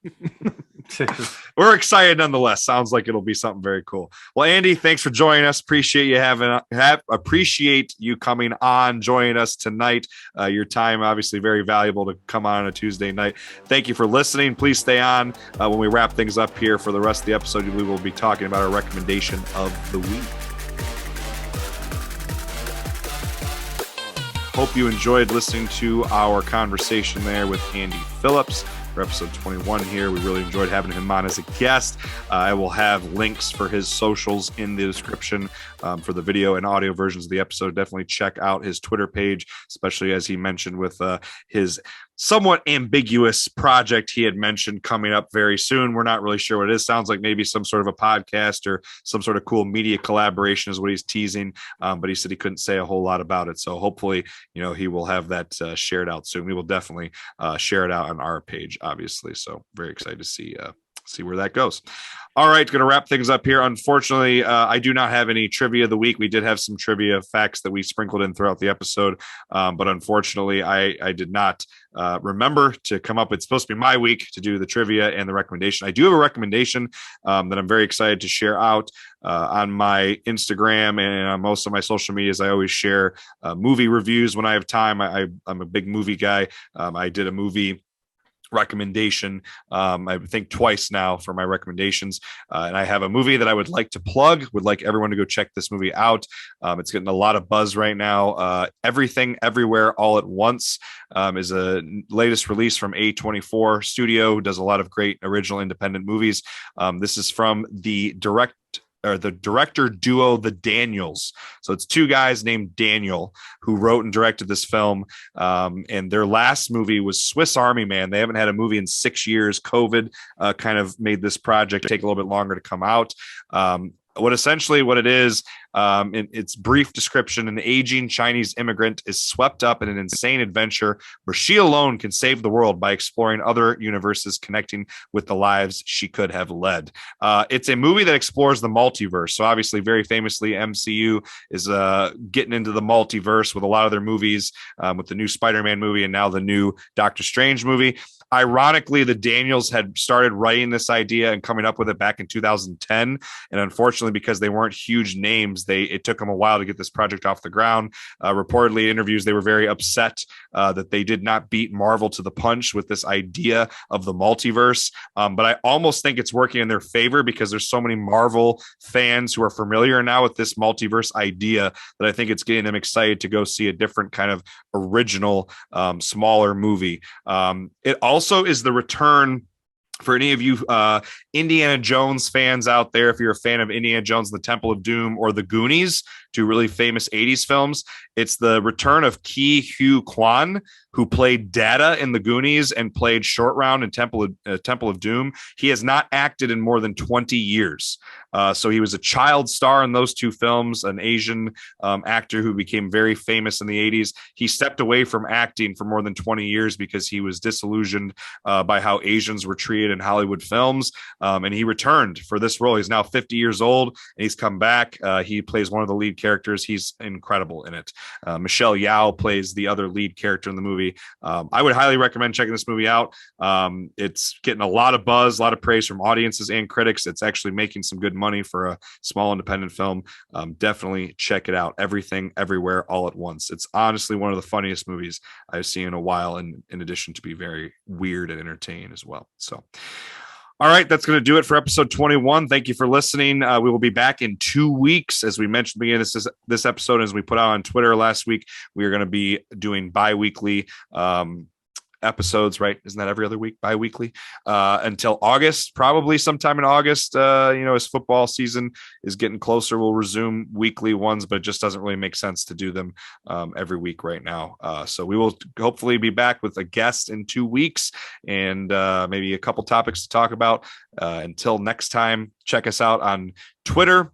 [SPEAKER 2] We're excited nonetheless. Sounds like it'll be something very cool. Well, Andy, thanks for joining us. Appreciate you appreciate you coming on, joining us tonight. Your time obviously very valuable to come on a Tuesday night. Thank you for listening. Please stay on when we wrap things up here for the rest of the episode. We will be talking about our recommendation of the week. Hope you enjoyed listening to our conversation there with Andy Phillips for episode 21 here. We really enjoyed having him on as a guest. I will have links for his socials in the description for the video and audio versions of the episode. Definitely check out his Twitter page, especially as he mentioned with his somewhat ambiguous project he had mentioned coming up very soon. We're not really sure what it is. Sounds like maybe some sort of a podcast or some sort of cool media collaboration is what he's teasing. But he said he couldn't say a whole lot about it. So hopefully, he will have that shared out soon. We will definitely share it out on our page, obviously. So very excited to see where that goes. All right, going to wrap things up here. Unfortunately, I do not have any trivia of the week. We did have some trivia facts that we sprinkled in throughout the episode, but unfortunately, I did not remember to come up. It's supposed to be my week to do the trivia and the recommendation. I do have a recommendation that I'm very excited to share out on my Instagram and on most of my social medias. I always share movie reviews when I have time. I'm a big movie guy. I did a movie recommendation I think twice now for my recommendations, and I have a movie that I would like to plug. Would like everyone to go check this movie out. It's getting a lot of buzz right now. Everything Everywhere All at Once is a latest release from A24 Studio, who does a lot of great original independent movies. This is from the director duo, the Daniels. So it's two guys named Daniel who wrote and directed this film. And their last movie was Swiss Army Man. They haven't had a movie in 6 years. COVID kind of made this project take a little bit longer to come out. What it is, in its brief description, an aging Chinese immigrant is swept up in an insane adventure where she alone can save the world by exploring other universes, connecting with the lives she could have led. It's a movie that explores the multiverse. So obviously, very famously, MCU is getting into the multiverse with a lot of their movies, with the new Spider-Man movie and now the new Doctor Strange movie. Ironically, the Daniels had started writing this idea and coming up with it back in 2010. And unfortunately, because they weren't huge names, it took them a while to get this project off the ground. Reportedly, in interviews, they were very upset that they did not beat Marvel to the punch with this idea of the multiverse. But I almost think it's working in their favor because there's so many Marvel fans who are familiar now with this multiverse idea that I think it's getting them excited to go see a different kind of original, smaller movie. It also is the return for any of you Indiana Jones fans out there. If you're a fan of Indiana Jones and the Temple of Doom or the Goonies, two really famous 80s films, it's the return of Ke Huy Quan, who played Data in the Goonies and played Short Round in Temple of Doom. He has not acted in more than 20 years. So he was a child star in those two films, an Asian actor who became very famous in the 80s. He stepped away from acting for more than 20 years because he was disillusioned by how Asians were treated in Hollywood films. And he returned for this role. He's now 50 years old and he's come back. He plays one of the lead characters. He's incredible in it. Michelle Yeoh plays the other lead character in the movie. I would highly recommend checking this movie out. It's getting a lot of buzz, a lot of praise from audiences and critics. It's actually making some good money for a small independent film. Definitely check it out. Everything, Everywhere, All at Once. It's honestly one of the funniest movies I've seen in a while, and in addition to be very weird and entertaining as well. So, all right, that's going to do it for episode 21. Thank you for listening. We will be back in 2 weeks. As we mentioned at the beginning of this episode, as we put out on Twitter last week, we are going to be doing bi-weekly episodes, right? Isn't that every other week, bi-weekly, until August, probably sometime in August. As football season is getting closer, we'll resume weekly ones, but it just doesn't really make sense to do them every week right now. So we will hopefully be back with a guest in 2 weeks and maybe a couple topics to talk about. Until next time, check us out on Twitter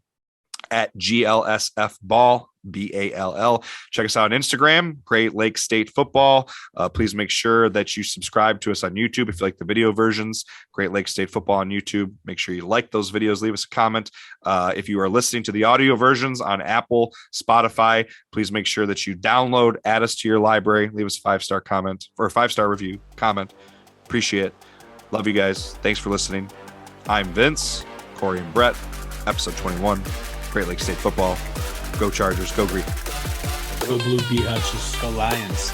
[SPEAKER 2] at GLSF Ball. BALL. Check us out on Instagram, Great Lakes State Football. Please make sure that you subscribe to us on YouTube if you like the video versions. Great Lakes State Football on YouTube. Make sure you like those videos. Leave us a comment. If you are listening to the audio versions on Apple, Spotify, please make sure that you download, add us to your library. Leave us a 5-star comment or a 5-star review comment. Appreciate it. Love you guys. Thanks for listening. I'm Vince, Kory and Brett, episode 21, Great Lakes State Football. Go Chargers, go Green.
[SPEAKER 3] Go Blue, beat Hutches.
[SPEAKER 4] Go Lions.